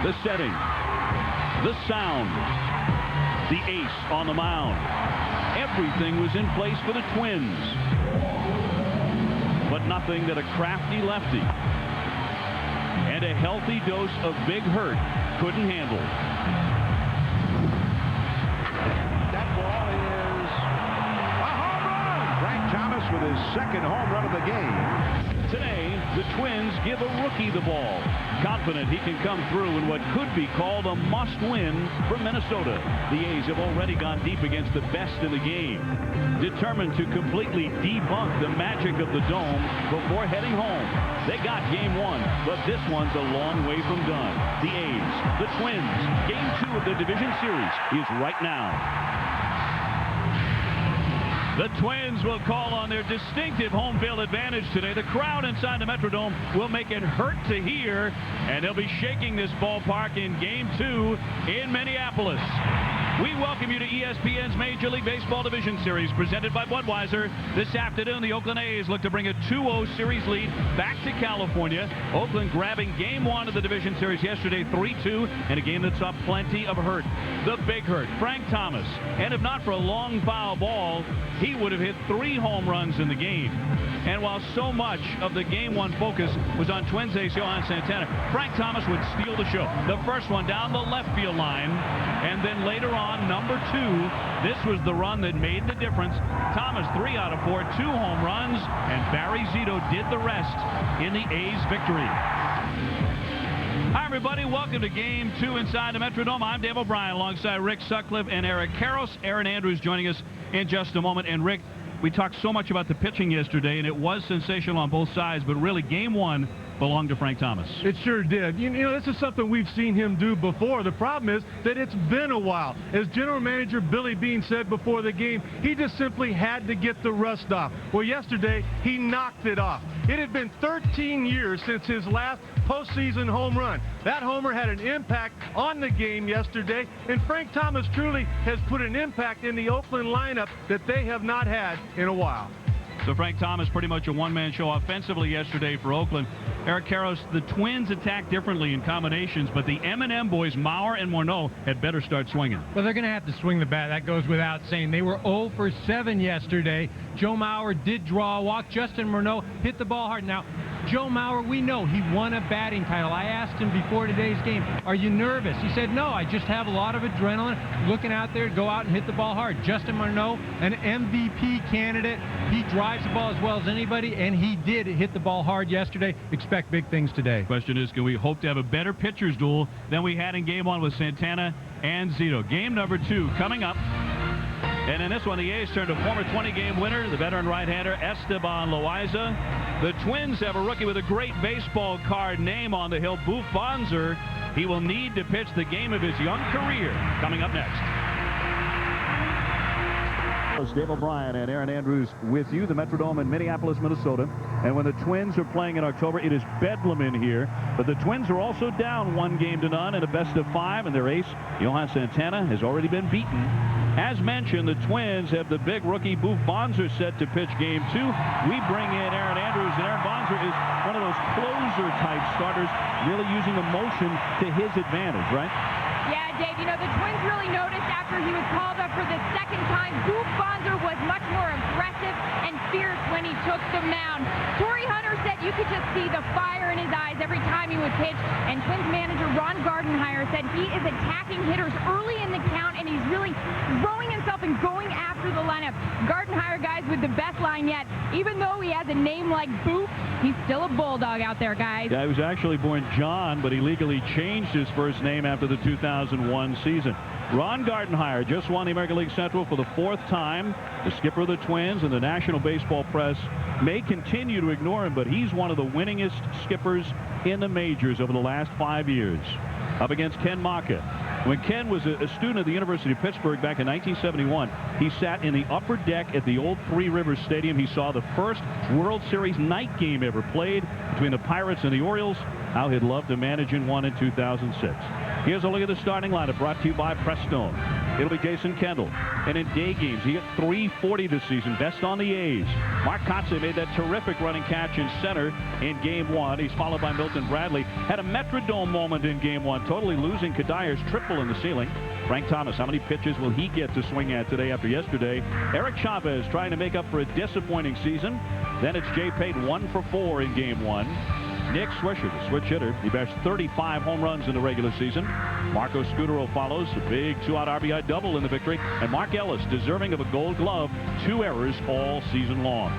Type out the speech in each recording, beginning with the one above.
the setting, the sound, the ace on the mound. Everything was in place for the Twins. But nothing that a crafty lefty and a healthy dose of big hurt couldn't handle. That ball is a home run. Frank Thomas with his second home run of the game. Today, the Twins give a rookie the ball, confident he can come through in what could be called a must-win for Minnesota. The A's have already gone deep against the best in the game, determined to completely debunk the magic of the Dome before heading home. They got game one, but this one's a long way from done. The A's, the Twins, game two of the division series is right now. The Twins will call on their distinctive home field advantage today. The crowd inside the Metrodome will make it hurt to hear, and they'll be shaking this ballpark in Game 2 in Minneapolis. We welcome you to ESPN's Major League Baseball Division Series presented by Budweiser. This afternoon, the Oakland A's look to bring a 2-0 series lead back to California. Oakland grabbing Game 1 of the Division Series yesterday, 3-2, in a game that saw plenty of hurt. The big hurt, Frank Thomas. And if not for a long foul ball, he would have hit 3 home runs in the game. And while so much of the Game 1 focus was on Twins ace Johan Santana, Frank Thomas would steal the show. The first one down the left field line, and then later on, number 2, this was the run that made the difference. Thomas, 3 out of 4, 2 home runs, and Barry Zito did the rest in the A's victory. Hi, everybody. Welcome to Game 2 inside the Metrodome. I'm Dave O'Brien alongside Rick Sutcliffe and Eric Karros. Aaron Andrews joining us in just a moment. And, Rick, we talked so much about the pitching yesterday, and it was sensational on both sides, but really Game 1 belonged to Frank Thomas. It sure did. You know, this is something we've seen him do before. The problem is that it's been a while. As general manager Billy Beane said before the game, he just simply had to get the rust off. Well, yesterday, he knocked it off. It had been 13 years since his last postseason home run. That homer had an impact on the game yesterday, and Frank Thomas truly has put an impact in the Oakland lineup that they have not had in a while. So Frank Thomas pretty much a one-man show offensively yesterday for Oakland. Eric Karros, the Twins attack differently in combinations, but the M&M boys, Mauer and Morneau, had better start swinging. Well, they're going to have to swing the bat. That goes without saying. They were 0 for 7 yesterday. Joe Mauer did draw a walk. Justin Morneau hit the ball hard. Now, Joe Mauer, we know he won a batting title. I asked him before today's game, are you nervous? He said, no, I just have a lot of adrenaline. Looking out there to go out and hit the ball hard. Justin Morneau, an MVP candidate. He drives the ball as well as anybody, and he did hit the ball hard yesterday. Expect big things today. Question is, can we hope to have a better pitcher's duel than we had in Game 1 with Santana and Zito? Game number 2 coming up. And in this one, the A's turned a former 20-game winner, the veteran right-hander Esteban Loaiza. The Twins have a rookie with a great baseball card name on the hill, Boof Bonser. He will need to pitch the game of his young career. Coming up next. Dave O'Brien and Aaron Andrews with you, the Metrodome in Minneapolis, Minnesota. And when the Twins are playing in October, it is bedlam in here. But the Twins are also down 1-0 in a best-of-5, and their ace, Johan Santana, has already been beaten. As mentioned, the Twins have the big rookie Boof Bonser set to pitch Game 2. We bring in Aaron Andrews, and Aaron Bonser is one of those closer-type starters, really using emotion to his advantage, right? Yeah, Dave, you know, the Twins really noticed after he was called up for the second time, Boof Bonser was much more aggressive and fierce when he took the mound. Torrey Hunter said you could just see the fire in his eyes every time he would pitch, and Twins manager Ron Gardenhire said he is attacking hitters early in the count, and he's really throwing himself and going after the lineup. Gardenhire, guys, with the best line yet. Even though he has a name like Boof, he's still a bulldog out there, guys. Yeah, he was actually born John, but he legally changed his first name after the 2001 season. Ron Gardenhire just won the American League Central for the 4th time. The skipper of the Twins, and the national baseball press may continue to ignore him, but he's one of the winningest skippers in the majors over the last 5 years. Up against Ken Maka. When Ken was a student at the University of Pittsburgh back in 1971, he sat in the upper deck at the old Three Rivers Stadium. He saw the first World Series night game ever played between the Pirates and the Orioles. How he'd love to manage in one in 2006. Here's a look at the starting lineup brought to you by Prestone. It'll be Jason Kendall. And in day games, he hit .340 this season, best on the A's. Mark Kotze made that terrific running catch in center in Game 1. He's followed by Milton Bradley. had a Metrodome moment in Game 1, totally losing Kadyr's triple in the ceiling. Frank Thomas, how many pitches will he get to swing at today after yesterday? Eric Chavez trying to make up for a disappointing season. Then it's Jay Pate, 1 for 4 in Game 1. Nick Swisher, the switch hitter, he bashed 35 home runs in the regular season. Marco Scudero follows, a big 2-out RBI double in the victory. And Mark Ellis, deserving of a Gold Glove, 2 errors all season long.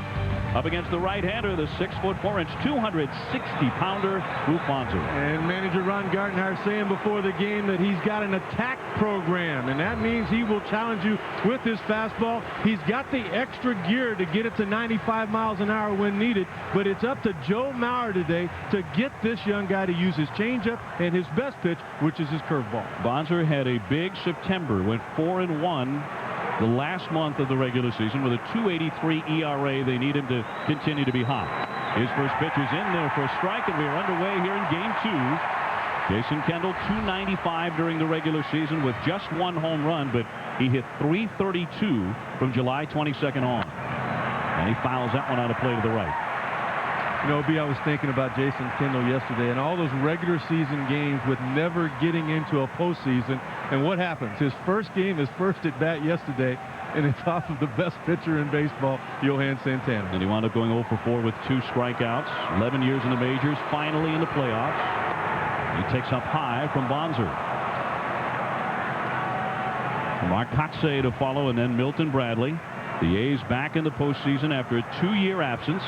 Up against the right-hander, the 6'4", 260-pounder Bruce Bonser. And manager Ron Gartenhire saying before the game that he's got an attack program, and that means he will challenge you with his fastball. He's got the extra gear to get it to 95 miles an hour when needed, but it's up to Joe Mauer today to get this young guy to use his changeup and his best pitch, which is his curveball. Bonser had a big September, went 4-1. The last month of the regular season with a 2.83 ERA. They need him to continue to be hot. His first pitch is in there for a strike, and we are underway here in Game 2. Jason Kendall, 295 during the regular season with just 1 home run, but he hit 332 from July 22nd on. And he fouls that one out of play to the right. You know, B, I was thinking about Jason Kendall yesterday and all those regular season games with never getting into a postseason. And what happens? His first game, his first at bat yesterday, and it's off of the best pitcher in baseball, Johan Santana. And he wound up going 0 for 4 with 2 strikeouts. 11 years in the majors, finally in the playoffs. He takes up high from Bonser. Mark Kotsay to follow, and then Milton Bradley. The A's back in the postseason after a 2-year absence.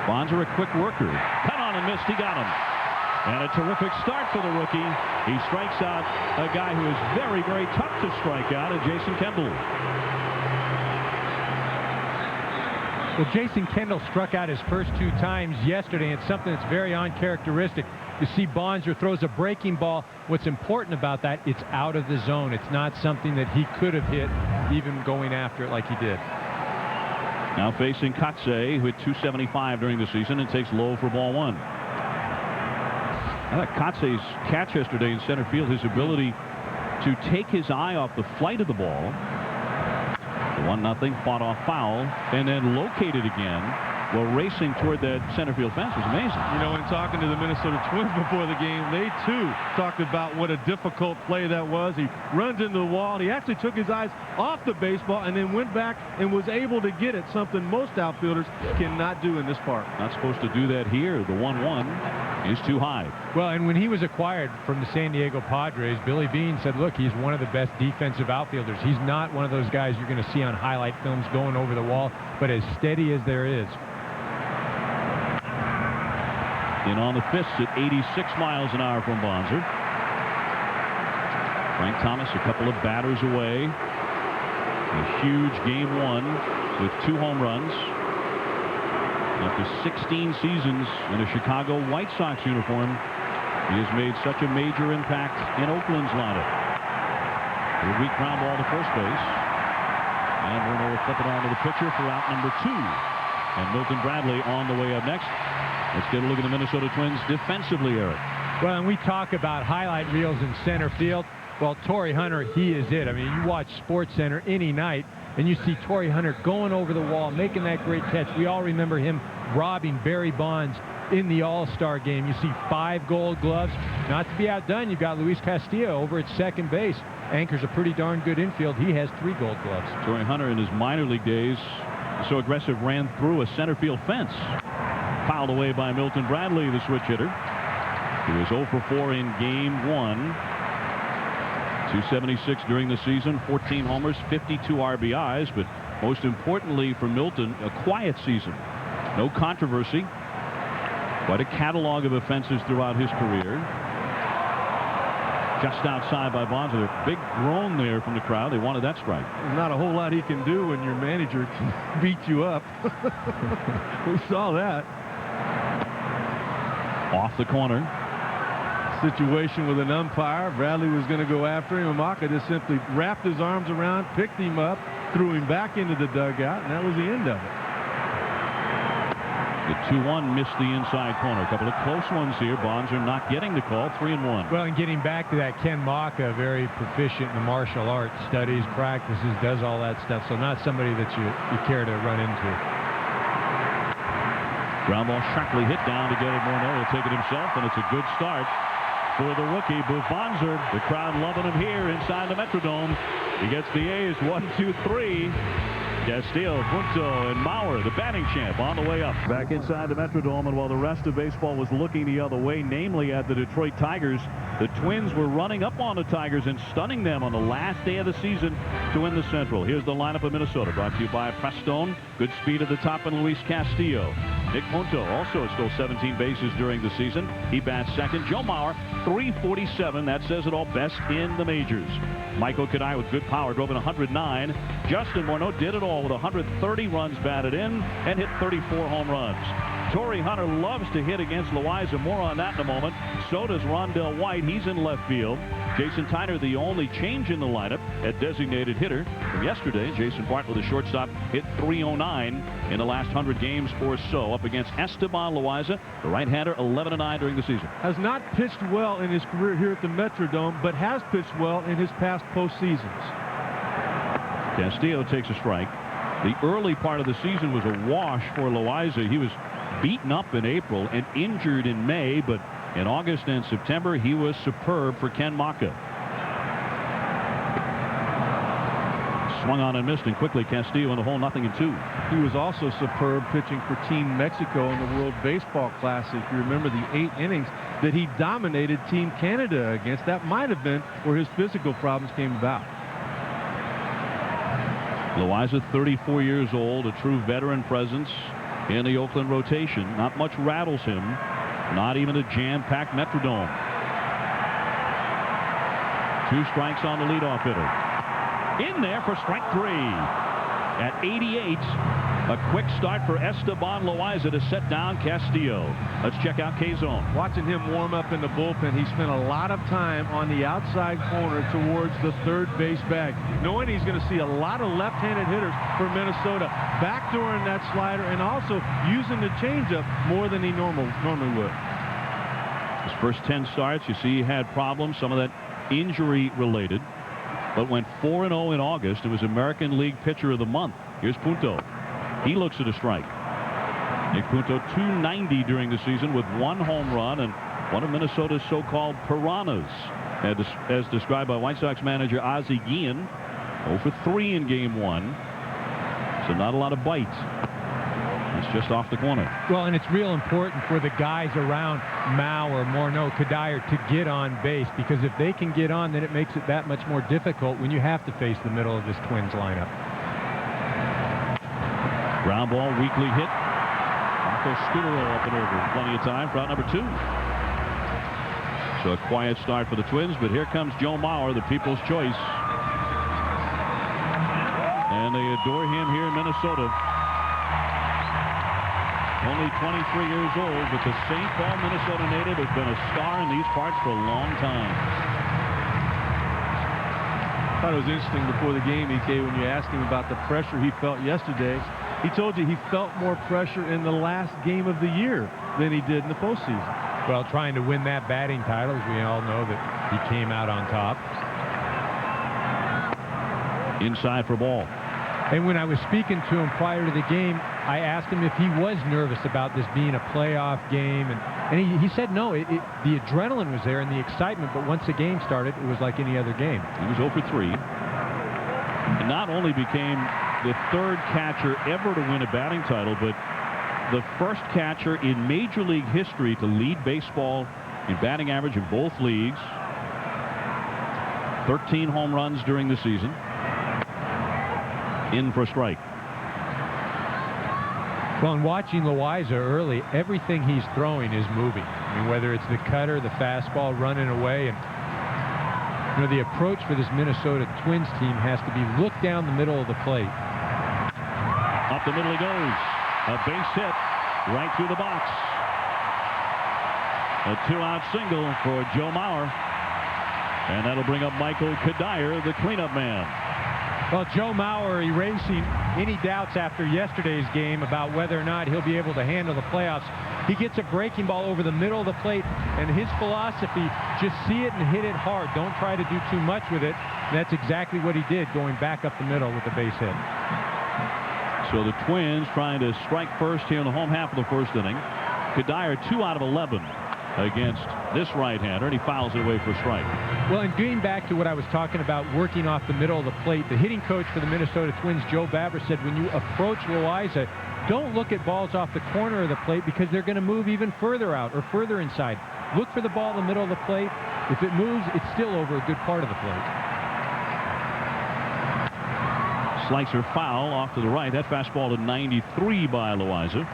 Bonser, a quick worker. Cut on and missed. He got him. And a terrific start for the rookie. He strikes out a guy who is very, very tough to strike out, Jason Kendall. Well, Jason Kendall struck out his first 2 times yesterday, and it's something that's very uncharacteristic. You see Bonser throws a breaking ball. What's important about that, it's out of the zone. It's not something that he could have hit even going after it like he did. Now facing Kotsay, who hit 275 during the season and takes low for ball 1. I thought Kotsay's catch yesterday in center field, his ability to take his eye off the flight of the ball. The 1-0 fought off foul and then located again while racing toward that center field fence was amazing. You know, in talking to the Minnesota Twins before the game, they too talked about what a difficult play that was. He runs into the wall, and he actually took his eyes off the baseball and then went back and was able to get it, something most outfielders cannot do in this park. Not supposed to do that here. The 1-1 is too high. Well, and when he was acquired from the San Diego Padres, Billy Beane said, look, he's one of the best defensive outfielders. He's not one of those guys you're going to see on highlight films going over the wall, but as steady as there is. In on the fists at 86 miles an hour from Bonser. Frank Thomas a couple of batters away. A huge Game 1 with 2 home runs. After 16 seasons in a Chicago White Sox uniform, he has made such a major impact in Oakland's lineup. A weak ground ball to first base. And Bruno will flip it on to the pitcher for out number 2. And Milton Bradley on the way up next. Let's get a look at the Minnesota Twins defensively, Eric. Well, and we talk about highlight reels in center field. Well, Torrey Hunter, he is it. I mean, you watch SportsCenter any night, and you see Torrey Hunter going over the wall, making that great catch. We all remember him robbing Barry Bonds in the All-Star game. You see 5 Gold Gloves. Not to be outdone, you've got Luis Castillo over at second base. Anchors a pretty darn good infield. He has 3 Gold Gloves. Torrey Hunter in his minor league days, so aggressive, ran through a center field fence. Fouled away by Milton Bradley, the switch hitter. He was 0 for 4 in Game 1. 276 during the season, 14 homers, 52 RBIs, but most importantly for Milton, a quiet season. No controversy. Quite a catalog of offenses throughout his career. Just outside by Bonser. Big groan there from the crowd. They wanted that strike. There's not a whole lot he can do when your manager can beat you up. We saw that. Off the corner. Situation with an umpire. Bradley was going to go after him. Amaka just simply wrapped his arms around, picked him up, threw him back into the dugout, and that was the end of it. The 2-1 missed the inside corner. A couple of close ones here. Bonser not getting the call. 3-1. Well, and getting back to that, Ken Maka, very proficient in the martial arts, studies, practices, does all that stuff. So not somebody that you care to run into. Ground ball sharply hit down to get it. Morneau will take it himself, and it's a good start for the rookie, Bufonzer. The crowd loving him here inside the Metrodome. He gets the A's 1, 2, 3. Castillo, Punto, and Mauer, the batting champ, on the way up. Back inside the Metrodome, and while the rest of baseball was looking the other way, namely at the Detroit Tigers, the Twins were running up on the Tigers and stunning them on the last day of the season to win the Central. Here's the lineup of Minnesota, brought to you by Prestone. Good speed at the top, and Luis Castillo. Nick Punto also stole 17 bases during the season. He bats second. Joe Mauer, 347. That says it all. Best in the majors. Michael Kadai with good power drove in 109. Justin Morneau did it all with 130 runs batted in and hit 34 home runs. Torrey Hunter loves to hit against Loaiza. More on that in a moment. So does Rondell White. He's in left field. Jason Tyner, the only change in the lineup at designated hitter from yesterday. Jason Bartlett, the shortstop, hit 309 in the last 100 games or so up against Esteban Loaiza, the right-hander, 11-9 during the season. Has not pitched well in his career here at the Metrodome, but has pitched well in his past postseasons. Castillo takes a strike. The early part of the season was a wash for Loaiza. He was beaten up in April and injured in May, but in August and September, he was superb for Ken Maka. Swung on and missed, and quickly Castillo in the hole, 0-2. He was also superb pitching for Team Mexico in the World Baseball Classic. You remember the 8 innings that he dominated Team Canada against. That might have been where his physical problems came about. Loaiza, 34 years old, a true veteran presence in the Oakland rotation. Not much rattles him, not even a jam-packed Metrodome. 2 strikes on the leadoff hitter. In there for strike 3. At 88, a quick start for Esteban Loaiza to set down Castillo. Let's check out K-Zone. Watching him warm up in the bullpen, he spent a lot of time on the outside corner towards the third base bag, knowing he's going to see a lot of left-handed hitters for Minnesota, backdooring that slider and also using the changeup more than he normally would. His first 10 starts, you see he had problems, some of that injury related, but went 4-0 in August. It was American League Pitcher of the Month. Here's Punto. He looks at a strike. Nick Punto, 290 during the season with 1 home run and one of Minnesota's so-called piranhas, as described by White Sox manager Ozzie Guillen. 0-for-3 in Game 1. So not a lot of bite. It's just off the corner. Well, and it's real important for the guys around Mauer, Morneau, Kadire to get on base, because if they can get on, then it makes it that much more difficult when you have to face the middle of this Twins lineup. Ground ball, weakly hit. Marco Scutaro up and over. Plenty of time for out number 2. So a quiet start for the Twins, but here comes Joe Mauer, the people's choice. And they adore him here in Minnesota. Only 23 years old, but the St. Paul, Minnesota native has been a star in these parts for a long time. I thought it was interesting before the game, EK, when you asked him about the pressure he felt yesterday. He told you he felt more pressure in the last game of the year than he did in the postseason. Well, trying to win that batting title, as we all know that he came out on top. Inside for ball. And when I was speaking to him prior to the game, I asked him if he was nervous about this being a playoff game, and he said no. The adrenaline was there and the excitement, but once the game started, it was like any other game. He was 0-for-3. And not only became the 3rd catcher ever to win a batting title, but the 1st catcher in Major League history to lead baseball in batting average in both leagues. 13 home runs during the season. In for a strike. Well, in watching Loaiza early, everything he's throwing is moving. I mean, whether it's the cutter, the fastball running away, and you know, the approach for this Minnesota Twins team has to be look down the middle of the plate. Up the middle he goes. A base hit right through the box. A 2-out single for Joe Mauer. And that'll bring up Michael Kadire, the cleanup man. Well, Joe Mauer erasing any doubts after yesterday's game about whether or not he'll be able to handle the playoffs. He gets a breaking ball over the middle of the plate, and his philosophy, just see it and hit it hard. Don't try to do too much with it. And that's exactly what he did, going back up the middle with the base hit. So the Twins trying to strike first here in the home half of the first inning. Kadire 2 out of 11 against this right-hander, and he fouls it away for a strike. Well, and getting back to what I was talking about, working off the middle of the plate, the hitting coach for the Minnesota Twins, Joe Babber, said when you approach Loaiza, don't look at balls off the corner of the plate because they're going to move even further out or further inside. Look for the ball in the middle of the plate. If it moves, it's still over a good part of the plate. Slicer foul off to the right. That fastball to 93 by Loaiza.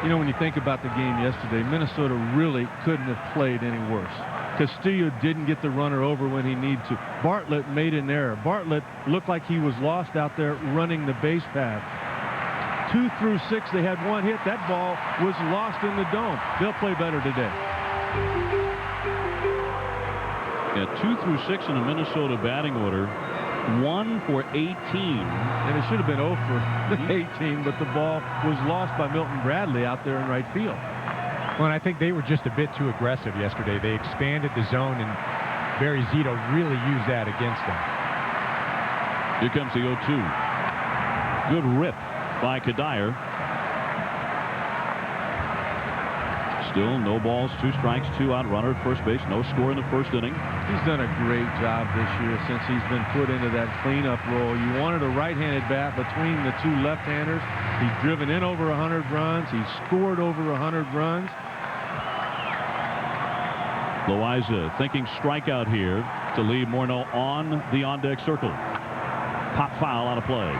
You know, when you think about the game yesterday, Minnesota really couldn't have played any worse. Castillo didn't get the runner over when he needed to. Bartlett made an error. Bartlett looked like he was lost out there running the base path. 2 through 6, they had one hit. That ball was lost in the dome. They'll play better today. Yeah, 2 through 6 in the Minnesota batting order. 1 for 18. And it should have been 0 for 18, but the ball was lost by Milton Bradley out there in right field. Well, and I think they were just a bit too aggressive yesterday. They expanded the zone, and Barry Zito really used that against them. Here comes the 0-2. Good rip by Kadire. Still no balls, 2 strikes, 2 out, runner at first base. No score in the first inning. He's done a great job this year since he's been put into that cleanup role. You wanted a right-handed bat between the 2 left-handers. He's driven in over 100 runs. He's scored over 100 runs. Loaiza thinking strikeout here to leave Morneau on the on-deck circle. Pop foul out of play.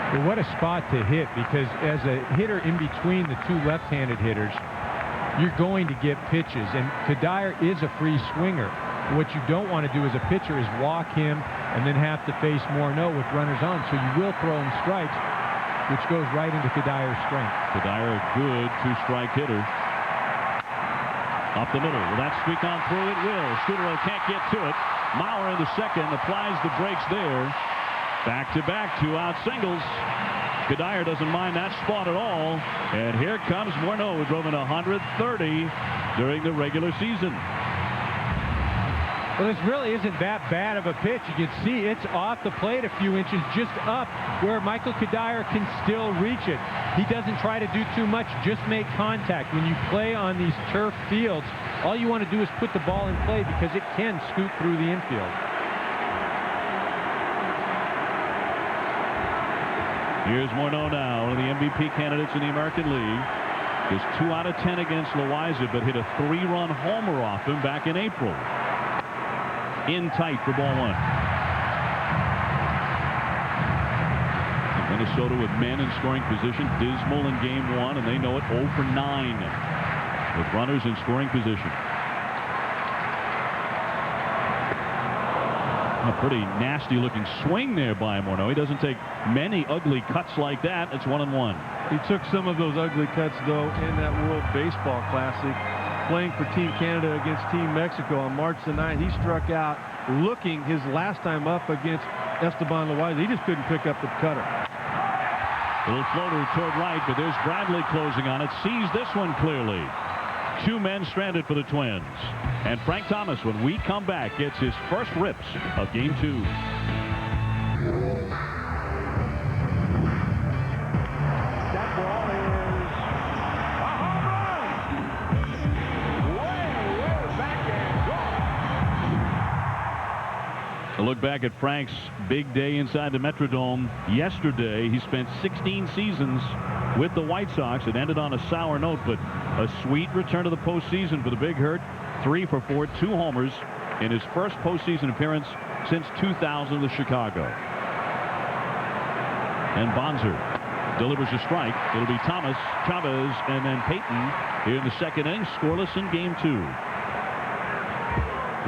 Well, what a spot to hit, because as a hitter in between the 2 left-handed hitters, you're going to get pitches, and Kadire is a free swinger. What you don't want to do as a pitcher is walk him and then have to face Morneau with runners on, so you will throw him strikes, which goes right into Kadire's strength. Kadire, a good 2-strike hitter. Up the middle. Will that streak on through? It will. Scudero can't get to it. Mauer in the second applies the brakes there. Back-to-back 2-out singles. Kadire doesn't mind that spot at all. And here comes Morneau, who drove in 130 during the regular season. Well, this really isn't that bad of a pitch. You can see it's off the plate a few inches, just up where Michael Kadire can still reach it. He doesn't try to do too much, just make contact. When you play on these turf fields, all you want to do is put the ball in play because it can scoot through the infield. Here's Morneau now, one of the MVP candidates in the American League. Is 2 out of 10 against Loaiza, but hit a 3-run homer off him back in April. In tight for ball 1. Minnesota with men in scoring position, dismal in game 1, and they know it. 0 for 9 with runners in scoring position. A pretty nasty looking swing there by Morneau. He doesn't take many ugly cuts like that. It's 1-1. He took some of those ugly cuts, though, in that World Baseball Classic, playing for Team Canada against Team Mexico on March the 9th. He struck out looking his last time up against Esteban Loaiza. He just couldn't pick up the cutter. Little floater toward right, but there's Bradley closing on it. Sees this one clearly. 2 men stranded for the Twins. And Frank Thomas, when we come back, gets his first rips of game 2. That ball is a home run. Way back and gone. A look back at Frank's big day inside the Metrodome yesterday. He spent 16 seasons with the White Sox. It ended on a sour note, but a sweet return to the postseason for the Big Hurt. 3 for 4, 2 homers in his first postseason appearance since 2000 with Chicago. And Bonser delivers a strike. It'll be Thomas, Chavez, and then Payton here in the second inning, scoreless in game 2.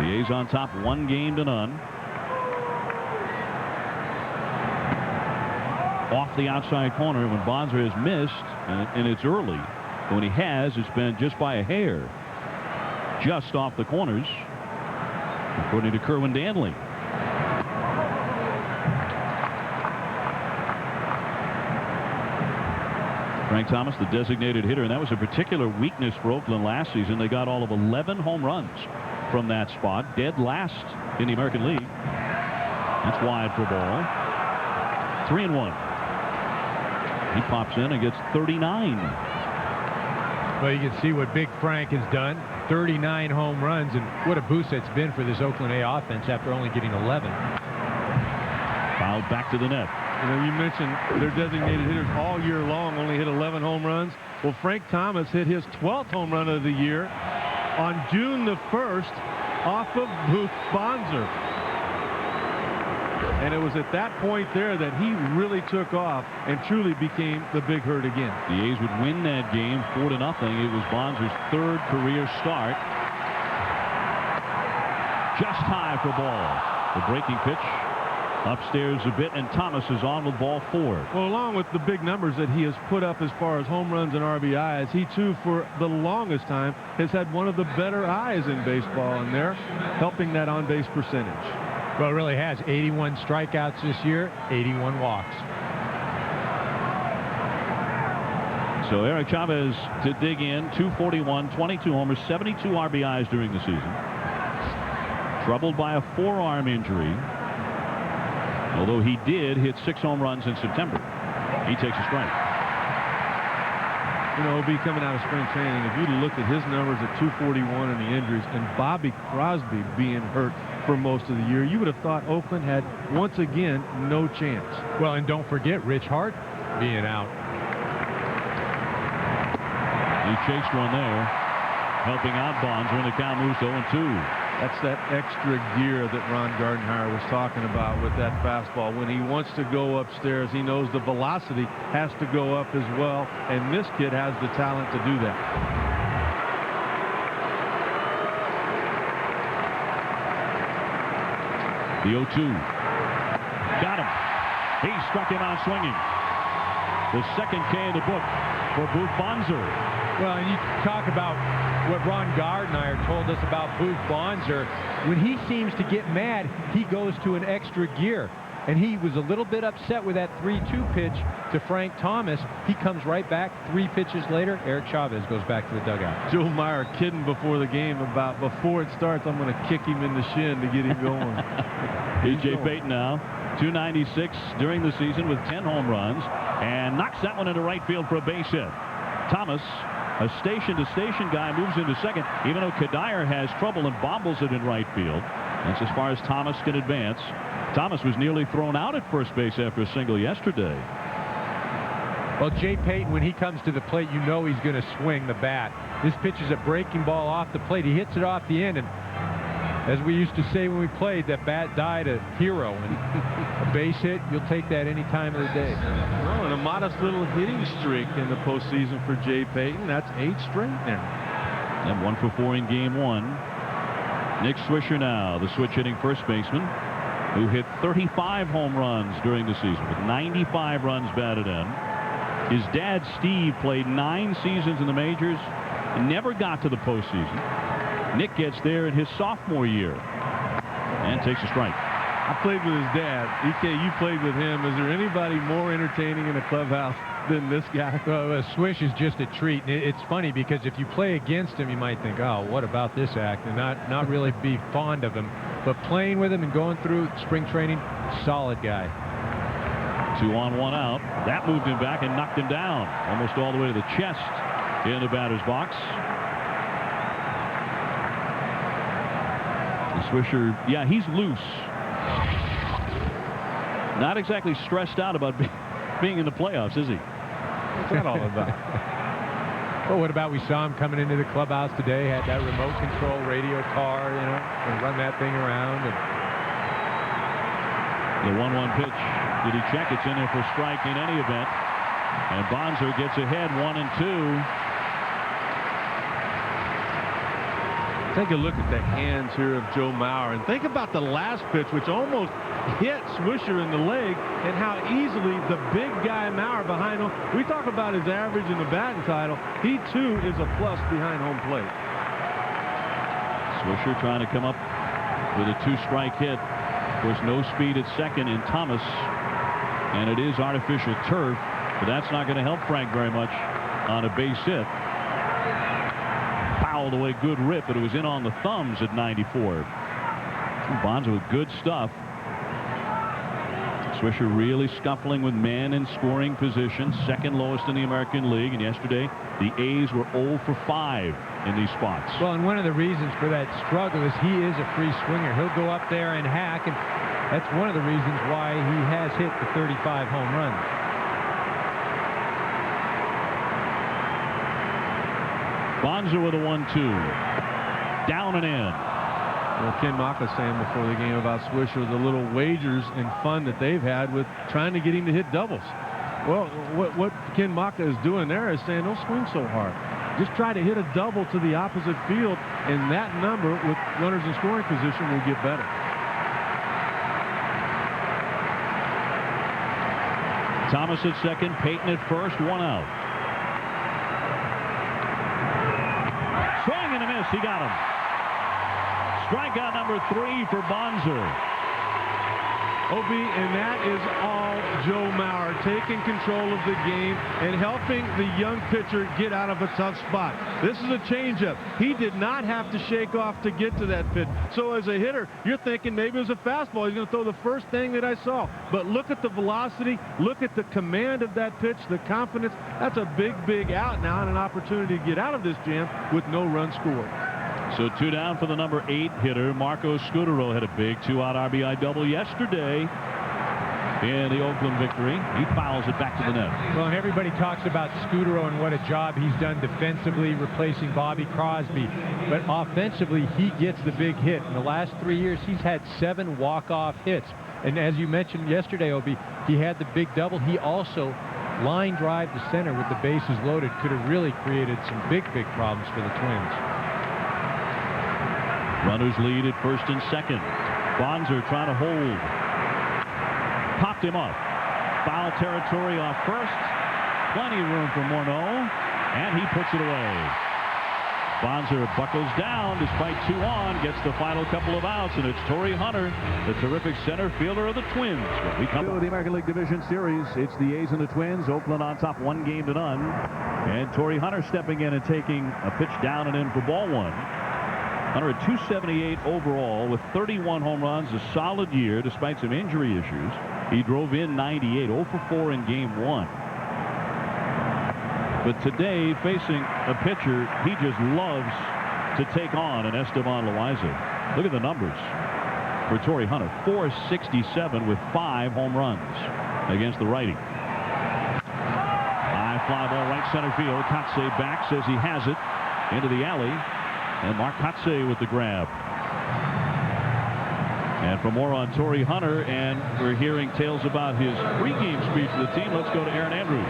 The A's on top 1-0. Off the outside corner when Bonser has missed, and it's early. When he has, it's been just by a hair. Just off the corners, according to Kerwin Danley. Frank Thomas, the designated hitter, and that was a particular weakness for Oakland last season. They got all of 11 home runs from that spot, dead last in the American League. That's wide for a ball. 3-1. He pops in and gets 39. Well, you can see what Big Frank has done. 39 home runs, and what a boost it's been for this Oakland A offense after only getting 11. Fouled back to the net. You know, you mentioned their designated hitters all year long only hit 11 home runs. Well, Frank Thomas hit his 12th home run of the year on June the 1st off of Booth Bonser. And it was at that point there that he really took off and truly became the big hurt again. The A's would win that game 4-0. It was Bonser's 3rd career start. Just high for ball. The breaking pitch upstairs a bit, and Thomas is on with ball 4. Well, along with the big numbers that he has put up as far as home runs and RBIs, he too for the longest time has had one of the better eyes in baseball, and there helping that on-base percentage. Well, it really has. 81 strikeouts this year, 81 walks. So Eric Chavez to dig in. 241, 22 homers, 72 RBIs during the season. Troubled by a forearm injury, although he did hit 6 home runs in September. He takes a strike. You know, he'll be coming out of spring training. If you look at his numbers at 241 and the injuries, and Bobby Crosby being hurt for most of the year, you would have thought Oakland had once again no chance. Well, and don't forget Rich Hart being out. He chased one there, helping out Bonser, and the count moves to 0-2. That's that extra gear that Ron Gardenhire was talking about with that fastball. When he wants to go upstairs, he knows the velocity has to go up as well, and this kid has the talent to do that. The 0-2. Got him. He struck him out swinging. The second K in the book for Booth Bonser. Well, and you talk about what Ron Gardenhire told us about Booth Bonser. When he seems to get mad, he goes to an extra gear. And he was a little bit upset with that 3-2 pitch to Frank Thomas. He comes right back. 3 pitches later, Eric Chavez goes back to the dugout. Joe Meyer kidding before the game about before it starts, I'm going to kick him in the shin to get him going. E.J. Payton now, 296 during the season with 10 home runs, and knocks that one into right field for a base hit. Thomas, a station-to-station guy, moves into second, even though Kadire has trouble and bobbles it in right field. That's as far as Thomas can advance. Thomas was nearly thrown out at first base after a single yesterday. Well, Jay Payton, when he comes to the plate, you know he's going to swing the bat. This pitch is a breaking ball off the plate. He hits it off the end, and as we used to say when we played, that bat died a hero. And a base hit, you'll take that any time of the day. Well, and a modest little hitting streak in the postseason for Jay Payton. That's 8 straight now. And 1 for 4 in game 1. Nick Swisher now, the switch hitting first baseman, who hit 35 home runs during the season with 95 runs batted in. His dad, Steve, played 9 seasons in the majors and never got to the postseason. Nick gets there in his sophomore year and takes a strike. I played with his dad. EK, you played with him. Is there anybody more entertaining in a clubhouse than this guy? Well, Swish is just a treat. It's funny because if you play against him, you might think, oh, what about this act? And not really be fond of him. But playing with him and going through spring training, solid guy. 2 on 1 out. That moved him back and knocked him down almost all the way to the chest in the batter's box. The Swisher, yeah, he's loose. Not exactly stressed out about being in the playoffs, is he? What's that all about? Well, what about we saw him coming into the clubhouse today, had that remote control radio car, you know, and run that thing around. And the 1-1 pitch. Did he check? It's in there for strike in any event. And Bonser gets ahead 1-2. Take a look at the hands here of Joe Mauer, and think about the last pitch, which almost hit Swisher in the leg, and how easily the big guy Mauer behind him. We talk about his average in the batting title. He too is a plus behind home plate. Swisher trying to come up with a 2-strike hit. Of course, no speed at second in Thomas, and it is artificial turf, but that's not going to help Frank very much on a base hit. Fouled away, good rip, but it was in on the thumbs at 94. Bonser with good stuff. Swisher really scuffling with men in scoring position, second lowest in the American League. And yesterday, the A's were 0 for 5 in these spots. Well, and one of the reasons for that struggle is he is a free swinger. He'll go up there and hack, and that's one of the reasons why he has hit the 35 home runs. Bonza with a 1-2. Down and in. Well, Ken Maka saying before the game about Swisher, the little wagers and fun that they've had with trying to get him to hit doubles. Well, what Ken Maka is doing there is saying, don't swing so hard. Just try to hit a double to the opposite field, and that number with runners in scoring position will get better. Thomas at second, Payton at first, 1 out. Swing and a miss. He got him. Strikeout number 3 for Bonzer. Obi, and that is all Joe Mauer, taking control of the game and helping the young pitcher get out of a tough spot. This is a changeup. He did not have to shake off to get to that pitch. So as a hitter, you're thinking maybe it was a fastball. He's going to throw the first thing that I saw. But look at the velocity. Look at the command of that pitch, the confidence. That's a big, big out now and an opportunity to get out of this jam with no run scored. So 2 down for the number 8 hitter. Marco Scutaro had a big 2-out RBI double yesterday in the Oakland victory. He fouls it back to the net. Well, and everybody talks about Scutaro and what a job he's done defensively, replacing Bobby Crosby. But offensively, he gets the big hit. In the last 3 years, he's had 7 walk-off hits. And as you mentioned yesterday, Obi, he had the big double. He also line drive to center with the bases loaded. Could have really created some big, big problems for the Twins. Runners lead at first and second. Bonzer trying to hold. Popped him up. Foul territory off first. Plenty of room for Morneau. And he puts it away. Bonzer buckles down despite 2 on. Gets the final couple of outs. And it's Torrey Hunter, the terrific center fielder of the Twins. We come to the American League Division Series. It's the A's and the Twins. Oakland on top 1-0 to none. And Torrey Hunter stepping in and taking a pitch down and in for ball 1. Hunter at 278 overall with 31 home runs, a solid year despite some injury issues. He drove in 98, 0 for 4 in game 1. But today, facing a pitcher he just loves to take on in Esteban Loaiza. Look at the numbers for Torrey Hunter. 467 with 5 home runs against the righty. High fly ball right center field. Kotze back, says he has it into the alley. And Mark Kotze with the grab. And for more on Torrey Hunter, and we're hearing tales about his pregame speech to the team, let's go to Aaron Andrews.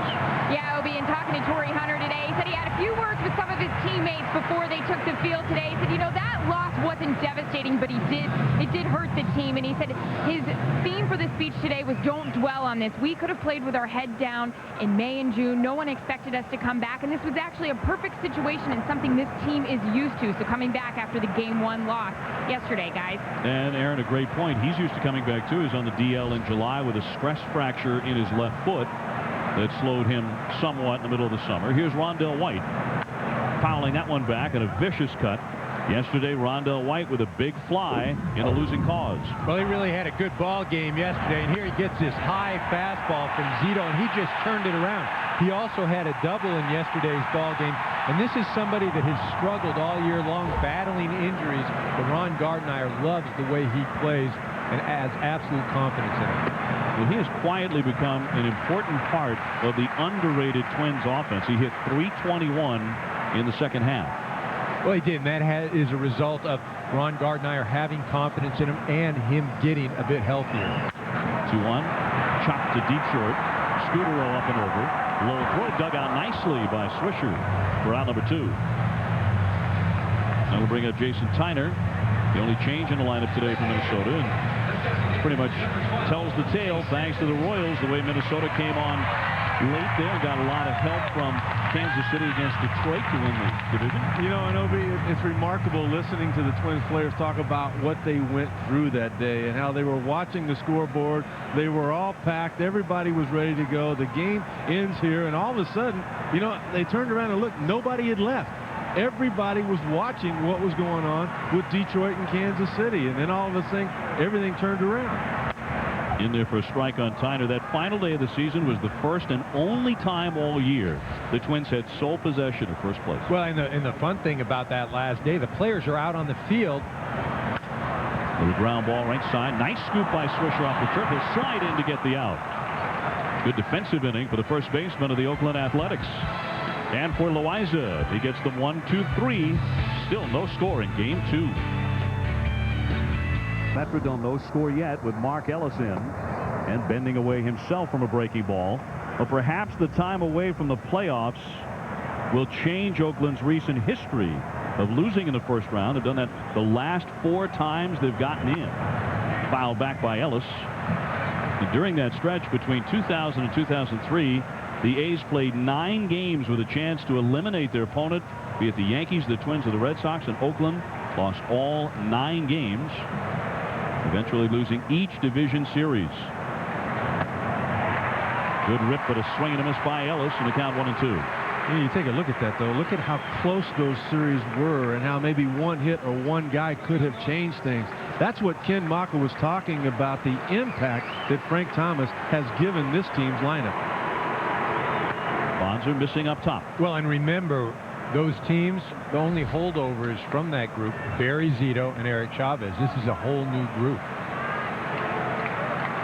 Yeah, Obi, and talking to Torrey Hunter today, he said he had a few words with some of his teammates before they took the field today. He said, you know, that loss wasn't devastating, but it did hurt the team. And he said his theme for the speech today was don't dwell on this. We could have played with our head down in May and June. No one expected us to come back, and this was actually a perfect situation and something this team is used to. So coming back after the game 1 loss yesterday, guys. And Aaron, a great point. He's used to coming back too. He's on the DL in July with a stress fracture in his left foot that slowed him somewhat in the middle of the summer. Here's Rondell White fouling that one back, and a vicious cut. Yesterday, Rondell White with a big fly in a losing cause. Well, he really had a good ball game yesterday, and here he gets this high fastball from Zito, and he just turned it around. He also had a double in yesterday's ball game, and this is somebody that has struggled all year long, battling injuries, but Ron Gardenhire loves the way he plays and has absolute confidence in him. Well, he has quietly become an important part of the underrated Twins offense. He hit .321 in the second half. Well, he did, and that is a result of Ron Gardenhire having confidence in him and him getting a bit healthier. 2-1, chopped to deep short. Scutaro up and over. Low throw dug out nicely by Swisher for out number 2. Now we'll bring up Jason Tyner, the only change in the lineup today for Minnesota. And pretty much tells the tale, thanks to the Royals, the way Minnesota came on late there. Got a lot of help from Kansas City against Detroit to win the division. You know, and Obi, it's remarkable listening to the Twins players talk about what they went through that day and how they were watching the scoreboard. They were all packed. Everybody was ready to go. The game ends here, and all of a sudden, you know, they turned around and looked. Nobody had left. Everybody was watching what was going on with Detroit and Kansas City, and then all of a sudden, everything turned around. in there for a strike on Tyner. That final day of the season was the first and only time all year the Twins had sole possession of first place. Well, and the fun thing about that last day, the players are out on the field. Little ground ball right side. Nice scoop by Swisher off the turf. He'll slide in to get the out. Good defensive inning for the first baseman of the Oakland Athletics. And for Loaiza, he gets them 1-2-3. Still no score in game 2. Metrodome no score yet with Mark Ellis in and bending away himself from a breaking ball. But perhaps the time away from the playoffs will change Oakland's recent history of losing in the first round. They've done that the last 4 times they've gotten in. Fouled back by Ellis. And during that stretch between 2000 and 2003, the A's played 9 games with a chance to eliminate their opponent, be it the Yankees, the Twins, or the Red Sox, and Oakland lost all 9 games, eventually losing each division series. Good rip, but a swing and a miss by Ellis, and the count 1-2. You take a look at that, though. Look at how close those series were and how maybe one hit or one guy could have changed things. That's what Ken Maka was talking about, the impact that Frank Thomas has given this team's lineup. Bonds are missing up top. Well, and remember, those teams, the only holdovers from that group, Barry Zito and Eric Chavez. This is a whole new group.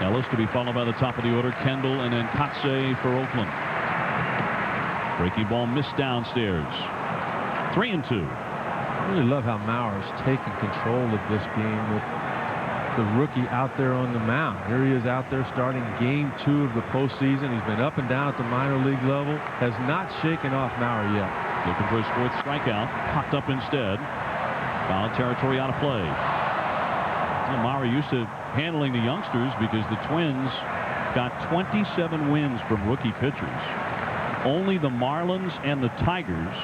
Ellis to be followed by the top of the order, Kendall, and then Kotze for Oakland. Breaking ball missed downstairs. 3-2. I really love how Mauer's taking control of this game with the rookie out there on the mound. Here he is out there starting game 2 of the postseason. He's been up and down at the minor league level. Has not shaken off Mauer yet. Looking for his 4th strikeout. Popped up instead. Foul territory out of play. Well, Mauer used to handling the youngsters because the Twins got 27 wins from rookie pitchers. Only the Marlins and the Tigers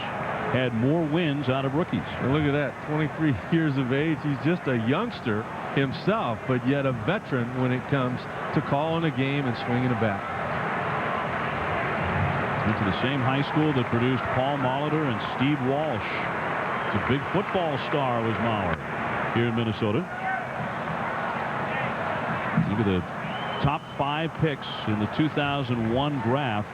had more wins out of rookies. And look at that, 23 years of age. He's just a youngster himself, but yet a veteran when it comes to calling a game and swinging a bat. Went to the same high school that produced Paul Molitor and Steve Walsh. It's a big football star was Mauer here in Minnesota. Look at the top 5 picks in the 2001 draft.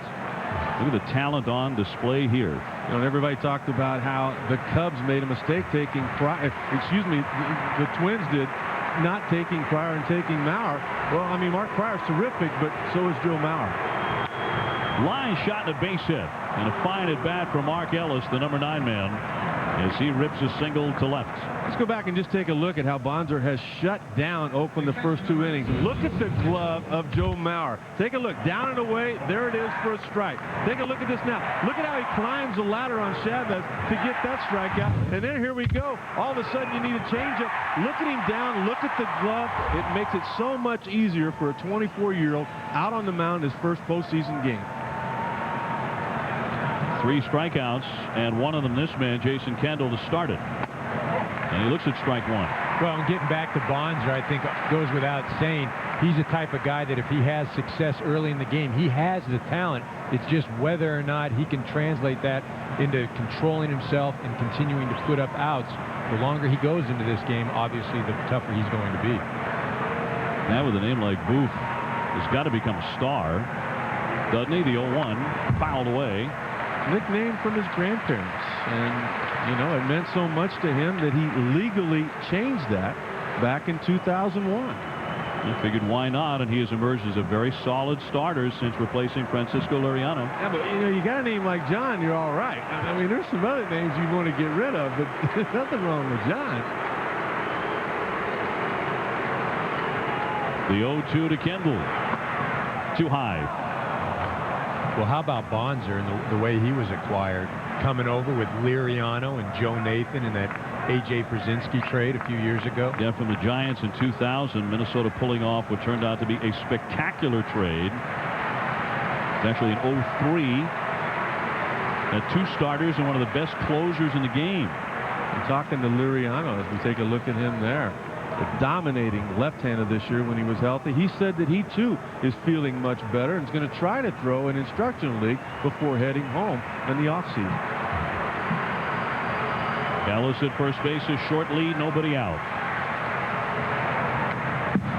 Look at the talent on display here. You know, everybody talked about how the Cubs made a mistake taking the Twins did not taking Pryor and taking Mauer. Well, I mean, Mark Pryor's terrific, but so is Joe Mauer. Line shot and a base hit. And a fine at bat for Mark Ellis, the number 9 man, as he rips a single to left. Let's go back and just take a look at how Bonser has shut down Oakland the first 2 innings. Look at the glove of Joe Mauer. Take a look. Down and away. There it is for a strike. Take a look at this now. Look at how he climbs the ladder on Chavez to get that strikeout. And then here we go. All of a sudden you need a changeup. Look at him down. Look at the glove. It makes it so much easier for a 24-year-old out on the mound his first postseason game. 3 strikeouts, and one of them this man, Jason Kendall, to start it. And he looks at strike 1. Well, and getting back to Bonser, I think goes without saying. He's the type of guy that if he has success early in the game, he has the talent. It's just whether or not he can translate that into controlling himself and continuing to put up outs. The longer he goes into this game, obviously, the tougher he's going to be. Now with a name like Booth, has got to become a star, doesn't he? The 0-1 fouled away. Nickname from his grandparents, and you know it meant so much to him that he legally changed that back in 2001. He figured why not, and he has emerged as a very solid starter since replacing Francisco Liriano. Yeah, but you know, you got a name like John, you're all right. I mean, there's some other names you want to get rid of, but there's nothing wrong with John. The 0-2 to Kendall. Too high. Well, how about Bonser and the way he was acquired, coming over with Liriano and Joe Nathan in that A.J. Brzezinski trade a few years ago? Yeah, from the Giants in 2000, Minnesota pulling off what turned out to be a spectacular trade. It's actually an 0-3. Had 2 starters and one of the best closers in the game. I'm talking to Liriano as we take a look at him there. The dominating left-hander this year when he was healthy. He said that he too is feeling much better and is going to try to throw an instructional league before heading home in the offseason. Ellis at first base, a short lead, nobody out.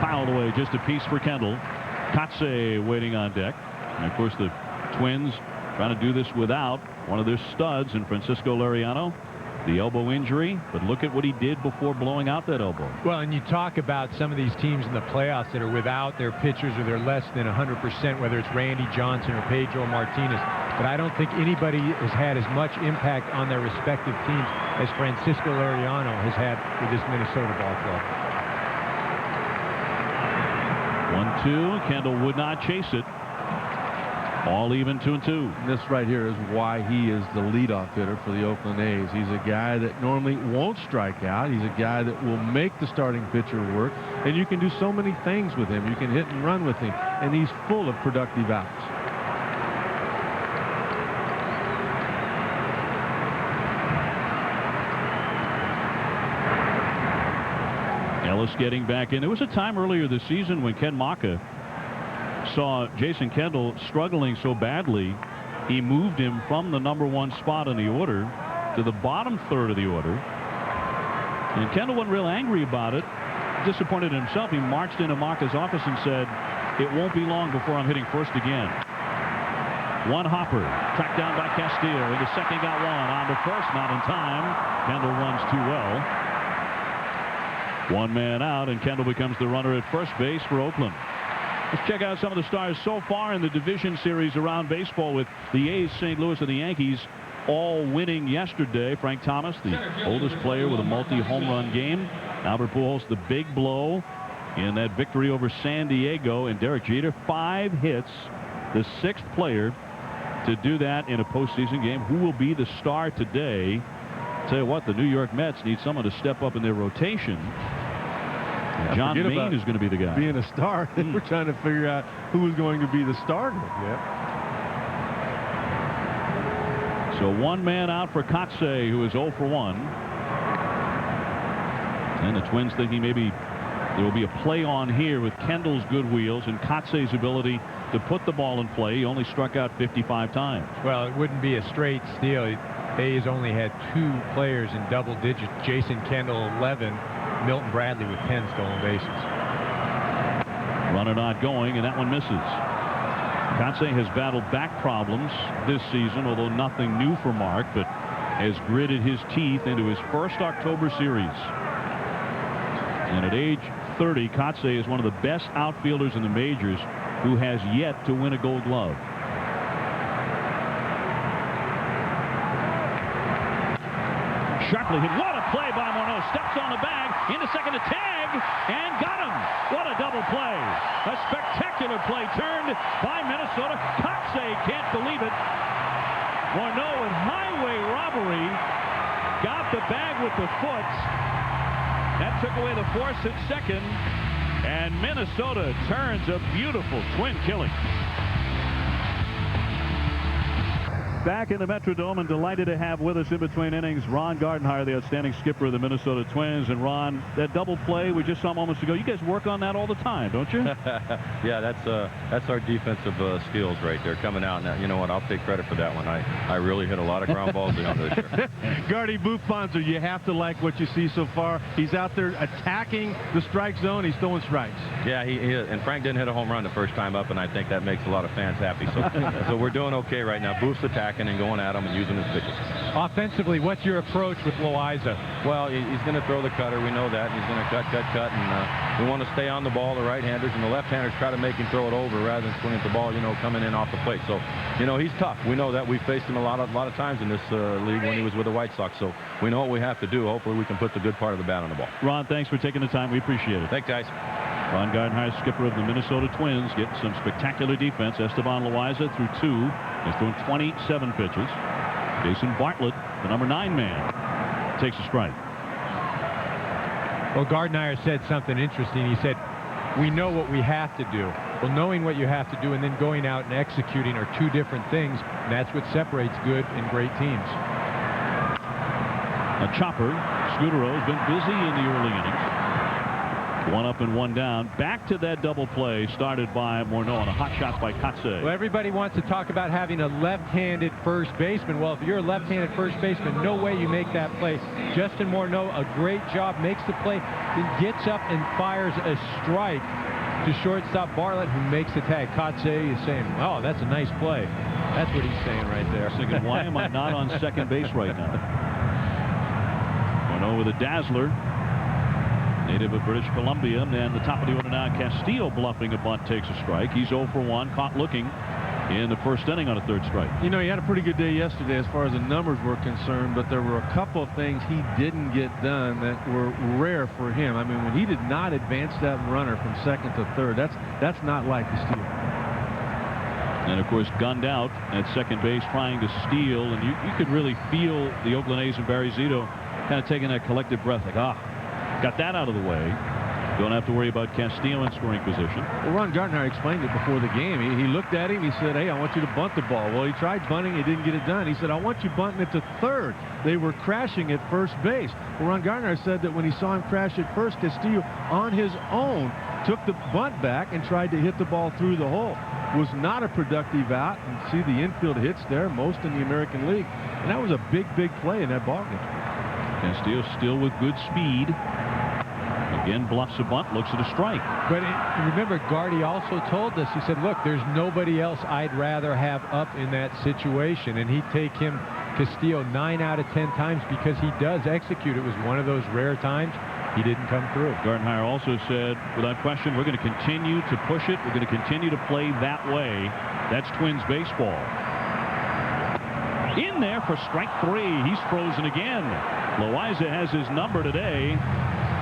Fouled away, just a piece for Kendall. Kotze waiting on deck. And of course, the Twins trying to do this without one of their studs in Francisco Liriano. The elbow injury, but look at what he did before blowing out that elbow. Well, and you talk about some of these teams in the playoffs that are without their pitchers or they're less than 100%, whether it's Randy Johnson or Pedro Martinez. But I don't think anybody has had as much impact on their respective teams as Francisco Liriano has had with this Minnesota ball club. 1-2. Kendall would not chase it. All even 2-2. This right here is why he is the leadoff hitter for the Oakland A's. He's a guy that normally won't strike out. He's a guy that will make the starting pitcher work, and you can do so many things with him. You can hit and run with him, and he's full of productive outs. Ellis getting back in. There was a time earlier this season when Ken Maka saw Jason Kendall struggling so badly, he moved him from the #1 spot in the order to the bottom third of the order. And Kendall wasn't real angry about it, disappointed in himself. He marched into Maka's office and said, "It won't be long before I'm hitting first again." One hopper, tracked down by Castillo. Into second, got one. On to first, not in time. Kendall runs too well. One man out, and Kendall becomes the runner at first base for Oakland. Let's check out some of the stars so far in the division series around baseball, with the A's, St. Louis, and the Yankees all winning yesterday. Frank Thomas, the oldest player with a multi-home run game. Albert Pujols, the big blow in that victory over San Diego. And Derek Jeter, 5 hits, the 6th player to do that in a postseason game. Who will be the star today? Tell you what, the New York Mets need someone to step up in their rotation. John Maine is going to be the guy. Being a star, we're trying to figure out who is going to be the starter. Yeah. So one man out for Kotze, who is 0 for 1. And the Twins thinking maybe there will be a play on here with Kendall's good wheels and Kotze's ability to put the ball in play. He only struck out 55 times. Well, it wouldn't be a straight steal. A's only had 2 players in double digits. Jason Kendall 11. Milton Bradley with 10 stolen bases. Runner not going, and that one misses. Kotze has battled back problems this season, although nothing new for Mark, but has gritted his teeth into his first October series. And at age 30, Kotze is one of the best outfielders in the majors who has yet to win a Gold Glove. Sharply hit. What a play by Morneau. Steps on the bag. Into second to tag. And got him. What a double play. A spectacular play turned by Minnesota. Kotze can't believe it. Morneau in highway robbery. Got the bag with the foot. That took away the force at second. And Minnesota turns a beautiful twin killing. Back in the Metrodome, and delighted to have with us in between innings Ron Gardenhire, the outstanding skipper of the Minnesota Twins. And Ron, that double play we just saw moments ago, you guys work on that all the time, don't you? Yeah, that's our defensive skills right there coming out. Now, you know what? I'll take credit for that one. I really hit a lot of ground balls down this year. Gardy Buchbonzer, you have to like what you see so far. He's out there attacking the strike zone. He's throwing strikes. Yeah, he and Frank didn't hit a home run the first time up, and I think that makes a lot of fans happy. So we're doing okay right now. Booth's attacking and going at him and using his pitches. Offensively, what's your approach with Loaiza? Well, he's going to throw the cutter. We know that. He's going to cut, and we want to stay on the ball, the right-handers, and the left-handers try to make him throw it over rather than swing at the ball, coming in off the plate. So, he's tough. We know that. We've faced him a lot of times in this league when he was with the White Sox. So we know what we have to do. Hopefully we can put the good part of the bat on the ball. Ron, thanks for taking the time. We appreciate it. Thanks, guys. Ron Gardenhire, skipper of the Minnesota Twins, getting some spectacular defense. Esteban Loaiza through 2. He's thrown 27 pitches. Jason Bartlett, the #9 man, takes a strike. Well, Gardenhire said something interesting. He said, we know what we have to do. Well, knowing what you have to do and then going out and executing are 2 different things, and that's what separates good and great teams. A chopper. Scudero's been busy in the early innings. 1 up and 1 down. Back to that double play started by Morneau on a hot shot by Kotze. Well, everybody wants to talk about having a left-handed first baseman. Well, if you're a left-handed first baseman, no way you make that play. Justin Morneau, a great job, makes the play, then gets up and fires a strike to shortstop Bartlett, who makes the tag. Kotze is saying, oh, that's a nice play. That's what he's saying right there. Thinking, why am I not on second base right now? Going over the dazzler. Native of British Columbia, and the top of the order now, Castillo bluffing a bunt, takes a strike. He's 0 for 1, caught looking in the first inning on a third strike. You know, he had a pretty good day yesterday as far as the numbers were concerned, but there were a couple of things he didn't get done that were rare for him. I mean, when he did not advance that runner from second to third, that's not like Castillo. And of course, gunned out at second base trying to steal, and you could really feel the Oakland A's and Barry Zito kind of taking that collective breath, like, got that out of the way. Don't have to worry about Castillo in scoring position. Well, Ron Gartner explained it before the game. He looked at him. He said, hey, I want you to bunt the ball. Well, he tried bunting. He didn't get it done. He said, I want you bunting it to third. They were crashing at first base. Well, Ron Gartner said that when he saw him crash at first, Castillo, on his own, took the bunt back and tried to hit the ball through the hole. Was not a productive out. And see the infield hits there, most in the American League. And that was a big, big play in that ballgame. Castillo still with good speed. Again, bluffs a bunt, looks at a strike. But remember, Gardy also told us, he said, look, there's nobody else I'd rather have up in that situation. And he'd take him, Castillo, 9 out of 10 times because he does execute. It was one of those rare times he didn't come through. Gardenhire also said, without question, we're going to continue to push it. We're going to continue to play that way. That's Twins baseball. In there for strike 3. He's frozen again. Loaiza has his number today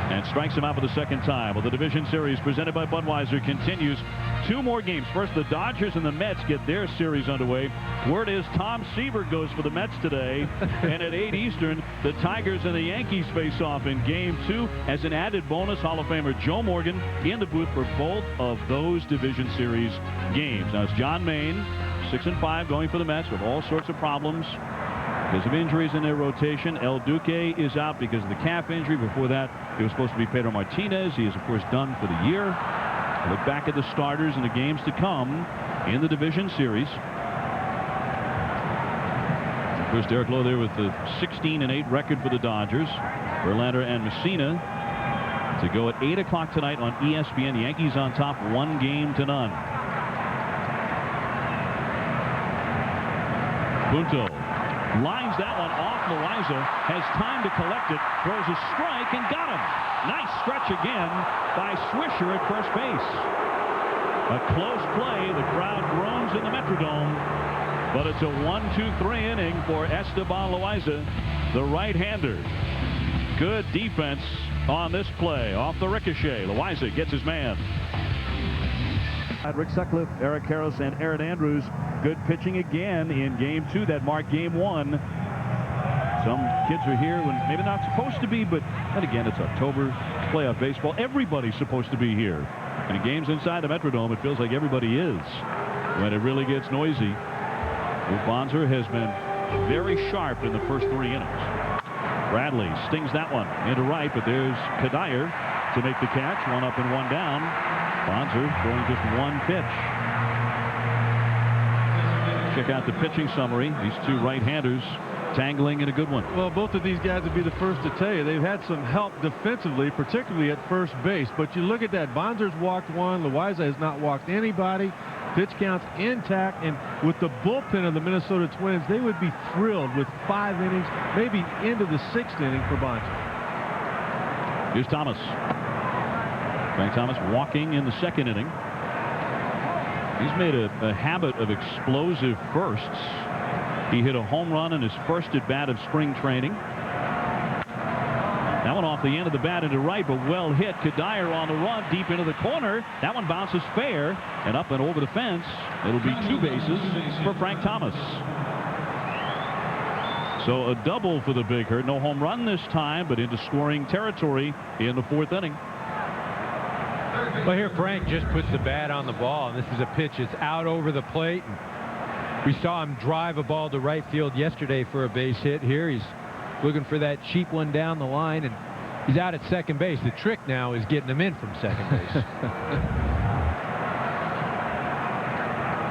and strikes him out for the second time. Well, the division series presented by Budweiser continues. 2 more games. First, the Dodgers and the Mets get their series underway. Word is Tom Seaver goes for the Mets today. And at 8 Eastern, the Tigers and the Yankees face off in Game 2. As an added bonus, Hall of Famer Joe Morgan in the booth for both of those division series games. Now, it's John Maine, 6-5, going for the Mets with all sorts of problems because of injuries in their rotation. El Duque is out because of the calf injury. Before that, it was supposed to be Pedro Martinez. He is, of course, done for the year. Look back at the starters and the games to come in the division series. Of course, Derek Lowe there with the 16-8 record for the Dodgers. Verlander and Messina to go at 8 o'clock tonight on ESPN. The Yankees on top, 1 game to none. Punto lines that one off. Loaiza has time to collect it, throws a strike and got him. Nice stretch again by Swisher at first base. A close play. The crowd groans in the Metrodome, but it's a 1-2-3 inning for Esteban Loaiza, the right-hander. Good defense on this play. Off the ricochet, Loaiza gets his man. Rick Sutcliffe, Eric Karros, and Aaron Andrews. Good pitching again in Game 2 that marked Game 1. Some kids are here when maybe not supposed to be, but then again, it's October, playoff baseball. Everybody's supposed to be here. And in games inside the Metrodome, it feels like everybody is when it really gets noisy. Bonser has been very sharp in the first 3 innings. Bradley stings that one into right, but there's Kadire to make the catch. 1 up and 1 down. Bonser throwing just 1 pitch. Check out the pitching summary. These 2 right-handers tangling in a good one. Well, both of these guys would be the first to tell you they've had some help defensively, particularly at first base. But you look at that, Bonser's walked 1. Loaiza has not walked anybody. Pitch counts intact, and with the bullpen of the Minnesota Twins, they would be thrilled with 5 innings, maybe into the 6th inning for Bonser. Here's Thomas. Frank Thomas walking in the 2nd inning. He's made a habit of explosive firsts. He hit a home run in his first at bat of spring training. That one off the end of the bat into right, but well hit. Kadire on the run deep into the corner. That one bounces fair and up and over the fence. It'll be 2 bases for Frank Thomas. So a double for the Big Hurt. No home run this time, but into scoring territory in the 4th inning. Well, here Frank just puts the bat on the ball, and this is a pitch that's out over the plate. We saw him drive a ball to right field yesterday for a base hit. Here he's looking for that cheap one down the line, and he's out at second base. The trick now is getting him in from second base.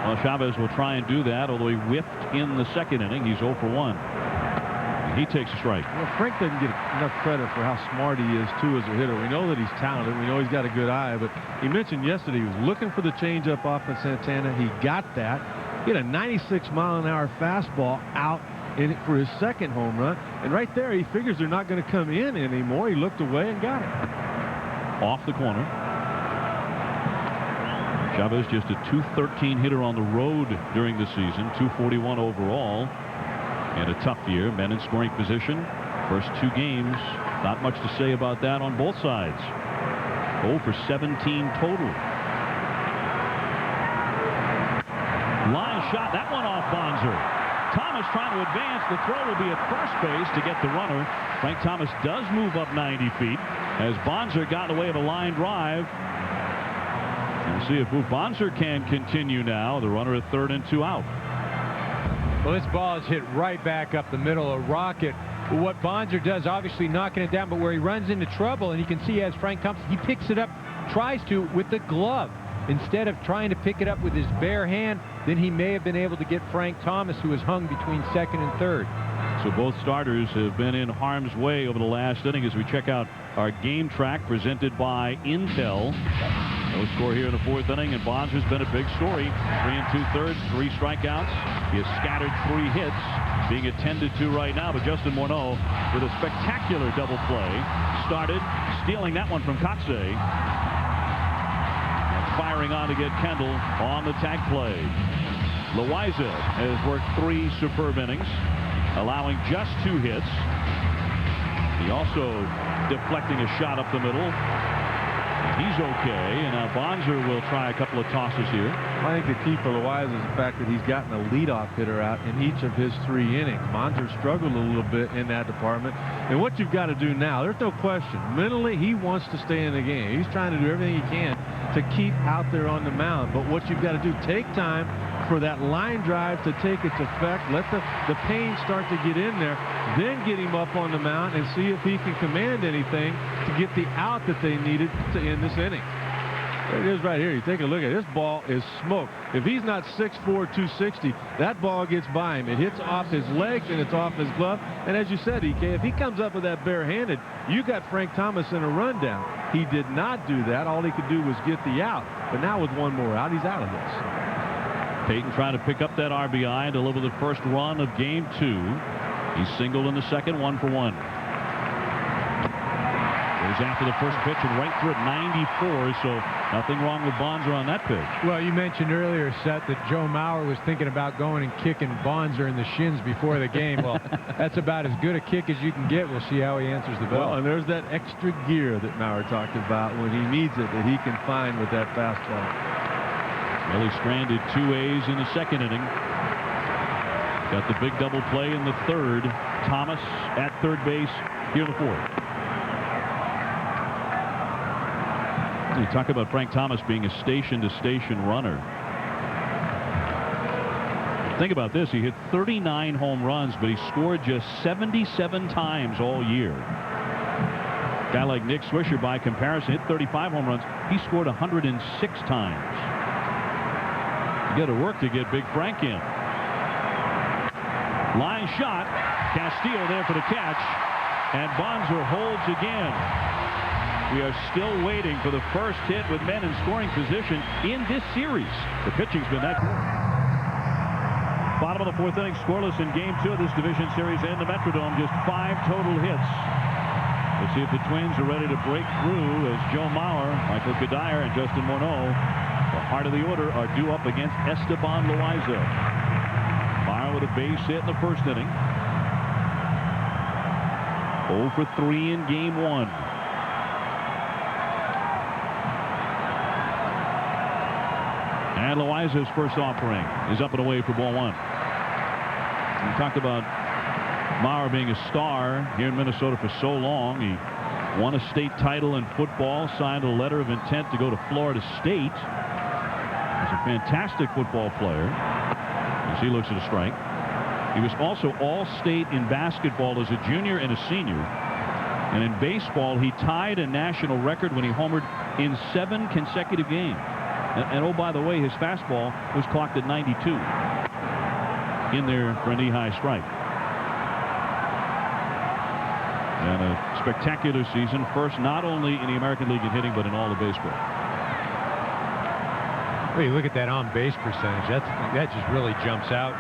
Well, Chavez will try and do that, although he whiffed in the 2nd inning. He's 0 for 1. He takes a strike. Well, Frank doesn't get enough credit for how smart he is, too, as a hitter. We know that he's talented. We know he's got a good eye. But he mentioned yesterday he was looking for the changeup off of Santana. He got that. He had a 96-mile-an-hour fastball out in it for his second home run. And right there, he figures they're not going to come in anymore. He looked away and got it. Off the corner. Chavez just a .213 hitter on the road during the season, .241 overall. And a tough year. Men in scoring position. First 2 games. Not much to say about that on both sides. 0 for 17 total. Line shot. That one off Bonser. Thomas trying to advance. The throw will be at first base to get the runner. Frank Thomas does move up 90 feet as Bonser got in the way of a line drive. We'll see if Bonser can continue now. The runner at third and 2 out. Well, this ball is hit right back up the middle. A rocket. What Bonser does, obviously knocking it down, but where he runs into trouble, and you can see as Frank Thompson, he picks it up, tries to with the glove. Instead of trying to pick it up with his bare hand, then he may have been able to get Frank Thomas, who was hung between second and third. So both starters have been in harm's way over the last inning as we check out our game track presented by Intel. No score here in the 4th inning, and Bonser's been a big story. 3 2/3, 3 strikeouts. He has scattered 3 hits, being attended to right now. But Justin Morneau with a spectacular double play. Started stealing that one from Kotze. And firing on to get Kendall on the tag play. Loaiza has worked 3 superb innings, allowing just 2 hits. He also deflecting a shot up the middle. He's okay, and now Bonser will try a couple of tosses here. I think the key for Loaiza is the fact that he's gotten a leadoff hitter out in each of his 3 innings. Bonser struggled a little bit in that department. And what you've got to do now, there's no question. Mentally, he wants to stay in the game. He's trying to do everything he can to keep out there on the mound. But what you've got to do, take time for that line drive to take its effect. Let the pain start to get in there. Then get him up on the mound and see if he can command anything to get the out that they needed to end this inning. There it is right here. You take a look at it. This ball is smoked. If he's not 6'4", 260, that ball gets by him. It hits off his legs and it's off his glove. And as you said, EK, if he comes up with that barehanded, you got Frank Thomas in a rundown. He did not do that. All he could do was get the out. But now with 1 more out, he's out of this. Payton trying to pick up that RBI and deliver the first run of game 2. He's singled in the second, 1 for 1. Goes after the first pitch and right through it, 94, so nothing wrong with Bonser on that pitch. Well, you mentioned earlier, Seth, that Joe Mauer was thinking about going and kicking Bonser in the shins before the game. Well, that's about as good a kick as you can get. We'll see how he answers the bell. Well, and there's that extra gear that Mauer talked about when he needs it that he can find with that fastball. Really stranded 2 A's in the second inning. Got the big double play in the 3rd. Thomas at third base here in the 4th. You talk about Frank Thomas being a station-to-station runner. Think about this. He hit 39 home runs, but he scored just 77 times all year. A guy like Nick Swisher, by comparison, hit 35 home runs. He scored 106 times. You got to work to get Big Frank in. Line shot. Castillo there for the catch. And Bonser holds again. We are still waiting for the first hit with men in scoring position in this series. The pitching's been that good. Bottom of the 4th inning, scoreless in game 2 of this division series in the Metrodome. Just 5 total hits. We'll see if the Twins are ready to break through as Joe Mauer, Michael Cuddyer, and Justin Morneau, the heart of the order, are due up against Esteban Loaiza. Mauer with a base hit in the 1st inning. 0 for 3 in game 1. And Loaiza's first offering is up and away for ball 1. We talked about Mauer being a star here in Minnesota for so long. He won a state title in football, signed a letter of intent to go to Florida State. He's a fantastic football player. As he looks at a strike. He was also all-state in basketball as a junior and a senior. And in baseball, he tied a national record when he homered in 7 consecutive games. And oh, by the way, his fastball was clocked at 92 in there for a knee-high strike. And a spectacular season. First not only in the American League in hitting, but in all of baseball. Well, you look at that on-base percentage. That just really jumps out.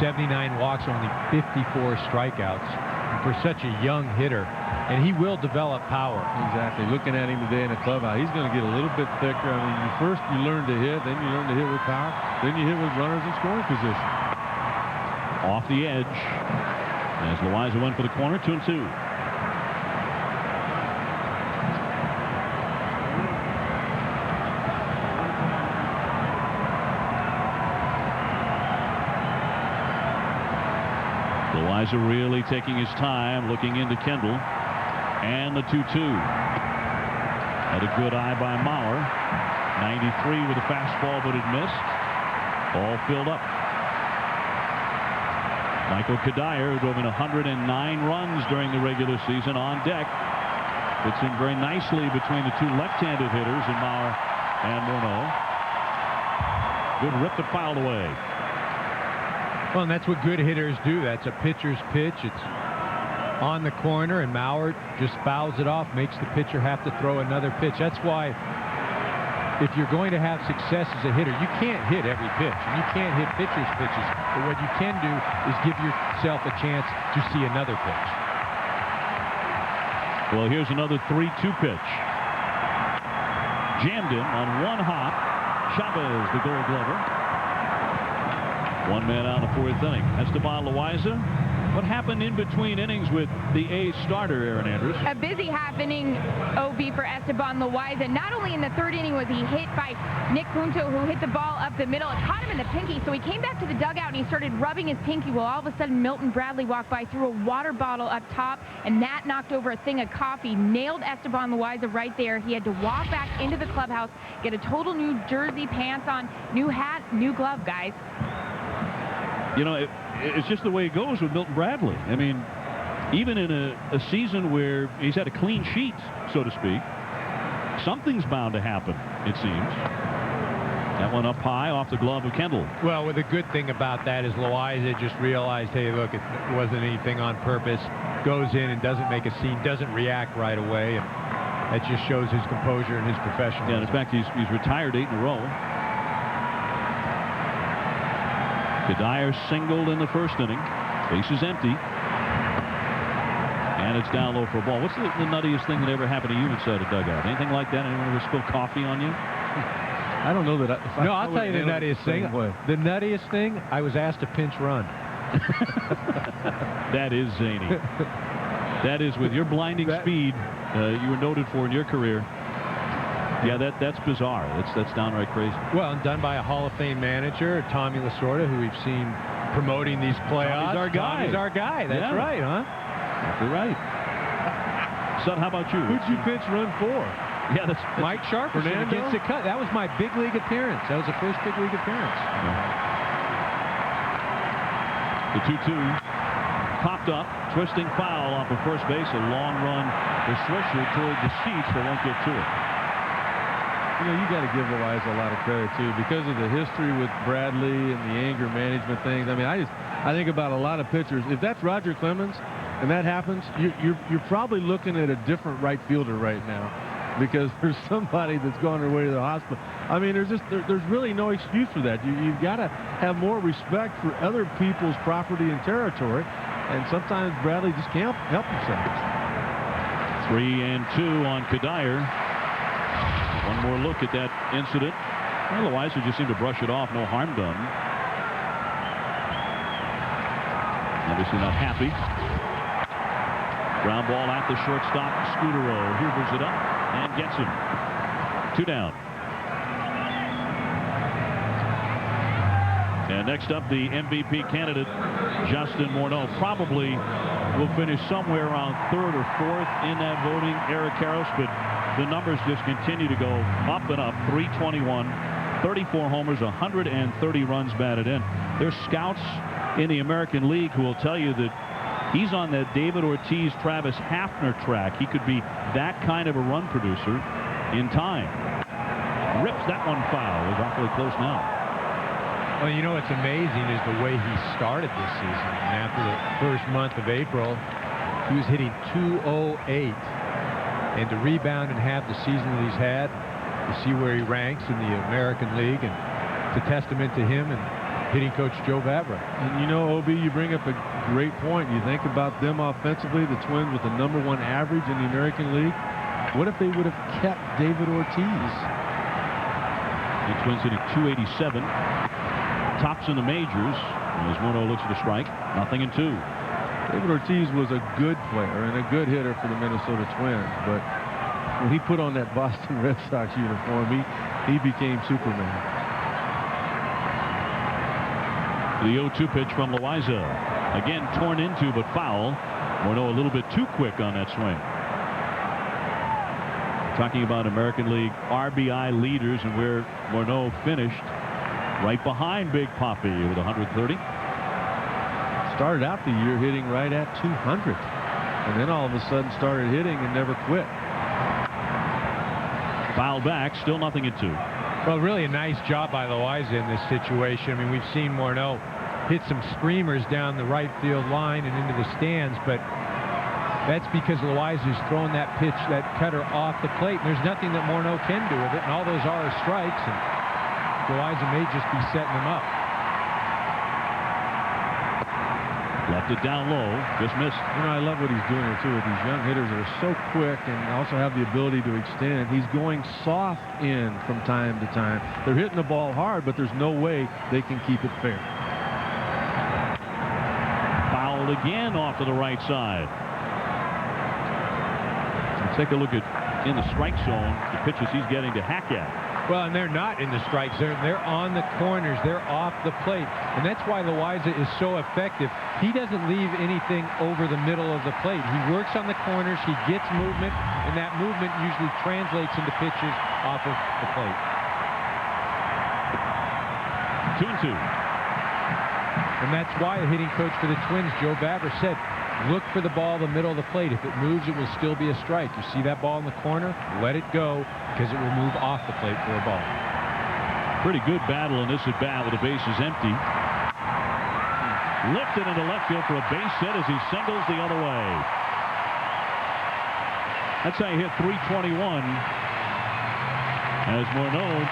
79 walks, only 54 strikeouts. And for such a young hitter, and he will develop power. Exactly. Looking at him today in the clubhouse, he's going to get a little bit thicker. I mean, first you learn to hit, then you learn to hit with power, then you hit with runners in scoring position. Off the edge, as Loaiza went for the corner, 2-2. Loaiza really taking his time, looking into Kendall. And the 2-2. Had a good eye by Mauer. 93 with a fastball, but it missed. All filled up. Michael Kadire, who drove in 109 runs during the regular season, on deck. Fits in very nicely between the two left-handed hitters in Mauer and Morneau. Good rip that fouled away. Well, and that's what good hitters do. That's a pitcher's pitch. It's on the corner, and Mauer just fouls it off, makes the pitcher have to throw another pitch. That's why if you're going to have success as a hitter, you can't hit every pitch, and you can't hit pitcher's pitches. But what you can do is give yourself a chance to see another pitch. Well, here's another 3-2 pitch. Jammed in on one hop. Chavez, the Gold Glover. One man out in the fourth inning. Esteban Loaiza. What happened in between innings with the A's starter, Aaron Andrews? A busy half-inning OB for Esteban Loaiza. Not only in the third inning was he hit by Nick Punto, who hit the ball up the middle. It caught him in the pinky, so he came back to the dugout and he started rubbing his pinky. Well, all of a sudden, Milton Bradley walked by, threw a water bottle up top, and that knocked over a thing of coffee. Nailed Esteban Loaiza right there. He had to walk back into the clubhouse, get a total new jersey, pants on, new hat, new glove, guys. You know, it's just the way it goes with Milton Bradley. I mean, even in a season where he's had a clean sheet, so to speak, something's bound to happen, it seems. That one up high off the glove of Kendall. Well, the good thing about that is Loaiza just realized, hey, look, it wasn't anything on purpose. Goes in and doesn't make a scene, doesn't react right away. And that just shows his composure and his professionalism. Yeah, and in fact, he's retired 8 in a row. Kadire singled in the first inning. Base is empty. And it's down low for a ball. What's the nuttiest thing that ever happened to you inside a dugout? Anything like that? Anyone ever spill coffee on you? I don't know that. I'll tell you the nuttiest thing. The nuttiest thing, I was asked to pinch run. That is zany. That is, with your blinding speed you were noted for in your career. Yeah, that's bizarre. That's downright crazy. Well, and done by a Hall of Fame manager, Tommy Lasorda, who we've seen promoting these playoffs. Tommy's our guy. That's right, huh? Exactly right. Son, how about you? Who'd you pitch run for? Yeah, that's Mike Sharp against the cut. That was my big league appearance. That was the first big league appearance. The 2-2 popped up, twisting foul off of first base. A long run for Swisher toward the seats, but won't get to it. You know, you got to give Loaiza a lot of credit too, because of the history with Bradley and the anger management things. I mean, I think about a lot of pitchers. If that's Roger Clemens and that happens, you're probably looking at a different right fielder right now, because there's somebody that's going their way to the hospital. I mean, there's really no excuse for that. You've got to have more respect for other people's property and territory, and sometimes Bradley just can't help himself. 3-2 on Kadire. One more look at that incident. Well, Loaiza just seemed to brush it off. No harm done. Obviously not happy. Ground ball at the shortstop. Scudero hoovers it up and gets him. 2 down. And next up, the MVP candidate, Justin Morneau, probably will finish somewhere around 3rd or 4th in that voting. Eric Karros, but the numbers just continue to go up and up. 321, 34 homers, 130 runs batted in. There's scouts in the American League who will tell you that he's on that David Ortiz, Travis Hafner track. He could be that kind of a run producer in time. Rips that one foul. He's awfully close now. Well, you know what's amazing is the way he started this season. And after the first month of April, He was hitting .208. And to rebound and have the season that he's had, to see where he ranks in the American League, and it's a testament to him and hitting coach Joe Vavra. And you know, OB, you bring up a great point. You think about them offensively, the Twins with the #1 average in the American League. What if they would have kept David Ortiz? The Twins hitting .287. Tops in the majors. As Morneau looks at the strike, 0-2. David Ortiz was a good player and a good hitter for the Minnesota Twins, but when he put on that Boston Red Sox uniform, he became Superman. The 0-2 pitch from Loaiza. Again torn into but foul. Morneau a little bit too quick on that swing. Talking about American League RBI leaders and where Morneau finished, right behind Big Papi with 130. Started out the year hitting right at 200, and then all of a sudden started hitting and never quit. Foul back, still 0-2. Well, really a nice job by Loaiza in this situation. I mean, we've seen Morneau hit some screamers down the right field line and into the stands, but that's because Loaiza's thrown that pitch, that cutter off the plate. And there's nothing that Morneau can do with it, and all those are strikes, and Loaiza may just be setting them up. Left it down low, just missed. You know, I love what he's doing here too with these young hitters that are so quick and also have the ability to extend. He's going soft in from time to time. They're hitting the ball hard, but there's no way they can keep it fair. Fouled again off to the right side. So take a look at in the strike zone the pitches he's getting to hack at. Well, and they're not in the strike zone. They're on the corners. They're off the plate. And that's why Loaiza is so effective. He doesn't leave anything over the middle of the plate. He works on the corners. He gets movement, and that movement usually translates into pitches off of the plate. 2-2. And that's why the hitting coach for the Twins, Joe Vavra, said, look for the ball in the middle of the plate. If it moves, it will still be a strike. You see that ball in the corner? Let it go, because it will move off the plate for a ball. Pretty good battle in this at bat with the bases empty. Lifted into left field for a base hit as he singles the other way. That's how he hit .321 as Morneau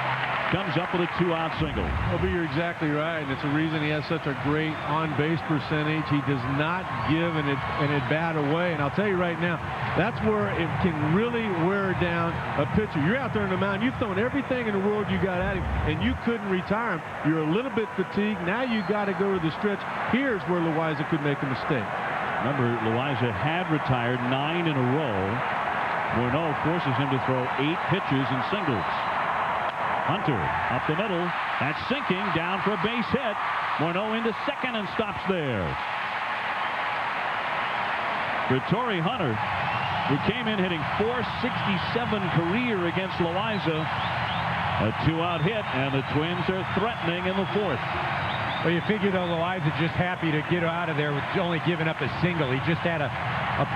comes up with a 2-out single. Well, you're exactly right, and it's a reason he has such a great on-base percentage. He does not give an at-bat away, and I'll tell you right now, that's where it can really wear down a pitcher. You're out there on the mound, you've thrown everything in the world you got at him, and you couldn't retire him. You're a little bit fatigued. Now you got to go to the stretch. Here's where Loaiza could make a mistake. Remember, Loaiza had retired 9 in a row. Morneau forces him to throw 8 pitches in singles. Hunter up the middle. That's sinking down for a base hit. Morneau into second and stops there. For Torrey Hunter, who came in hitting .467 career against Loaiza. A 2-out hit, and the Twins are threatening in the 4th. Well, you figure, though, Loaiza just happy to get out of there with only giving up a single. He just had a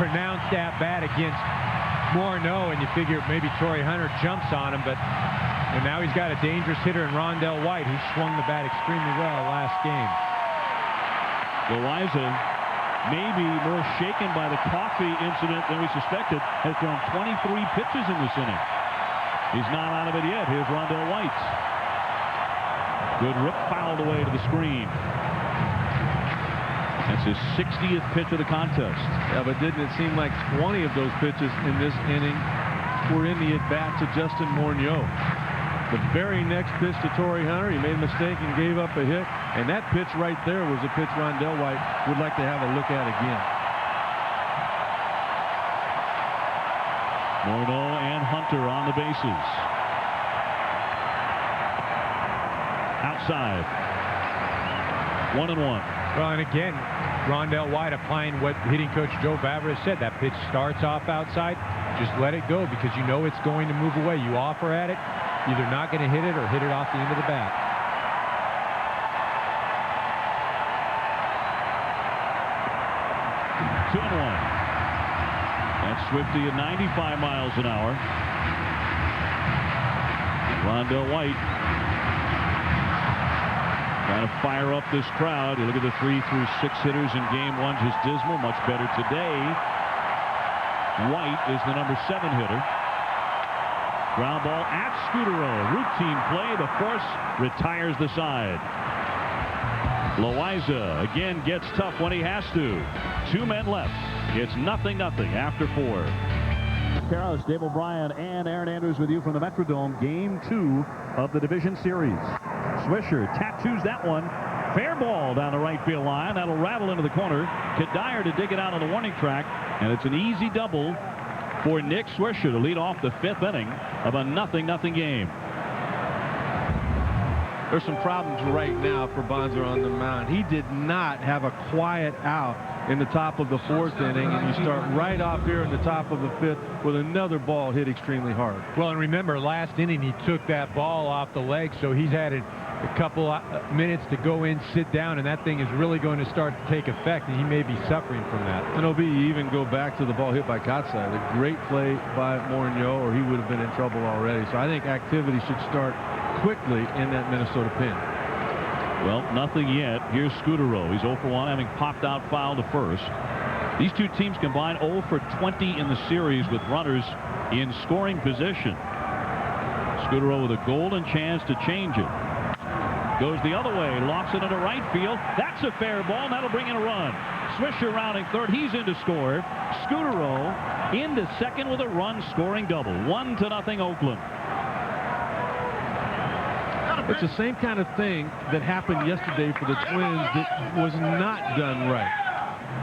pronounced at-bat against Morneau, and you figure maybe Torrey Hunter jumps on him, and now he's got a dangerous hitter in Rondell White, who swung the bat extremely well last game. Loaiza, maybe more shaken by the coffee incident than we suspected, has thrown 23 pitches in this inning. He's not out of it yet. Here's Rondell White. Good rip, fouled away to the screen. That's his 60th pitch of the contest. Yeah, but didn't it seem like 20 of those pitches in this inning were in the at-bat to Justin Morneau? The very next pitch to Torrey Hunter, he made a mistake and gave up a hit. And that pitch right there was a pitch Rondell White would like to have a look at again. Morneau and Hunter on the bases. Outside. 1-1. Well, and again, Rondell White applying what hitting coach Joe Vavra said. That pitch starts off outside. Just let it go, because you know it's going to move away. You offer at it, either not going to hit it or hit it off the end of the bat. Two and 1. That's Swifty at 95 miles an hour. Rondell White trying to fire up this crowd. You look at the 3 through 6 hitters in game 1, just dismal. Much better today White is the number 7 hitter. Ground ball at Scudero. Routine play. The force retires the side. Loaiza again gets tough when he has to. 2 men left. It's 0-0 after 4. Karros, Dave O'Brien, and Aaron Andrews with you from the Metrodome. Game 2 of the division series. Swisher tattoos that one. Fair ball down the right field line. That'll rattle into the corner. Kadire to dig it out on the warning track. And it's an easy double for Nick Swisher to lead off the 5th inning of a 0-0 game. There's some problems right now for Bonser on the mound. He did not have a quiet out in the top of the 4th inning, and you start right off here in the top of the 5th with another ball hit extremely hard. Well, and remember, last inning he took that ball off the leg, so he's had a couple minutes to go in, sit down, and that thing is really going to start to take effect, and he may be suffering from that. And OB, you even go back to the ball hit by Kotsay. The great play by Morneau, or he would have been in trouble already. So I think activity should start quickly in that Minnesota pen. Well, nothing yet. Here's Scudero. He's 0 for 1, having popped out foul to first. These two teams combined 0 for 20 in the series with runners in scoring position. Scudero with a golden chance to change it. Goes the other way, lofts it into right field. That's a fair ball, and that'll bring in a run. Swisher rounding third. He's in to score. Scudero into second with a run-scoring double. 1-0 Oakland. It's the same kind of thing that happened yesterday for the Twins that was not done right.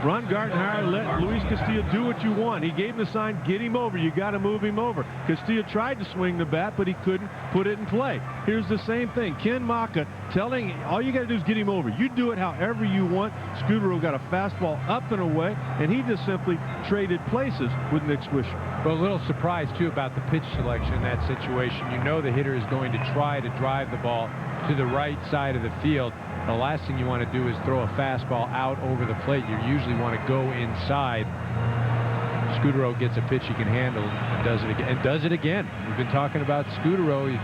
Ron Gardenhire let Luis Castillo do what you want. He gave him the sign, get him over. You got to move him over. Castillo tried to swing the bat, but he couldn't put it in play. Here's the same thing. Ken Maka telling all you got to do is get him over. You do it however you want. Scudero got a fastball up and away, and he just simply traded places with Nick Swisher. Well, a little surprise, too, about the pitch selection in that situation. You know the hitter is going to try to drive the ball to the right side of the field. The last thing you want to do is throw a fastball out over the plate. You usually want to go inside. Scudero gets a pitch he can handle and does it again. And does it again. We've been talking about Scudero. He's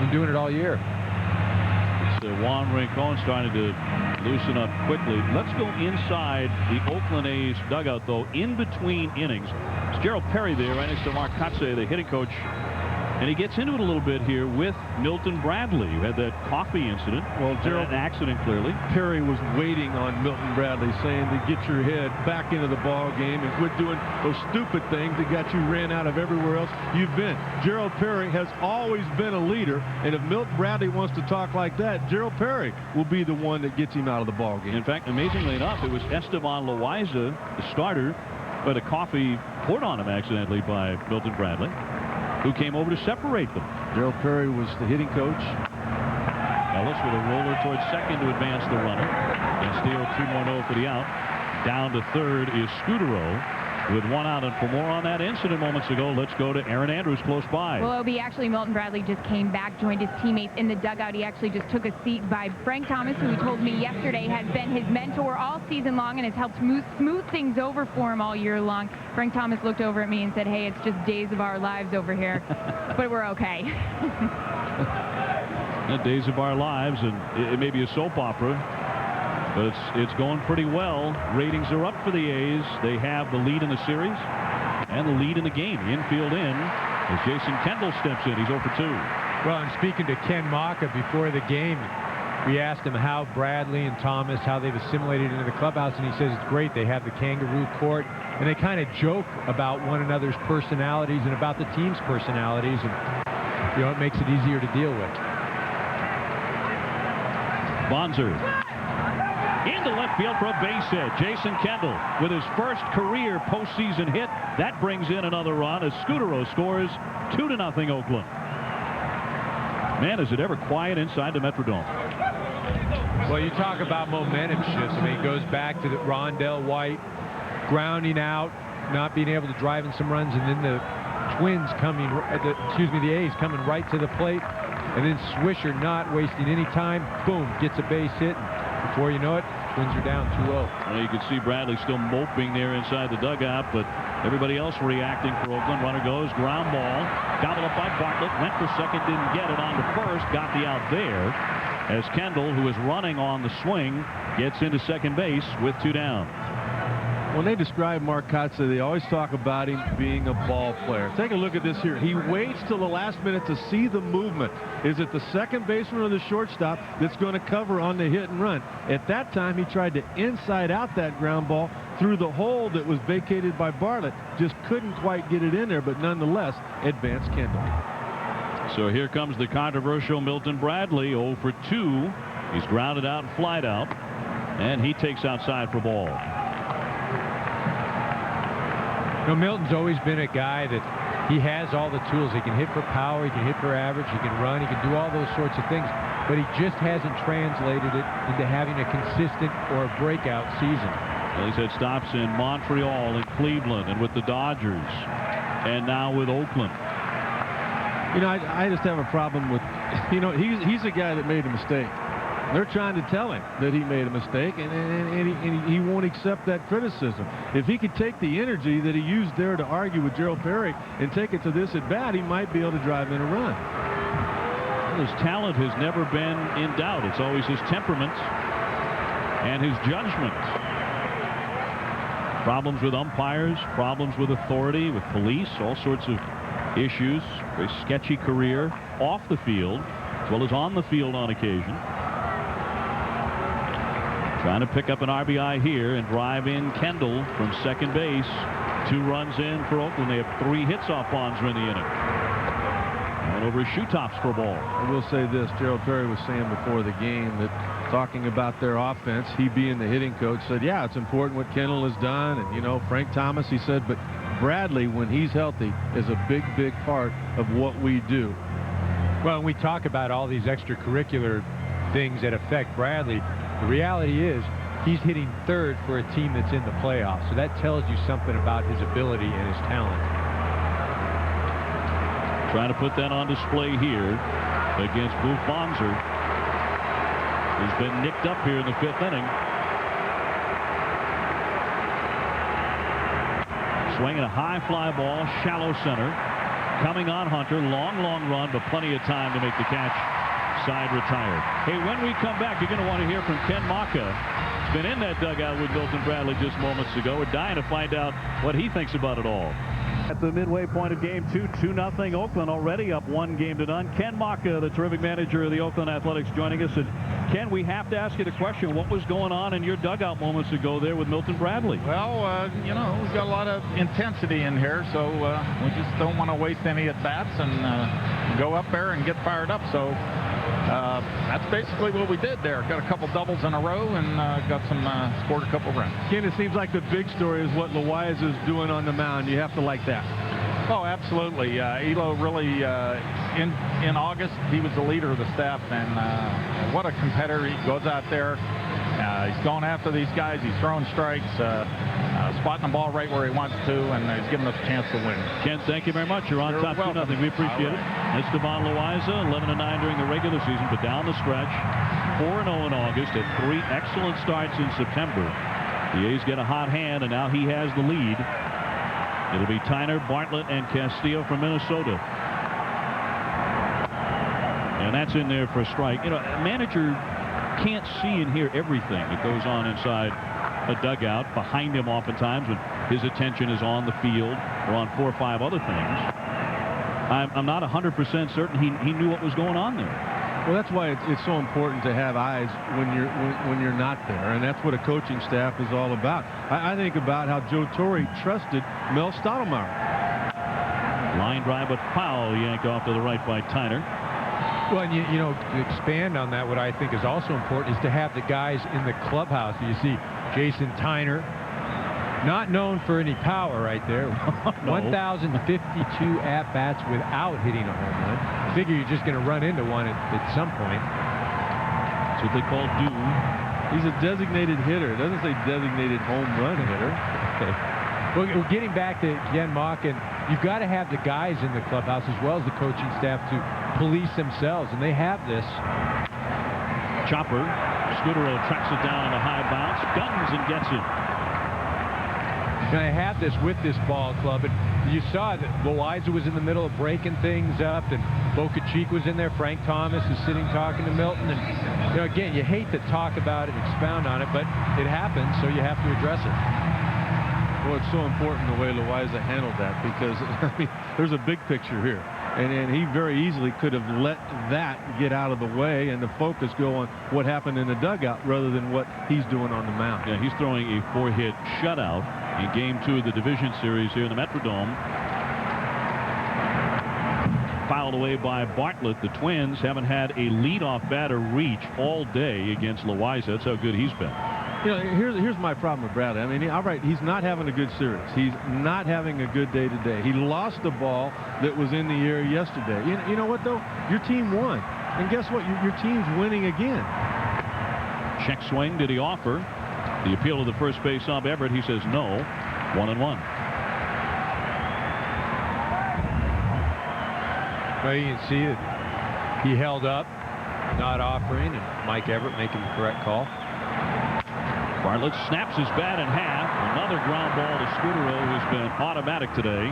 been doing it all year. It's Juan Rincon starting to loosen up quickly. Let's go inside the Oakland A's dugout, though, in between innings. It's Gerald Perry there right next to Mark Kotsay, the hitting coach. And he gets into it a little bit here with Milton Bradley, who had that coffee incident. Well, Gerald, an accident clearly. Perry was waiting on Milton Bradley, saying to get your head back into the ball game and quit doing those stupid things that got you ran out of everywhere else you've been. Gerald Perry has always been a leader, and if Milton Bradley wants to talk like that, Gerald Perry will be the one that gets him out of the ball game. In fact, amazingly enough, it was Esteban Loaiza, the starter, but a coffee poured on him accidentally by Milton Bradley, who came over to separate them. Gerald Perry was the hitting coach. Ellis with a roller towards second to advance the runner. And Steele 2-1-0 for the out. Down to third is Scudero with 1 out. And for more on that incident moments ago, let's go to Aaron Andrews close by. Well, actually, Milton Bradley just came back, joined his teammates in the dugout. He actually just took a seat by Frank Thomas, who he told me yesterday has been his mentor all season long and has helped smooth things over for him all year long. Frank Thomas looked over at me and said, hey, it's just days of our lives over here, but we're okay. The days of our lives, and it may be a soap opera, but it's going pretty well. Ratings are up for the A's. They have the lead in the series and the lead in the game. Infield in as Jason Kendall steps in. He's 0 for 2. Well, and speaking to Ken Maka before the game, we asked him how Bradley and Thomas, how they've assimilated into the clubhouse, and he says it's great. They have the kangaroo court, and they kind of joke about one another's personalities and about the team's personalities, and you know, it makes it easier to deal with. Bonser into left field for a base hit. Jason Kendall with his first career postseason hit. That brings in another run as Scudero scores 2-0 Oakland. Man, is it ever quiet inside the Metrodome. Well, you talk about momentum shifts. I mean, it goes back to the Rondell White grounding out, not being able to drive in some runs, and then the Twins coming, the A's coming right to the plate, and then Swisher not wasting any time. Boom, gets a base hit. Before you know it, Twins are down 2-0. Well, you can see Bradley still moping there inside the dugout, but everybody else reacting for Oakland. Runner goes, ground ball, gobbled up by Bartlett, went for second, didn't get it, on to first, got the out there, as Kendall, who is running on the swing, gets into second base with 2 down. when they describe Mark Kotze, they always talk about him being a ball player. Take a look at this here. He waits till the last minute to see the movement. Is it the second baseman or the shortstop that's going to cover on the hit and run? At that time, he tried to inside out that ground ball through the hole that was vacated by Bartlett. Just couldn't quite get it in there, but nonetheless, advanced Kendall. So here comes the controversial Milton Bradley, 0 for 2. He's grounded out and flied out, and he takes outside for ball. You know, Milton's always been a guy that he has all the tools. He can hit for power, he can hit for average, he can run, he can do all those sorts of things, but he just hasn't translated it into having a consistent or a breakout season. Well, he's had stops in Montreal and Cleveland and with the Dodgers and now with Oakland. You know, I just have a problem with, you know, he's a guy that made a mistake. They're trying to tell him that he made a mistake, and he won't accept that criticism. If he could take the energy that he used there to argue with Gerald Perry and take it to this at bat, he might be able to drive in a run. Well, his talent has never been in doubt. It's always his temperament and his judgment. Problems with umpires, problems with authority, with police, all sorts of issues. Very sketchy career off the field as well as on the field on occasion. Trying to pick up an RBI here and drive in Kendall from second base. 2 runs in for Oakland. They have 3 hits off Bonds in the inning. And over his shoe tops for a ball. I will say this, Gerald Perry was saying before the game that talking about their offense, he being the hitting coach, said, yeah, it's important what Kendall has done. And, you know, Frank Thomas, he said, but Bradley, when he's healthy, is a big, big part of what we do. Well, we talk about all these extracurricular things that affect Bradley. The reality is he's hitting third for a team that's in the playoffs. So that tells you something about his ability and his talent. Trying to put that on display here against Boof Bonser, who's been nicked up here in the 5th inning. Swinging a high fly ball, shallow center. Coming on Hunter. Long run, but plenty of time to make the catch. Side retired. Hey, when we come back, you're going to want to hear from Ken Maka. He's been in that dugout with Milton Bradley just moments ago. We're dying to find out what he thinks about it all. At the midway point of game 2, 2-0 Oakland, already up 1-0. Ken Maka, the terrific manager of the Oakland Athletics, joining us. And Ken, we have to ask you the question, what was going on in your dugout moments ago there with Milton Bradley? Well, you know, we've got a lot of intensity in here, so we just don't want to waste any at-bats and go up there and get fired up. So that's basically what we did there. Got a couple doubles in a row and scored a couple runs. Ken, it seems like the big story is what Loaiza's doing on the mound. You have to like that. Oh, absolutely. Elo really, in August, he was the leader of the staff, and what a competitor. He goes out there. He's going after these guys. He's throwing strikes, spotting the ball right where he wants to, and he's giving us a chance to win. Ken, thank you very much. You're on top 2-0. We appreciate it. Esteban Loaiza, 11-9 during the regular season, but down the stretch, 4-0 in August, at 3 excellent starts in September. The A's get a hot hand, and now he has the lead. It'll be Tyner, Bartlett, and Castillo from Minnesota. And that's in there for a strike. You know, a manager can't see and hear everything that goes on inside a dugout behind him oftentimes when his attention is on the field or on 4 or 5 other things. I'm not 100% certain he knew what was going on there. Well, that's why it's so important to have eyes when you're not there, and that's what a coaching staff is all about. I think about how Joe Torre trusted Mel Stottlemyre. Line drive, but foul, yanked off to the right by Tyner. Well, and you know, to expand on that, what I think is also important is to have the guys in the clubhouse. You see Jason Tyner, not known for any power right there. No. 1,052 at-bats without hitting a home run. Figure you're just going to run into one at some point. That's what they call do. He's a designated hitter. It doesn't say designated home run hitter. Okay. Well, getting back to Ken Maka, you've got to have the guys in the clubhouse as well as the coaching staff to police themselves, and they have this. Chopper. Scudero tracks it down on a high bounce. Guns and gets it. And I have this with this ball club, and you saw that Loaiza was in the middle of breaking things up, and Boca Chica was in there. Frank Thomas is sitting talking to Milton, and you know, again, you hate to talk about it, expound on it, but it happens, so you have to address it. Well, it's so important the way Loaiza handled that, because I mean, there's a big picture here. And he very easily could have let that get out of the way and the focus go on what happened in the dugout rather than what he's doing on the mound. Yeah, he's throwing a 4-hit shutout in Game 2 of the division series here in the Metrodome. Fouled away by Bartlett. The Twins haven't had a leadoff batter reach all day against Loaiza. That's how good he's been. You know, here's my problem with Bradley. I mean, all right, he's not having a good series. He's not having a good day today. He lost the ball that was in the air yesterday. You know what, though? Your team won. And guess what? Your team's winning again. Check swing. Did he offer? The appeal to the first base of Everett. He says no. 1-1. Well, you can see it. He held up, not offering, and Mike Everett making the correct call. Bartlett snaps his bat in half. Another ground ball to Scudero, who's been automatic today.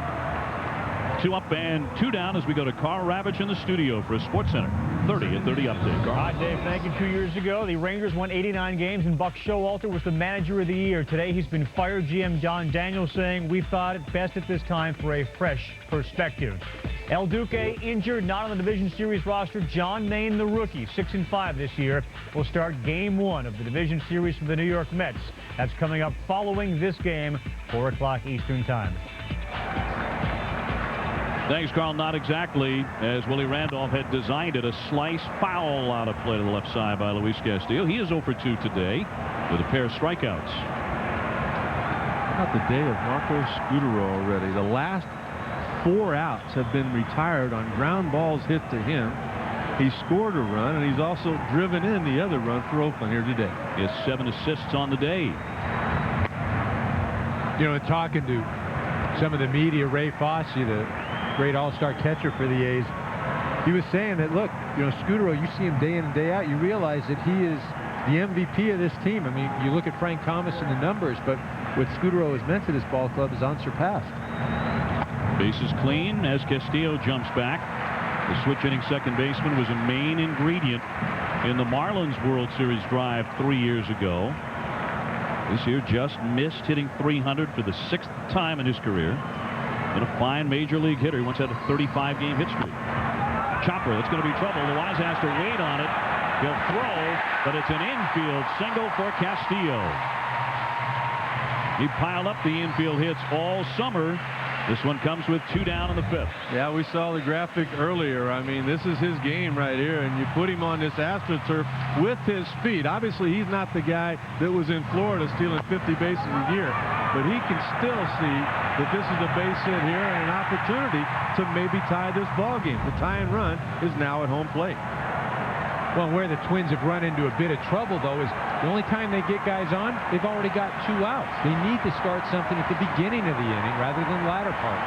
2 up and 2 down as we go to Carl Ravitch in the studio for a SportsCenter 30 at 30 update. Carl. Hi, Dave. Thank you. 2 years ago, the Rangers won 89 games, and Buck Showalter was the manager of the year. Today, he's been fired. GM John Daniels saying, "We thought it best at this time for a fresh perspective." El Duque injured, not on the Division Series roster. John Maine, the rookie, 6-5 this year, will start Game 1 of the Division Series for the New York Mets. That's coming up following this game, 4 o'clock Eastern Time. Thanks, Carl. Not exactly as Willie Randolph had designed it. A slice foul out of play to the left side by Luis Castillo. He is 0 for 2 today with a pair of strikeouts. How about the day of Marco Scudero already? The last 4 outs have been retired on ground balls hit to him. He scored a run, and he's also driven in the other run for Oakland here today. He has 7 assists on the day. You know, talking to some of the media, Ray Fosse, the great all-star catcher for the A's, he was saying that, look, you know, Scudero, you see him day in and day out, you realize that he is the MVP of this team. I mean, you look at Frank Thomas and the numbers, but what Scudero has meant to this ball club is unsurpassed. Bases clean as Castillo jumps back. The switch-hitting second baseman was a main ingredient in the Marlins World Series drive 3 years ago. This year just missed hitting 300 for the 6th time in his career. Been a fine major league hitter. He once had a 35-game hit streak. Chopper, that's going to be trouble. Loaiza has to wait on it. He'll throw, but it's an infield single for Castillo. He piled up the infield hits all summer. This one comes with 2 down in the 5th. Yeah, we saw the graphic earlier. I mean, this is his game right here, and you put him on this AstroTurf with his speed. Obviously, he's not the guy that was in Florida stealing 50 bases a year, but he can still see that this is a base hit here and an opportunity to maybe tie this ball game. The tie and run is now at home plate. Well, where the Twins have run into a bit of trouble, though, is the only time they get guys on, they've already got 2 outs. They need to start something at the beginning of the inning rather than the latter part.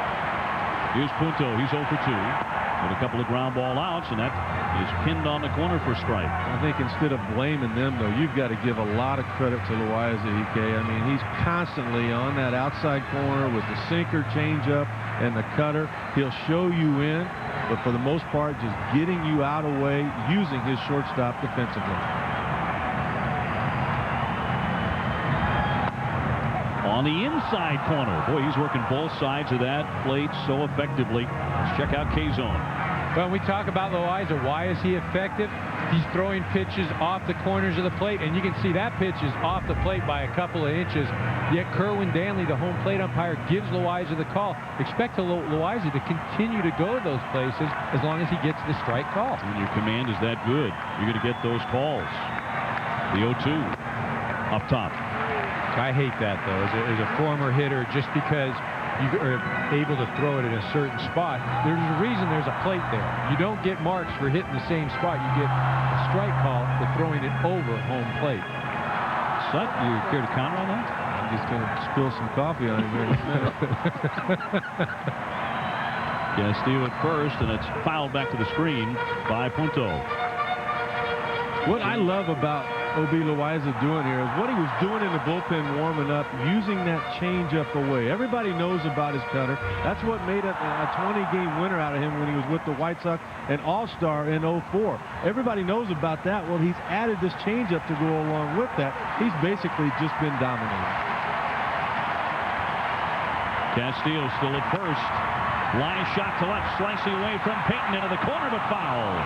Here's Punto. He's 0 for 2 with a couple of ground ball outs, and that is pinned on the corner for strike. I think instead of blaming them, though, you've got to give a lot of credit to Loaiza, EK. I mean, he's constantly on that outside corner with the sinker, changeup, and the cutter. He'll show you in, but for the most part, just getting you out of the way, using his shortstop defensively. On the inside corner. Boy, he's working both sides of that plate so effectively. Let's check out K-Zone. When we talk about Loaiza, why is he effective? He's throwing pitches off the corners of the plate, and you can see that pitch is off the plate by a couple of inches. Yet Kerwin Danley, the home plate umpire, gives Loaiza the call. Expect Loaiza to continue to go to those places as long as he gets the strike call. When your command is that good, you're going to get those calls. The 0-2 up top. I hate that, though, as a former hitter, just because you are able to throw it in a certain spot. There's a reason there's a plate there. You don't get marks for hitting the same spot. You get a strike call for throwing it over home plate. Sut, you care to counter on that? I'm just going to spill some coffee on him here in a minute. Castillo at first, and it's fouled back to the screen by Punto. What I love about O.B. Loaiza doing here is what he was doing in the bullpen warming up, using that changeup away. Everybody knows about his cutter. That's what made a 20-game winner out of him when he was with the White Sox and All-Star in 04. Everybody knows about that. Well, he's added this changeup to go along with that. He's basically just been dominating. Castillo still at first. Line shot to left, slicing away from Payton into the corner, but foul.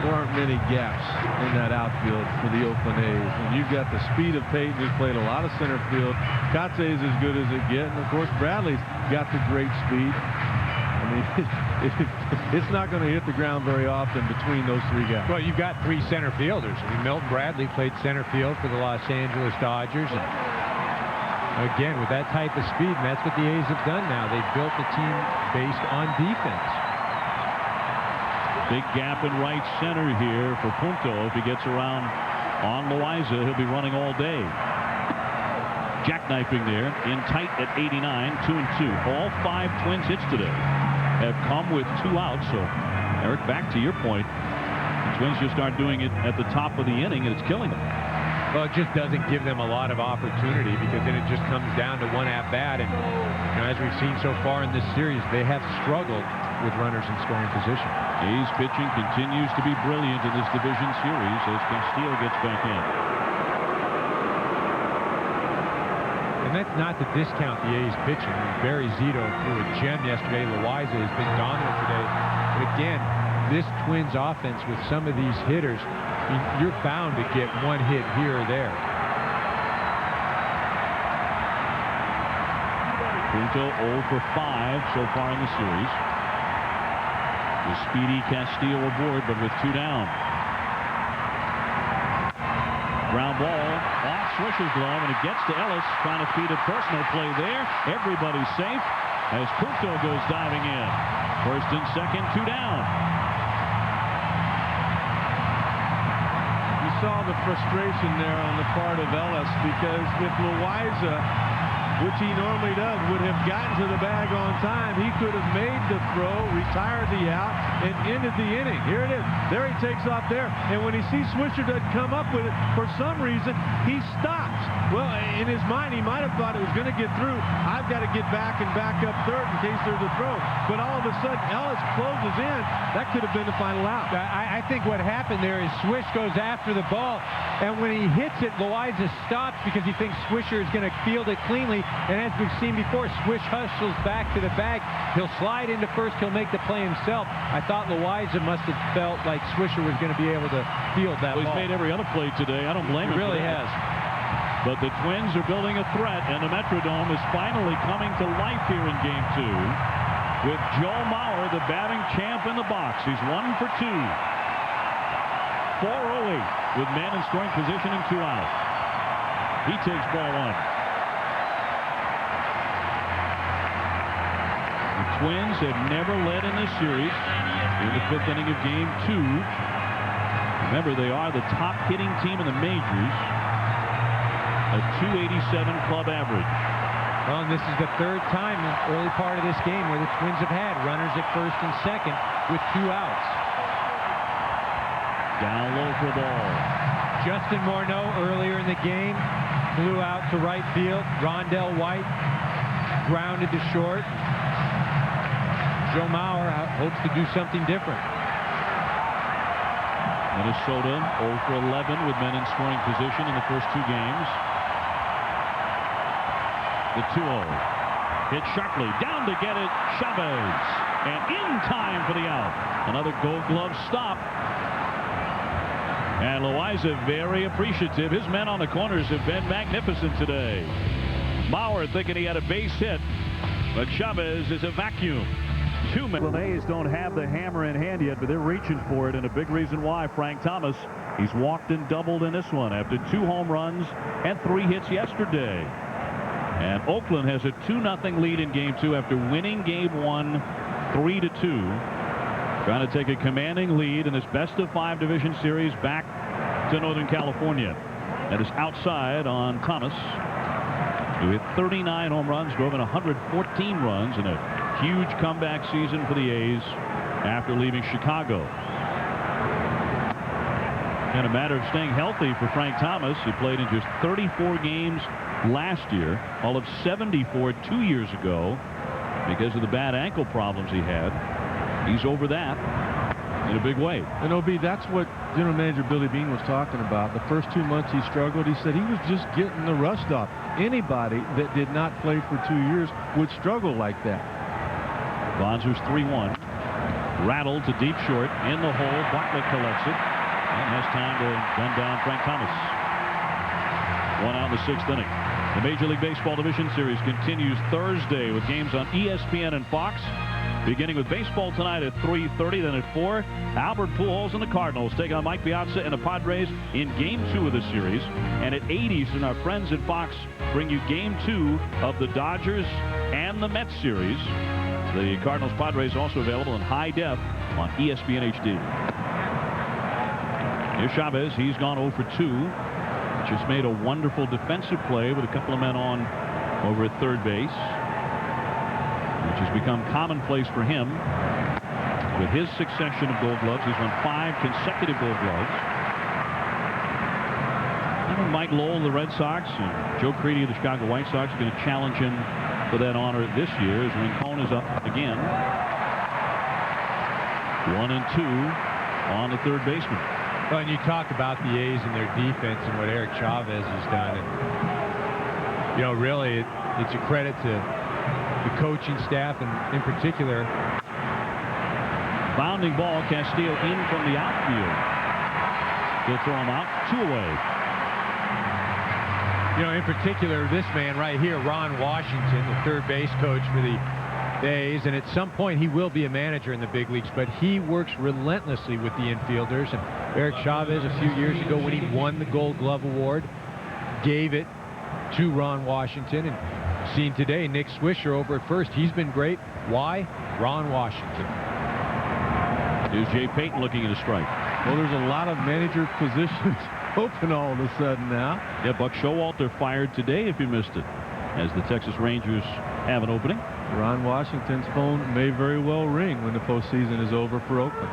There aren't many gaps in that outfield for the Oakland A's. And you've got the speed of Payton, who's played a lot of center field. Kotze is as good as it gets. And, of course, Bradley's got the great speed. I mean, it's not going to hit the ground very often between those three guys. Well, you've got three center fielders. I mean, Milton Bradley played center field for the Los Angeles Dodgers. And again, with that type of speed, and that's what the A's have done now. They've built the team based on defense. Big gap in right center here for Punto. If he gets around on Loaiza, he'll be running all day. Jackknifing there, in tight at 89, 2-2. All 5 Twins hits today have come with 2 outs. So, Eric, back to your point, the Twins just aren't doing it at the top of the inning, and it's killing them. Well, it just doesn't give them a lot of opportunity, because then it just comes down to one at-bat. And as we've seen so far in this series, they have struggled with runners in scoring position. A's pitching continues to be brilliant in this division series as Castillo gets back in. And that's not to discount the A's pitching. Barry Zito threw a gem yesterday. Loaiza has been dominant today. But again, this Twins offense with some of these hitters, I mean, you're bound to get one hit here or there. Punto 0 for 5 so far in the series. The speedy Castillo aboard, but with 2 down. Ground ball off Swisher's glove, and it gets to Ellis, trying to feed it first. No play there. Everybody's safe as Punto goes diving in. First and second, 2 down. You saw the frustration there on the part of Ellis, because if Loaiza, which he normally does, would have gotten to the bag on time, he could have made the throw, retired the out, and ended the inning. Here it is. There he takes off there. And when he sees Swisher doesn't come up with it, for some reason, he stops. Well, in his mind, he might have thought it was going to get through. I've got to get back and back up third in case there's a throw. But all of a sudden, Ellis closes in. That could have been the final out. I think what happened there is Swish goes after the ball, and when he hits it, Loaiza stops because he thinks Swisher is going to field it cleanly. And as we've seen before, Swish hustles back to the bag. He'll slide into first. He'll make the play himself. I thought Loaiza must have felt like Swisher was going to be able to field that ball. He's made every other play today. I don't blame him. He really has. But the Twins are building a threat, and the Metrodome is finally coming to life here in Game 2 with Joe Mauer, the batting champ, in the box. He's 1 for 2. 4-0 with man in scoring position and 2 out. He takes ball 1. The Twins have never led in this series in the 5th inning of Game 2. Remember, they are the top hitting team in the majors, a .287 club average. Well, and this is the 3rd time in the early part of this game where the Twins have had runners at first and second with 2 outs. Down low for the ball. Justin Morneau earlier in the game blew out to right field. Rondell White grounded to short. Joe Mauer hopes to do something different. Minnesota 0 for 11 with men in scoring position in the first 2 games. The 2-0. Hit sharply. Down to get it. Chavez. And in time for the out. Another Gold Glove stop. And Loaiza very appreciative. His men on the corners have been magnificent today. Mauer thinking he had a base hit, but Chavez is a vacuum. 2 men. The A's don't have the hammer in hand yet, but they're reaching for it, and a big reason why Frank Thomas, he's walked and doubled in this one after 2 home runs and 3 hits yesterday. And Oakland has a 2-0 lead in Game 2 after winning Game 1 3-2. Trying to take a commanding lead in this best-of-5 division series back to Northern California. That is outside on Thomas, who hit 39 home runs, drove in 114 runs in a huge comeback season for the A's after leaving Chicago. And a matter of staying healthy for Frank Thomas. He played in just 34 games last year, all of 74 2 years ago because of the bad ankle problems he had. He's over that. in a big way. And OB, that's what General Manager Billy Beane was talking about. The first 2 months he struggled. He said he was just getting the rust off. Anybody that did not play for 2 years would struggle like that. Bonser's 3-1. Rattled to deep short. In the hole. Bartlett collects it. And has time to gun down Frank Thomas. 1 out in the 6th inning. The Major League Baseball Division Series continues Thursday with games on ESPN and Fox. Beginning with baseball tonight at 3:30, then at 4, Albert Pujols and the Cardinals take on Mike Piazza and the Padres in Game 2 of the series. And at 8 Eastern, our friends at Fox bring you Game 2 of the Dodgers and the Mets series. The Cardinals-Padres also available in high def on ESPN HD. Here's Chavez. He's gone 0 for 2. Just made a wonderful defensive play with a couple of men on over at third base, which has become commonplace for him with his succession of Gold Gloves. He's won 5 consecutive Gold Gloves. I think Mike Lowell of the Red Sox and Joe Crede of the Chicago White Sox are going to challenge him for that honor this year as Rincon is up again. 1 and 2 on the third baseman. Well, and you talk about the A's and their defense and what Eric Chavez has done. And, you know, really, it's a credit to the coaching staff and, in particular, bounding ball. Castillo in from the outfield. They'll throw him out. 2 away. You know, in particular, this man right here, Ron Washington, the third base coach for the A's, and at some point he will be a manager in the big leagues, but he works relentlessly with the infielders. And Eric Chavez, a few years ago when he won the Gold Glove Award, gave it to Ron Washington. And seen today, Nick Swisher over at first. He's been great. Why? Ron Washington. Here's Jay Payton looking at a strike. Well, there's a lot of manager positions open all of a sudden now. Yeah, Buck Showalter fired today if you missed it, as the Texas Rangers have an opening. Ron Washington's phone may very well ring when the postseason is over for Oakland.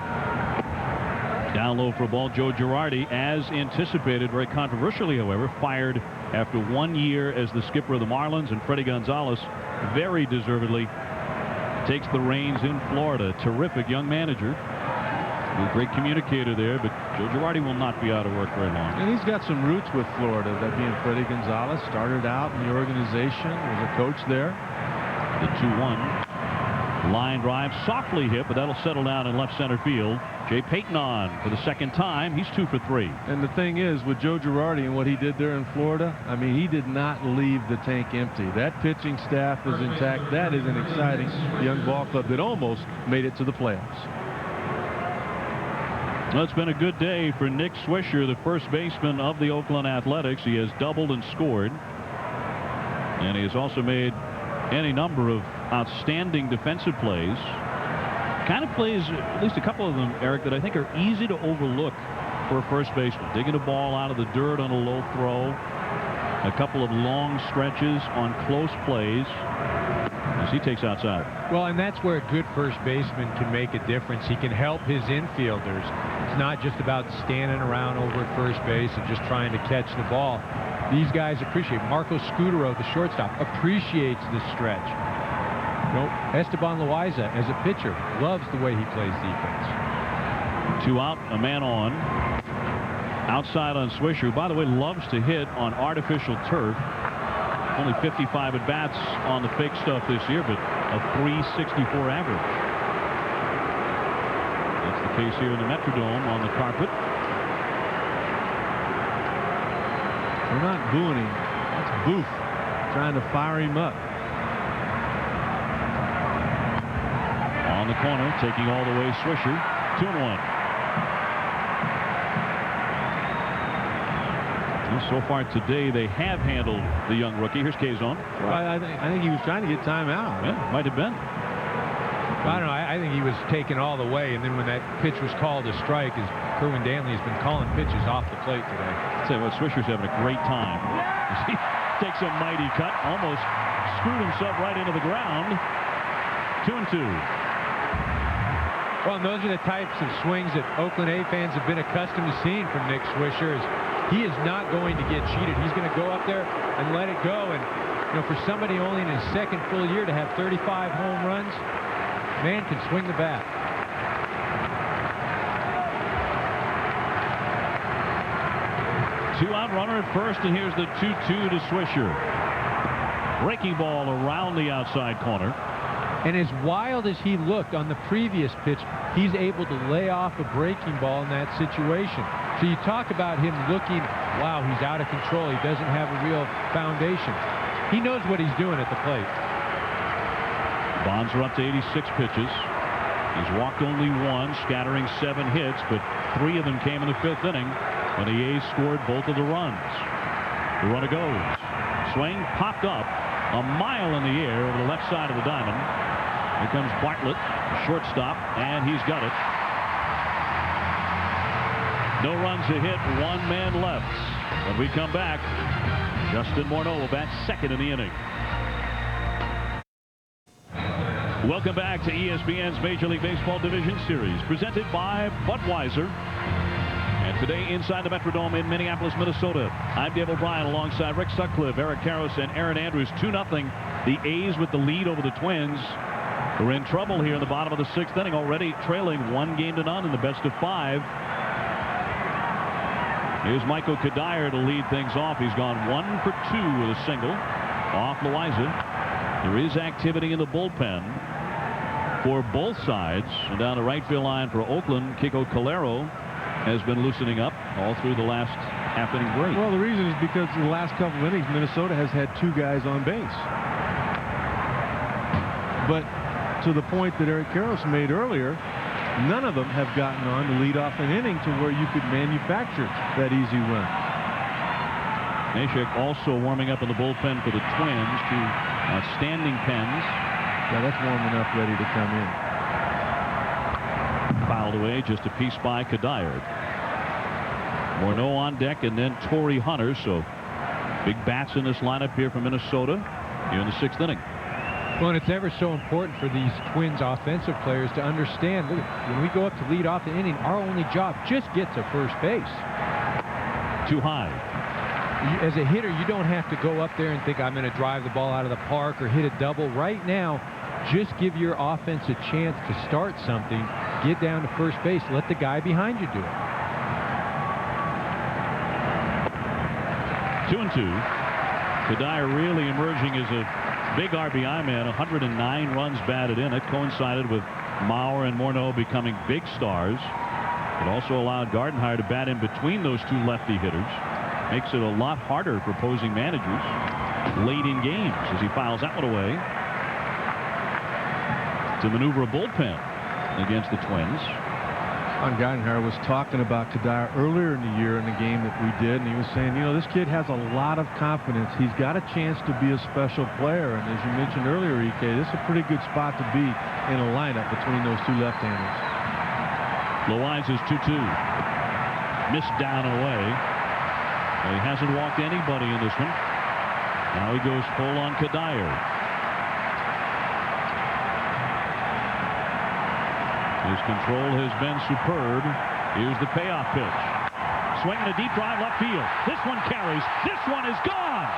Down low for a ball, Joe Girardi, as anticipated, very controversially, however, fired after 1 year as the skipper of the Marlins, and Freddie Gonzalez, very deservedly, takes the reins in Florida. Terrific young manager. A great communicator there, but Joe Girardi will not be out of work very long. And he's got some roots with Florida, that being Freddie Gonzalez. Started out in the organization, was a coach there. The 2-1. Line drive, softly hit, but that'll settle down in left center field. Jay Payton on for the second time. He's 2 for 3. And the thing is, with Joe Girardi and what he did there in Florida, I mean, he did not leave the tank empty. That pitching staff is intact. That is an exciting young ball club that almost made it to the playoffs. Well, it's been a good day for Nick Swisher, the first baseman of the Oakland Athletics. He has doubled and scored. And he has also made any number of outstanding defensive plays. Kind of plays, at least a couple of them, Eric, that I think are easy to overlook for a first baseman. Digging a ball out of the dirt on a low throw. A couple of long stretches on close plays as he takes outside. Well, and that's where a good first baseman can make a difference. He can help his infielders. It's not just about standing around over at first base and just trying to catch the ball. These guys appreciate. Marco Scutaro, the shortstop, appreciates the stretch. You know, Esteban Loaiza, as a pitcher, loves the way he plays defense. 2 out, a man on. Outside on Swisher, who, by the way, loves to hit on artificial turf. Only 55 at-bats on the fake stuff this year, but a .364 average. That's the case here in the Metrodome on the carpet. They're not booing him. That's Booth trying to fire him up. On the corner, taking all the way Swisher. 2-1. So far today, they have handled the young rookie. Here's Kazon. Well, I think he was trying to get time out. Yeah, might have been. I don't know. I think he was taken all the way, and then when that pitch was called a strike, as Kerwin Danley has been calling pitches off the plate today. I'll tell you what, Swisher's having a great time. He takes a mighty cut, almost screwed himself right into the ground. 2-2. Well, and those are the types of swings that Oakland A fans have been accustomed to seeing from Nick Swisher. He is not going to get cheated. He's going to go up there and let it go. And, you know, for somebody only in his second full year to have 35 home runs, man can swing the bat. 2-out runner at first, and here's the 2-2 to Swisher. Breaking ball around the outside corner. And as wild as he looked on the previous pitch, he's able to lay off a breaking ball in that situation. So you talk about him looking, wow, he's out of control. He doesn't have a real foundation. He knows what he's doing at the plate. Bonds are up to 86 pitches. He's walked only one, scattering 7 hits, but 3 of them came in the 5th inning when the A's scored both of the runs. The runner goes. Swing popped up a mile in the air over the left side of the diamond. Here comes Bartlett, shortstop, and he's got it. No runs a hit, 1 man left. When we come back, Justin Morneau will bat second in the inning. Welcome back to ESPN's Major League Baseball Division Series, presented by Budweiser. And today, inside the Metrodome in Minneapolis, Minnesota, I'm Dave O'Brien alongside Rick Sutcliffe, Eric Karros, and Aaron Andrews. 2-0. The A's with the lead over the Twins. We're in trouble here in the bottom of the 6th inning, already trailing 1-0 in the best of 5. Here's Michael Kadire to lead things off. He's gone 1 for 2 with a single off Loaiza. There is activity in the bullpen for both sides. And down the right field line for Oakland, Kiko Calero has been loosening up all through the last half-inning break. Well, the reason is because in the last couple of innings, Minnesota has had 2 guys on base. But to the point that Eric Karros made earlier, none of them have gotten on to lead off an inning to where you could manufacture that easy run. Neshek also warming up in the bullpen for the Twins. 2 outstanding pens. Yeah, that's warm enough, ready to come in. Fouled away, just a piece by Kadire. Morneau on deck, and then Torrey Hunter. So big bats in this lineup here from Minnesota here in the 6th inning. Well, and it's ever so important for these Twins offensive players to understand, look, when we go up to lead off the inning, our only job, just get to first base. Too high. As a hitter, you don't have to go up there and think, I'm going to drive the ball out of the park or hit a double. Right now, just give your offense a chance to start something, get down to first base, let the guy behind you do it. 2-2. Kadire really emerging as a big RBI man. 109 runs batted in. It coincided with Mauer and Morneau becoming big stars. It also allowed Gardenhire to bat in between those 2 lefty hitters. Makes it a lot harder for opposing managers late in games as he fouls that one away to maneuver a bullpen against the Twins. John Gardenhire was talking about Kadire earlier in the year in the game that we did, and he was saying, you know, this kid has a lot of confidence. He's got a chance to be a special player, and as you mentioned earlier, EK, this is a pretty good spot to be in a lineup between those 2 left-handers. Loaiza's 2-2. Missed down and away. Well, he hasn't walked anybody in this one. Now he goes full on Kadire. His control has been superb. Here's the payoff pitch. Swinging a deep drive left field. This one carries. This one is gone.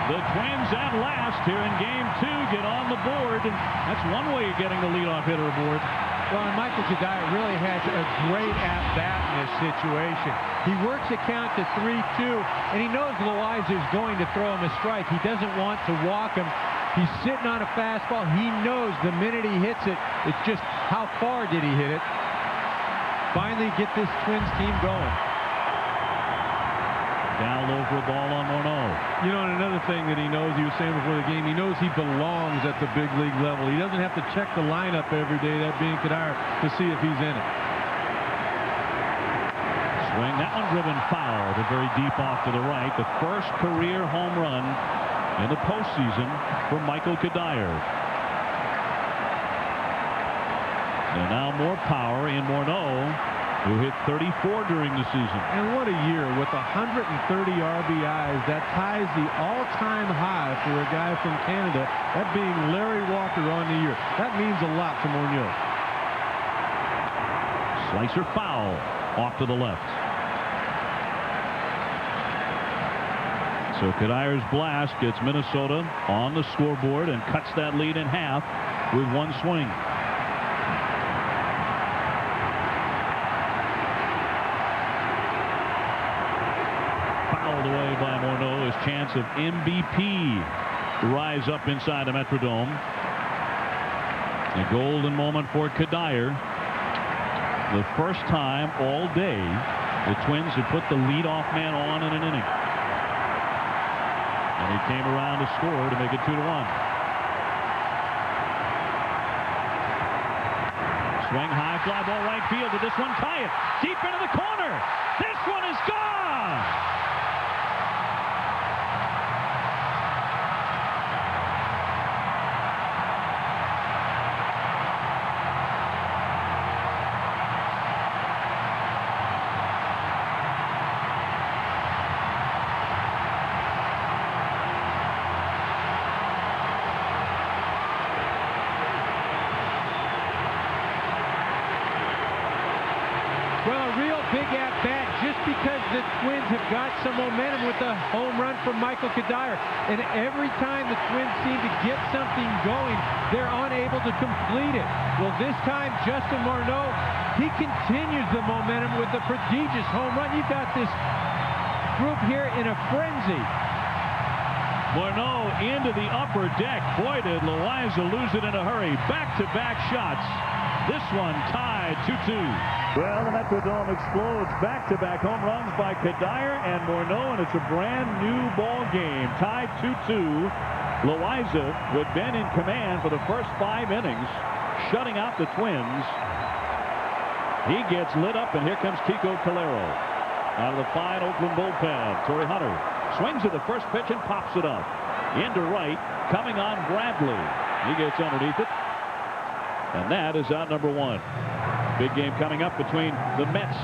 The Twins at last here in Game 2 get on the board. That's one way of getting the leadoff hitter aboard. Well, and Michael Kadire really has a great at-bat in this situation. He works a count to 3-2, and he knows Loaiza is going to throw him a strike. He doesn't want to walk him. He's sitting on a fastball. He knows the minute he hits it, it's just how far did he hit it. Finally get this Twins team going. Down low for a ball on Morneau. You know, and another thing that he knows, he was saying before the game, he knows he belongs at the big league level. He doesn't have to check the lineup every day, that being Kadire, to see if he's in it. Swing, that one driven foul, but very deep off to the right. The first career home run in the postseason for Michael Kadire. And now more power in Morneau, who hit 34 during the season. And what a year with 130 RBIs. That ties the all-time high for a guy from Canada, that being Larry Walker on the year. That means a lot to Morneau. Slicer foul off to the left. So Kadire's blast gets Minnesota on the scoreboard and cuts that lead in half with one swing. Fouled away by Morneau. His chance of MVP rise up inside the Metrodome. A golden moment for Kadire. The first time all day the Twins have put the leadoff man on in an inning. And he came around to score to make it 2-1. Swing high, fly ball right field. Did this one tie it? Deep into the corner. This one is gone. Because the Twins have got some momentum with a home run from Michael Kadire. And every time the Twins seem to get something going, they're unable to complete it. Well, this time, Justin Morneau, he continues the momentum with a prodigious home run. You've got this group here in a frenzy. Morneau into the upper deck. Boy, did Loaiza lose it in a hurry. Back-to-back shots. This one tied 2-2. Well, the Metrodome explodes. Back-to-back home runs by Kadire and Morneau, and it's a brand new ball game. Tied 2-2. Loaiza, who had been in command for the first 5 innings, shutting out the Twins. He gets lit up, and here comes Kiko Calero out of the fine Oakland bullpen. Torrey Hunter swings at the first pitch and pops it up. Into right, coming on Bradley. He gets underneath it. And that is out number 1. Big game coming up between the Mets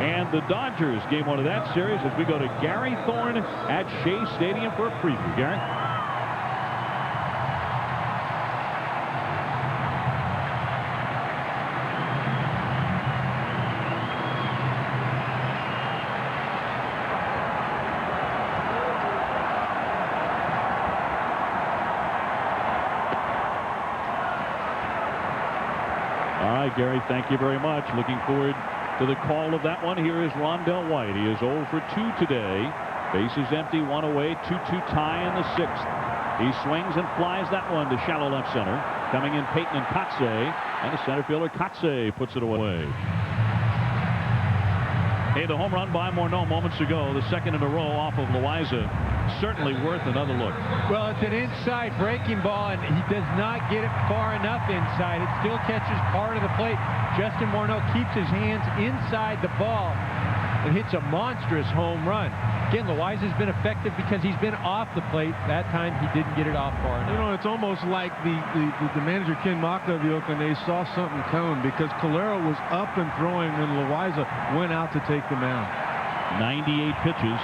and the Dodgers. Game 1 of that series as we go to Gary Thorne at Shea Stadium for a preview. Gary? Gary, thank you very much. Looking forward to the call of that one. Here is Rondell White. He is 0 for 2 today. Bases empty, 1 away, 2-2 tie in the 6th. He swings and flies that one to shallow left center. Coming in Peyton and Kotze, and the center fielder Kotze puts it away. Hey, the home run by Morneau moments ago, the second in a row off of Loaiza. Certainly worth another look. Well, it's an inside breaking ball, and he does not get it far enough inside. It still catches part of the plate. Justin Morneau keeps his hands inside the ball and hits a monstrous home run. Again, Loaiza's been effective because he's been off the plate. That time, he didn't get it off far enough. You know, it's almost like the manager, Ken Maka of the Oakland A's, saw something coming because Calero was up and throwing when Loaiza went out to take the mound. 98 pitches.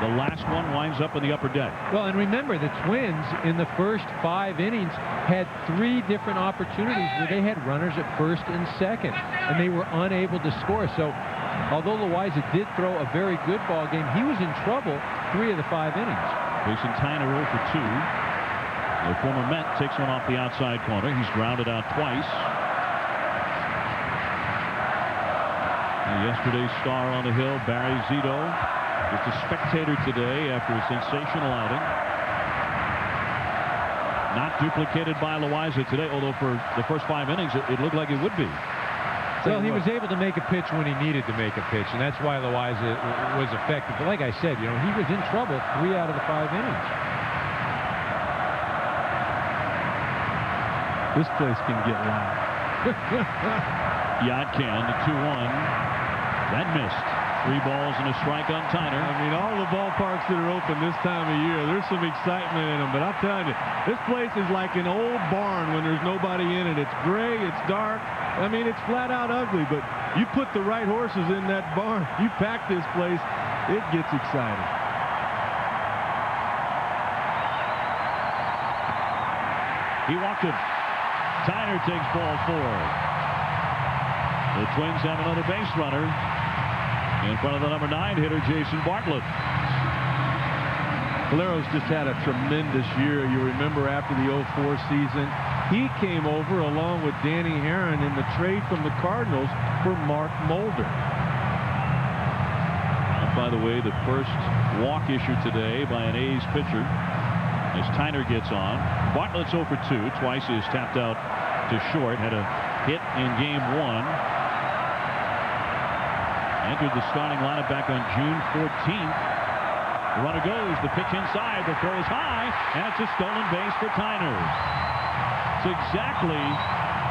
The last one winds up in the upper deck. Well, and remember, the Twins in the first 5 innings had 3 different opportunities where they had runners at first and second, and they were unable to score. So, although Loaiza did throw a very good ball game, he was in trouble 3 of the 5 innings. Jason Tyner 0 for 2. The former Met takes one off the outside corner. He's grounded out twice. And yesterday's star on the hill, Barry Zito, just a spectator today after a sensational outing. Not duplicated by Loaiza today, although for the first 5 innings it looked like it would be. Well, he was able to make a pitch when he needed to make a pitch, and that's why Loaiza was effective. But like I said, you know, he was in trouble 3 out of the 5 innings. This place can get loud. Yeah, it can. The 2-1. That missed. 3 balls and a strike on Tyner. I mean, all the ballparks that are open this time of year, there's some excitement in them. But I'm telling you, this place is like an old barn when there's nobody in it. It's gray, it's dark. I mean, it's flat out ugly. But you put the right horses in that barn, you pack this place, it gets exciting. He walked him. Tyner takes ball 4. The Twins have another base runner in front of the number 9 hitter, Jason Bartlett. Karros just had a tremendous year. You remember after the 04 season, he came over along with Danny Herron in the trade from the Cardinals for Mark Mulder. And by the way, the first walk issued today by an A's pitcher as Tyner gets on. Bartlett's 0 for 2. Twice he has tapped out to short. Had a hit in game 1. Entered the starting lineup back on June 14th. The runner goes. The pitch inside. The throw is high. And it's a stolen base for Tyner. It's exactly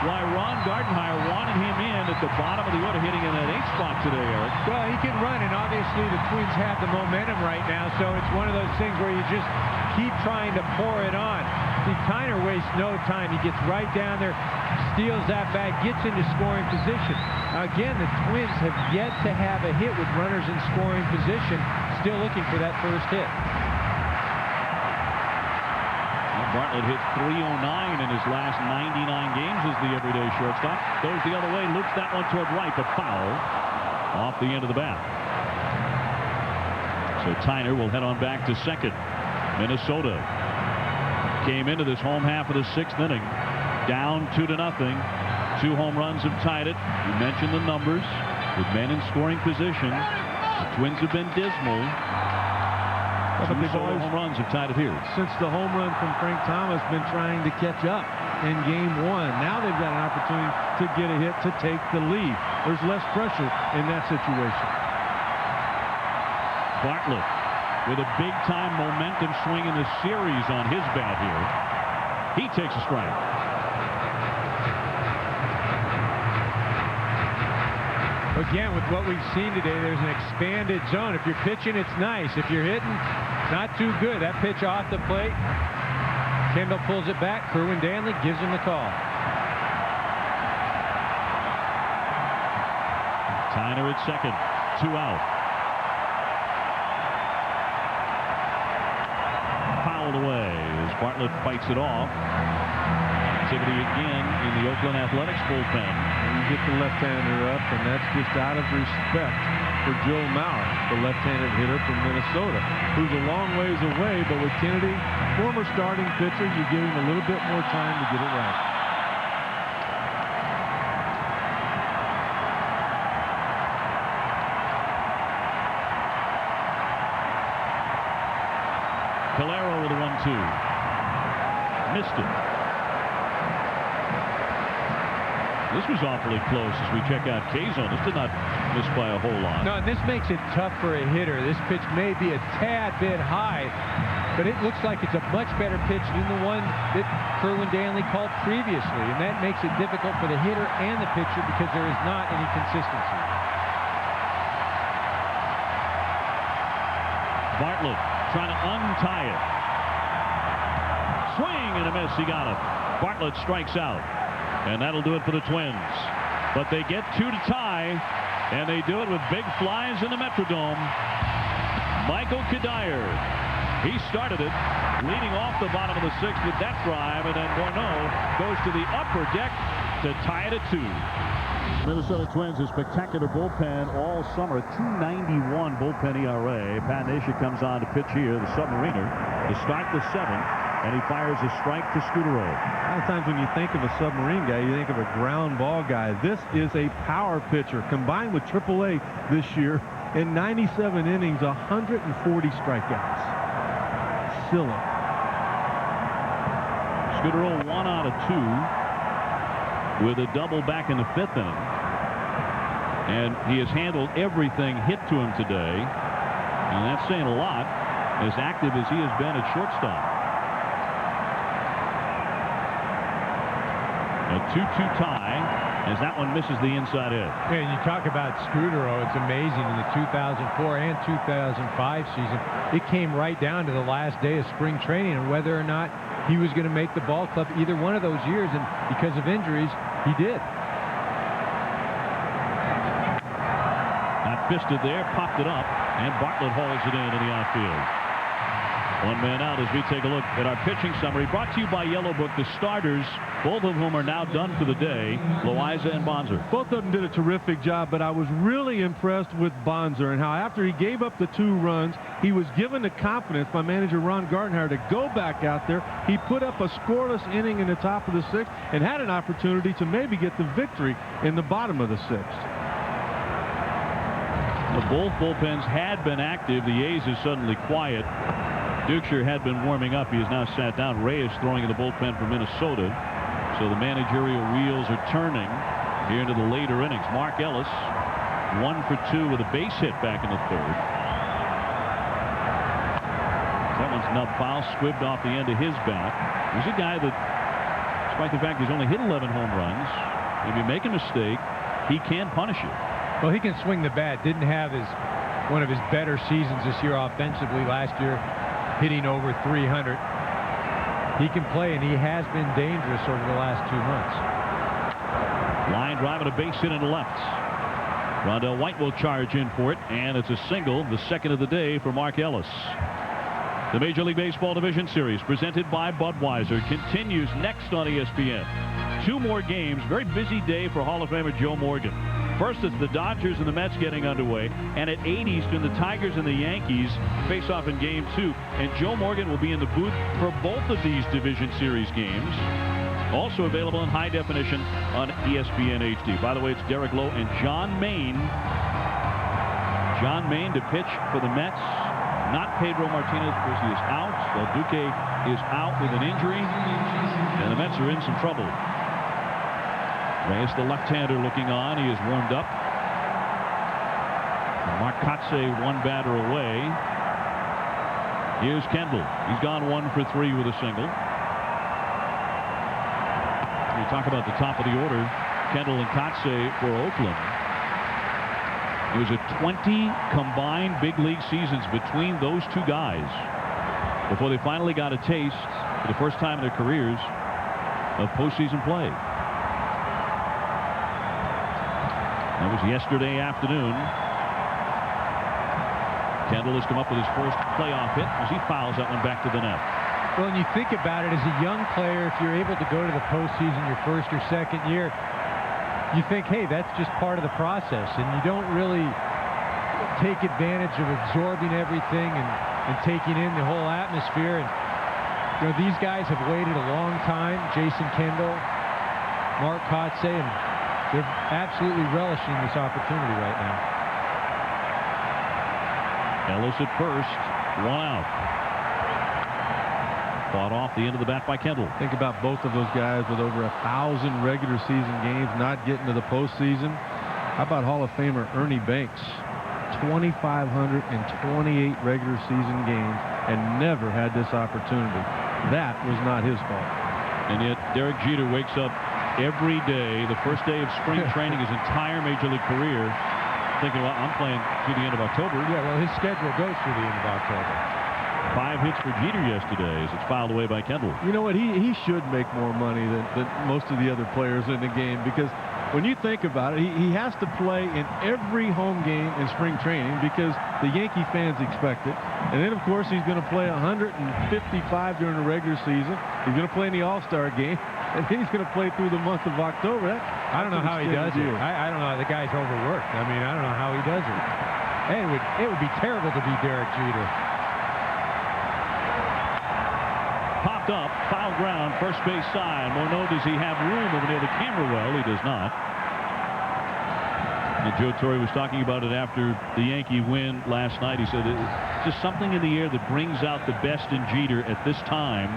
why Ron Gardenhire wanted him in at the bottom of the order, hitting in that 8th spot today, Eric. Well, he can run, and obviously the Twins have the momentum right now, so it's one of those things where you just keep trying to pour it on. See, Tyner wastes no time. He gets right down there, steals that bag, gets into scoring position. Now, again, the Twins have yet to have a hit with runners in scoring position, still looking for that first hit. Bartlett hit .309 in his last 99 games as the everyday shortstop. Goes the other way, loops that one toward right, but foul off the end of the bat. So Tyner will head on back to second. Minnesota came into this home half of the 6th inning down 2-0. 2 home runs have tied it. You mentioned the numbers with men in scoring position. The Twins have been dismal. But they've always home runs have tied it here. Since the home run from Frank Thomas, been trying to catch up in game 1. Now they've got an opportunity to get a hit to take the lead. There's less pressure in that situation. Bartlett with a big-time momentum swing in the series on his bat here. He takes a strike. Again, with what we've seen today, there's an expanded zone. If you're pitching, it's nice. If you're hitting, not too good. That pitch off the plate. Kendall pulls it back. Kerwin Danley gives him the call. Tyner at second. 2 out. Fouled away as Bartlett fights it off. Activity again in the Oakland Athletics bullpen. You get the left-hander up, and that's just out of respect for Joe Mauer, the left-handed hitter from Minnesota, who's a long ways away. But with Kennedy, former starting pitcher, you give him a little bit more time to get it right. Calero with a 1-2. Missed it. This was awfully close as we check out K-zone. This did not miss by a whole lot. No, and this makes it tough for a hitter. This pitch may be a tad bit high, but it looks like it's a much better pitch than the one that Kerwin Danley called previously, and that makes it difficult for the hitter and the pitcher because there is not any consistency. Bartlett trying to untie it. Swing and a miss. He got it. Bartlett strikes out. And that'll do it for the Twins. But they get 2 to tie, and they do it with big flies in the Metrodome. Michael Kadire, he started it, leading off the bottom of the 6th with that drive, and then Bourneau goes to the upper deck to tie it at 2. Minnesota Twins, a spectacular bullpen all summer. 2.91 bullpen ERA. Pat Nashia comes on to pitch here, the Submariner, to start the 7th. And he fires a strike to Scudero. A lot of times when you think of a submarine guy, you think of a ground ball guy. This is a power pitcher combined with AAA this year. In 97 innings, 140 strikeouts. Silly. Scudero 1 out of 2 with a double back in the 5th inning. And he has handled everything hit to him today. And that's saying a lot, as active as he has been at shortstop. A 2-2 tie as that one misses the inside edge. Yeah, and you talk about Scudero, it's amazing in the 2004 and 2005 season. It came right down to the last day of spring training and whether or not he was going to make the ball club either one of those years, and because of injuries, he did. Not fisted there, popped it up, and Bartlett hauls it into the outfield. One man out as we take a look at our pitching summary, brought to you by Yellow Book. The starters, both of whom are now done for the day, Loaiza and Bonser. Both of them did a terrific job, but I was really impressed with Bonser and how after he gave up the 2 runs, he was given the confidence by manager Ron Gardenhire to go back out there. He put up a scoreless inning in the top of the 6th and had an opportunity to maybe get the victory in the bottom of the 6th. Both bullpens had been active. The A's is suddenly quiet. Dukeshire had been warming up. He has now sat down. Reyes throwing in the bullpen for Minnesota. So the managerial wheels are turning here into the later innings. Mark Ellis, 1 for 2 with a base hit back in the 3rd. That one's nub foul, squibbed off the end of his bat. He's a guy that, despite the fact he's only hit 11 home runs, if you make a mistake, he can punish you. Well, he can swing the bat. Didn't have one of his better seasons this year offensively last year, hitting over 300. He can play, and he has been dangerous over the last 2 months. Line drive and a base hit into left. Rondell White will charge in for it, and it's a single, the second of the day for Mark Ellis. The Major League Baseball Division Series, presented by Budweiser, continues next on ESPN. 2 more games. Very busy day for Hall of Famer Joe Morgan. First, it's the Dodgers and the Mets getting underway, and at 8 Eastern, the Tigers and the Yankees face off in Game 2, and Joe Morgan will be in the booth for both of these Division Series games. Also available in high definition on ESPN HD. By the way, it's Derek Lowe and John Maine. John Maine to pitch for the Mets. Not Pedro Martinez, because he is out. Del Duque is out with an injury, and the Mets are in some trouble. Reyes, the left-hander, looking on. He is warmed up. Mark Kotze 1 batter away. Here's Kendall. He's gone 1 for 3 with a single. We talk about the top of the order. Kendall and Kotze for Oakland. It was a 20 combined big league seasons between those 2 guys before they finally got a taste for the first time in their careers of postseason play. That was yesterday afternoon. Kendall has come up with his first playoff hit as he fouls that one back to the net. Well, and you think about it, as a young player, if you're able to go to the postseason your first or second year, you think, hey, that's just part of the process, and you don't really take advantage of absorbing everything and taking in the whole atmosphere. And you know, these guys have waited a long time. Jason Kendall, Mark Kotze, and they're absolutely relishing this opportunity right now. Ellis at first, 1 out. Fought off the end of the bat by Kendall. Think about both of those guys with over 1,000 regular season games, not getting to the postseason. How about Hall of Famer Ernie Banks? 2,528 regular season games and never had this opportunity. That was not his fault. And yet Derek Jeter wakes up every day, the first day of spring training, his entire Major League career, thinking, well, I'm playing through the end of October. Yeah, well, his schedule goes through the end of October. 5 hits for Jeter yesterday as it's fouled away by Kendall. You know what? He should make more money than most of the other players in the game, because when you think about it, he has to play in every home game in spring training because the Yankee fans expect it. And then, of course, he's going to play 155 during the regular season. He's going to play in the All-Star game. And then he's going to play through the month of October. I don't know how he does it. I don't know. The guy's overworked. I mean, I don't know how he does it. And it would be terrible to be Derek Jeter. Popped up, foul ground, first base side. Morneau, does he have room over near the camera? Well, he does not. And Joe Torre was talking about it after the Yankee win last night. He said it's just something in the air that brings out the best in Jeter at this time.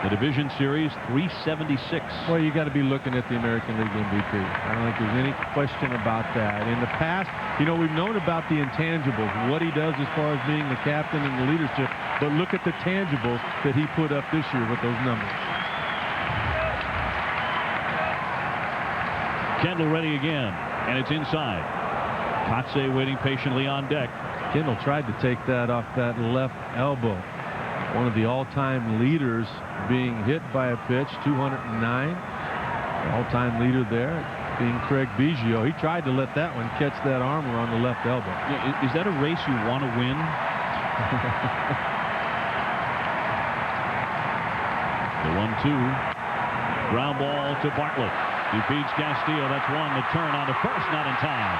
The Division Series, 376. Well, you got to be looking at the American League MVP. I don't think there's any question about that. In the past, you know, we've known about the intangibles, what he does as far as being the captain and the leadership, but look at the tangibles that he put up this year with those numbers. Kendall ready again, and it's inside. Kotze waiting patiently on deck. Kendall tried to take that off that left elbow. One of the all-time leaders being hit by a pitch, 209. All-time leader there being Craig Biggio. He tried to let that one catch that armor on the left elbow. Is that a race you want to win? 2. Ground ball to Bartlett. He feeds Castillo. That's one. The turn on the first, not in time.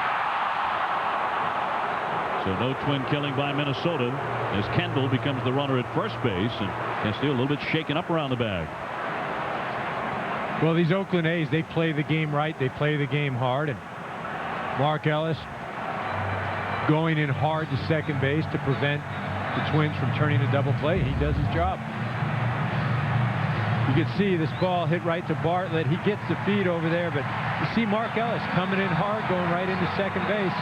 So no twin killing by Minnesota as Kendall becomes the runner at first base, and Castillo a little bit shaken up around the bag. Well, these Oakland A's, they play the game right. They play the game hard. And Mark Ellis going in hard to second base to prevent the Twins from turning a double play. He does his job. You can see this ball hit right to Bartlett. He gets the feed over there, but you see Mark Ellis coming in hard, going right into second base.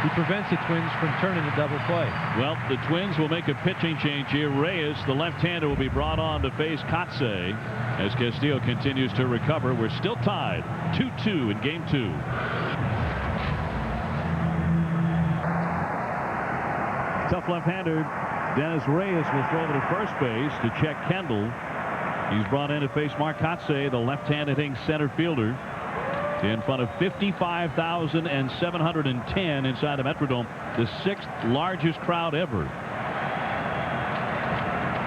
He prevents the Twins from turning a double play. Well, the Twins will make a pitching change here. Reyes, the left-hander, will be brought on to face Kotsay as Castillo continues to recover. We're still tied 2-2 in game 2. Tough left-hander Dennis Reyes will throw to first base to check Kendall. He's brought in to face Mark Kotsay, the left-handed hitting center fielder, in front of 55,710 inside the Metrodome, the 6th largest crowd ever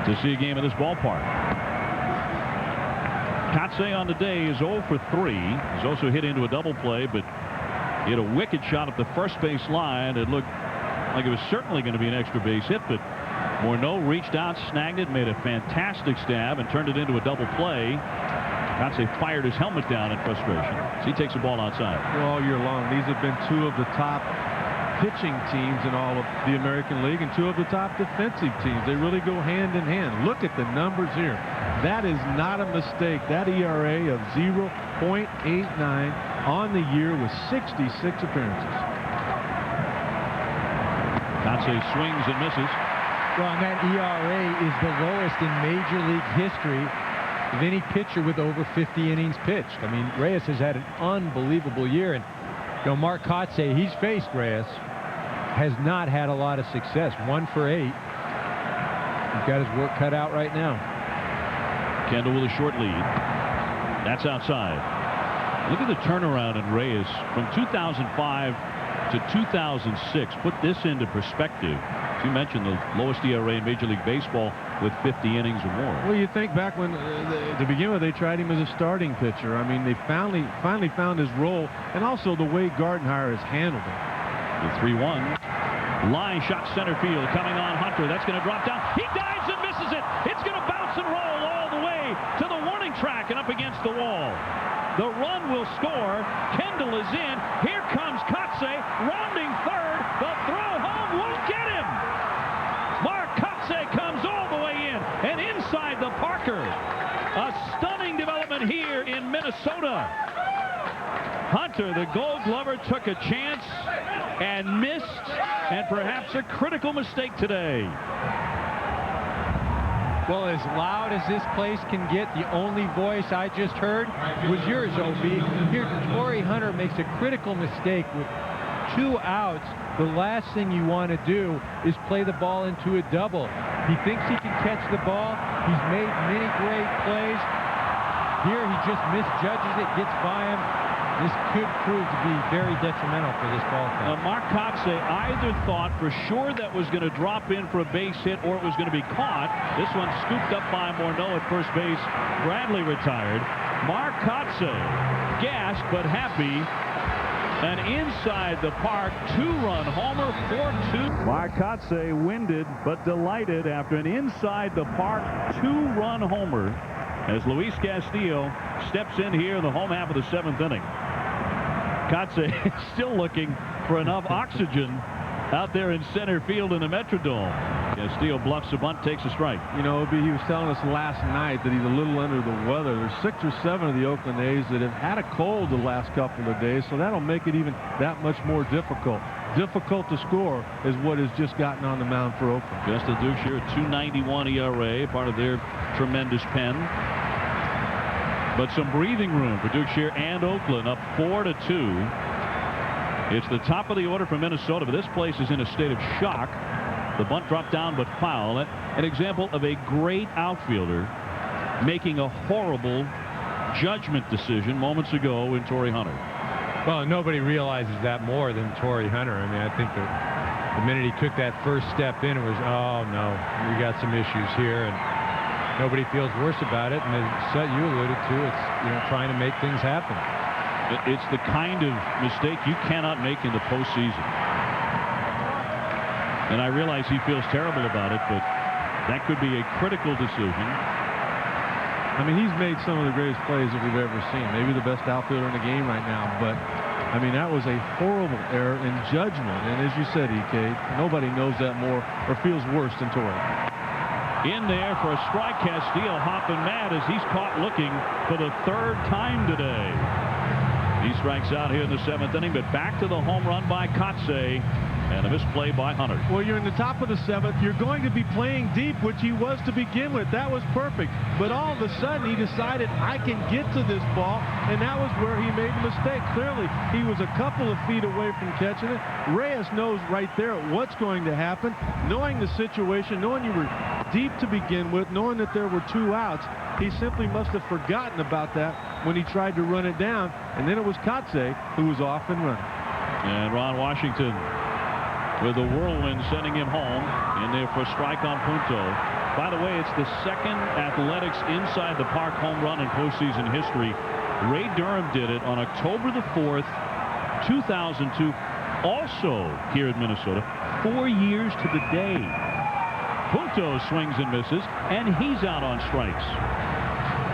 to see a game in this ballpark. Kotsay on the day is 0 for 3. He's also hit into a double play, but he had a wicked shot up the first base line. It looked like it was certainly going to be an extra base hit, but Morneau reached out, snagged it, made a fantastic stab, and turned it into a double play. Kotsay fired his helmet down in frustration. So he takes the ball outside. Well, all year long, these have been 2 of the top pitching teams in all of the American League and 2 of the top defensive teams. They really go hand in hand. Look at the numbers here. That is not a mistake. That ERA of 0.89 on the year with 66 appearances. Kotsay swings and misses. Well, and that ERA is the lowest in Major League history of any pitcher with over 50 innings pitched. I mean, Reyes has had an unbelievable year, and Mark Kotsay, he's faced Reyes, has not had a lot of success. 1 for 8. He's got his work cut out right now. Kendall with a short lead. That's outside. Look at the turnaround in Reyes from 2005 to 2006. Put this into perspective. You mentioned the lowest ERA in Major League Baseball with 50 innings or more. Well, you think back when, to begin with, they tried him as a starting pitcher. I mean, they finally found his role, and also the way Gardenhire has handled it. The 3-1. Line shot center field coming on Hunter. That's going to drop down. He dives and misses it. It's going to bounce and roll all the way to the warning track and up against the wall. The run will score. Kendall is in. Here comes Kotsay rounding third. The throw home won't get him. Mark Kotsay comes all the way in and inside the Parker. A stunning development here in Minnesota. Hunter, the Gold Glover, took a chance and missed, and perhaps a critical mistake today. Well, as loud as this place can get, the only voice I just heard was yours, O.B. Here, Torrey Hunter makes a critical mistake with 2 outs. The last thing you want to do is play the ball into a double. He thinks he can catch the ball. He's made many great plays. Here, he just misjudges it, gets by him. This could prove to be very detrimental for this ball club. Mark Kotsay either thought for sure that was going to drop in for a base hit or it was going to be caught. This one scooped up by Morneau at first base. Bradley retired. Mark Kotsay, gassed but happy. An inside the park 2-run homer, 4-2. Mark Kotsay winded but delighted after an inside the park 2-run homer as Luis Castillo steps in here in the home half of the 7th inning. Kotsay is still looking for enough oxygen out there in center field in the Metrodome. Castillo bluffs a bunt, takes a strike. You know, he was telling us last night that he's a little under the weather. There's 6 or 7 of the Oakland A's that have had a cold the last couple of days, so that'll make it even that much more difficult. Difficult to score is what has just gotten on the mound for Oakland. Justin Duchscherer, 2.91 ERA, part of their tremendous pen. But some breathing room for Duchscherer and Oakland, up 4-2. It's the top of the order for Minnesota, but this place is in a state of shock. The bunt dropped down but foul. An example of a great outfielder making a horrible judgment decision moments ago in Torrey Hunter. Well, nobody realizes that more than Torrey Hunter. I mean, I think the minute he took that first step in, it was, oh no, we got some issues here. And nobody feels worse about it. And as you alluded to, it's trying to make things happen. It's the kind of mistake you cannot make in the postseason. And I realize he feels terrible about it, but that could be a critical decision. I mean, he's made some of the greatest plays that we've ever seen. Maybe the best outfielder in the game right now. But, I mean, that was a horrible error in judgment. And as you said, EK, nobody knows that more or feels worse than Torrey. In there for a strike, Castillo hopping mad as he's caught looking for the third time today. He strikes out here in the 7th inning, but back to the home run by Kotsay. And a misplay by Hunter. Well, you're in the top of the 7th. You're going to be playing deep, which he was to begin with. That was perfect. But all of a sudden, he decided, I can get to this ball, and that was where he made the mistake. Clearly, he was a couple of feet away from catching it. Reyes knows right there what's going to happen. Knowing the situation, knowing you were deep to begin with, knowing that there were 2 outs, he simply must have forgotten about that when he tried to run it down. And then it was Kotsay who was off and running. And Ron Washington with a whirlwind sending him home in there for a strike on Punto. By the way, it's the second Athletics inside the park home run in postseason history. Ray Durham did it on October the 4th, 2002, also here in Minnesota, 4 years to the day. Punto swings and misses, and he's out on strikes.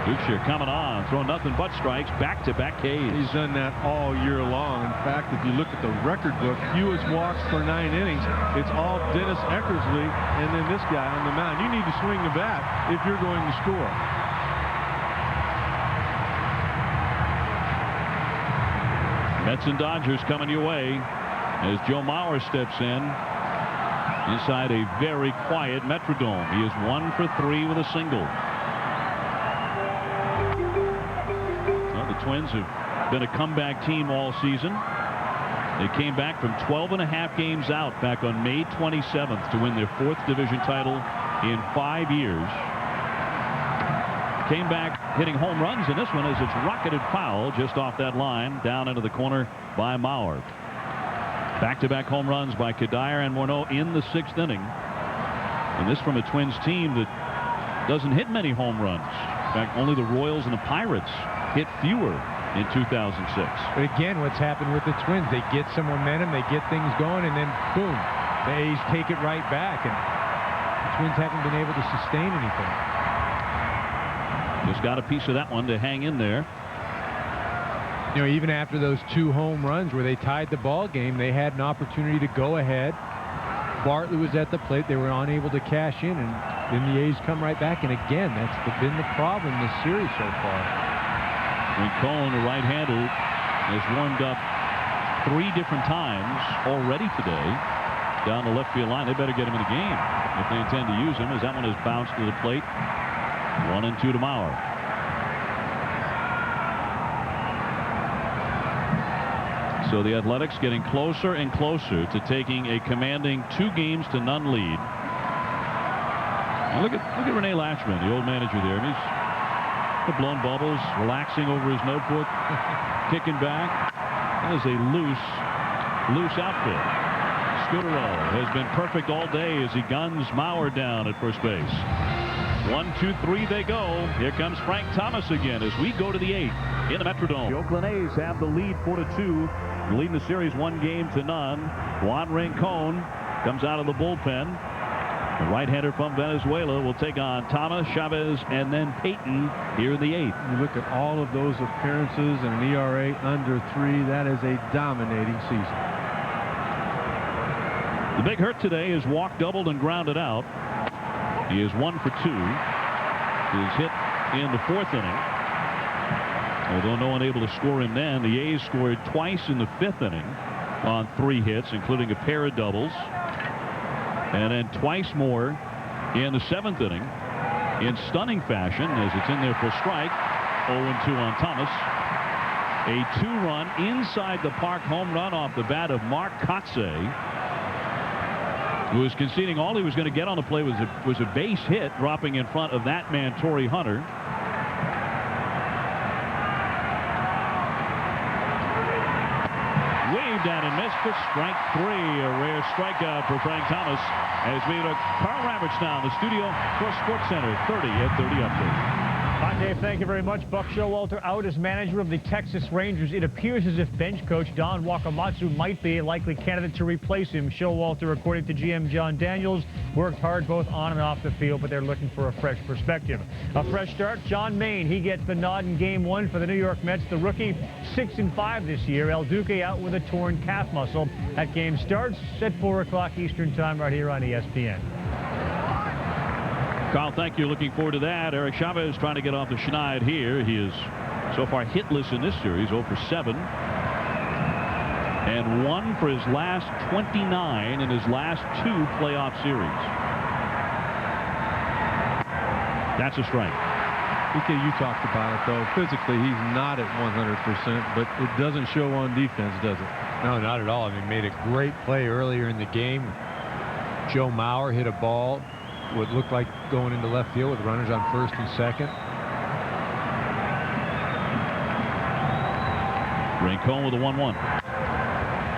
Duchia coming on, throwing nothing but strikes, back-to-back Ks. He's done that all year long. In fact, if you look at the record book, fewest walks for 9 innings, it's all Dennis Eckersley and then this guy on the mound. You need to swing the bat if you're going to score. Mets and Dodgers coming your way as Joe Mauer steps in inside a very quiet Metrodome. He is 1 for 3 with a single. Twins have been a comeback team all season. They came back from 12.5 games out back on May 27th to win their 4th division title in 5 years. Came back hitting home runs in this one as it's rocketed foul just off that line down into the corner by Mauer. Back-to-back home runs by Kadire and Morneau in the 6th inning. And this from a Twins team that doesn't hit many home runs. In fact, only the Royals and the Pirates hit fewer in 2006. But again, what's happened with the Twins, they get some momentum, they get things going, and then boom, the A's take it right back, and the Twins haven't been able to sustain anything. Just got a piece of that one to hang in there. Even after those 2 home runs where they tied the ball game, they had an opportunity to go ahead. Bartley was at the plate. They were unable to cash in, and then the A's come right back, and again, that's been the problem this series so far. Rincon, the right-hander, has warmed up 3 different times already today down the left field line. They better get him in the game if they intend to use him, as that one has bounced to the plate. 1-2 to Mauer. So the Athletics getting closer and closer to taking a commanding 2-0 lead. And look at Rene Lachman, the old manager there. I mean, he's blown bubbles, relaxing over his notebook, kicking back. That is a loose outfit. Scudero has been perfect all day as he guns Mauer down at first base. 1, 2, 3 they go. Here comes Frank Thomas again as we go to the 8th in the Metrodome. The Oakland A's have the lead 4-2, leading the series 1-0. Juan Rincon comes out of the bullpen. The right-hander from Venezuela will take on Thomas, Chavez, and then Payton here in the 8th. You look at all of those appearances and an ERA under 3. That is a dominating season. The big hurt today is walked, doubled, and grounded out. He is 1 for 2. His hit in the 4th inning. Although no one able to score him then, the A's scored twice in the 5th inning on 3 hits, including a pair of doubles. And then twice more in the 7th inning in stunning fashion as it's in there for a strike. 0-2 on Thomas. A 2-run inside the park home run off the bat of Mark Kotsay, who was conceding all he was going to get on the play was a base hit, dropping in front of that man, Torrey Hunter. Waved at and missed for strike 3. A rare strikeout for Frank Thomas. As we look, Carl Ravitch now in the studio for SportsCenter 30 at 30 update. Hi, Dave. Thank you very much. Buck Showalter out as manager of the Texas Rangers. It appears as if bench coach Don Wakamatsu might be a likely candidate to replace him. Showalter, according to GM John Daniels, worked hard both on and off the field, but they're looking for a fresh perspective. A fresh start, John Maine. He gets the nod in Game 1 for the New York Mets. The rookie, 6-5 this year. El Duque out with a torn calf muscle. That game starts at 4 o'clock Eastern Time right here on ESPN. Carl, thank you. Looking forward to that. Eric Chavez trying to get off the schneid here. He is so far hitless in this series, 0 for 7. And 1 for his last 29 in his last 2 playoff series. That's a strike. Okay, you talked about it, though. Physically, he's not at 100%, but it doesn't show on defense, does it? No, not at all. I mean, made a great play earlier in the game. Joe Mauer hit a ball, what looked like going into left field with runners on first and second. Rincon with a 1-1.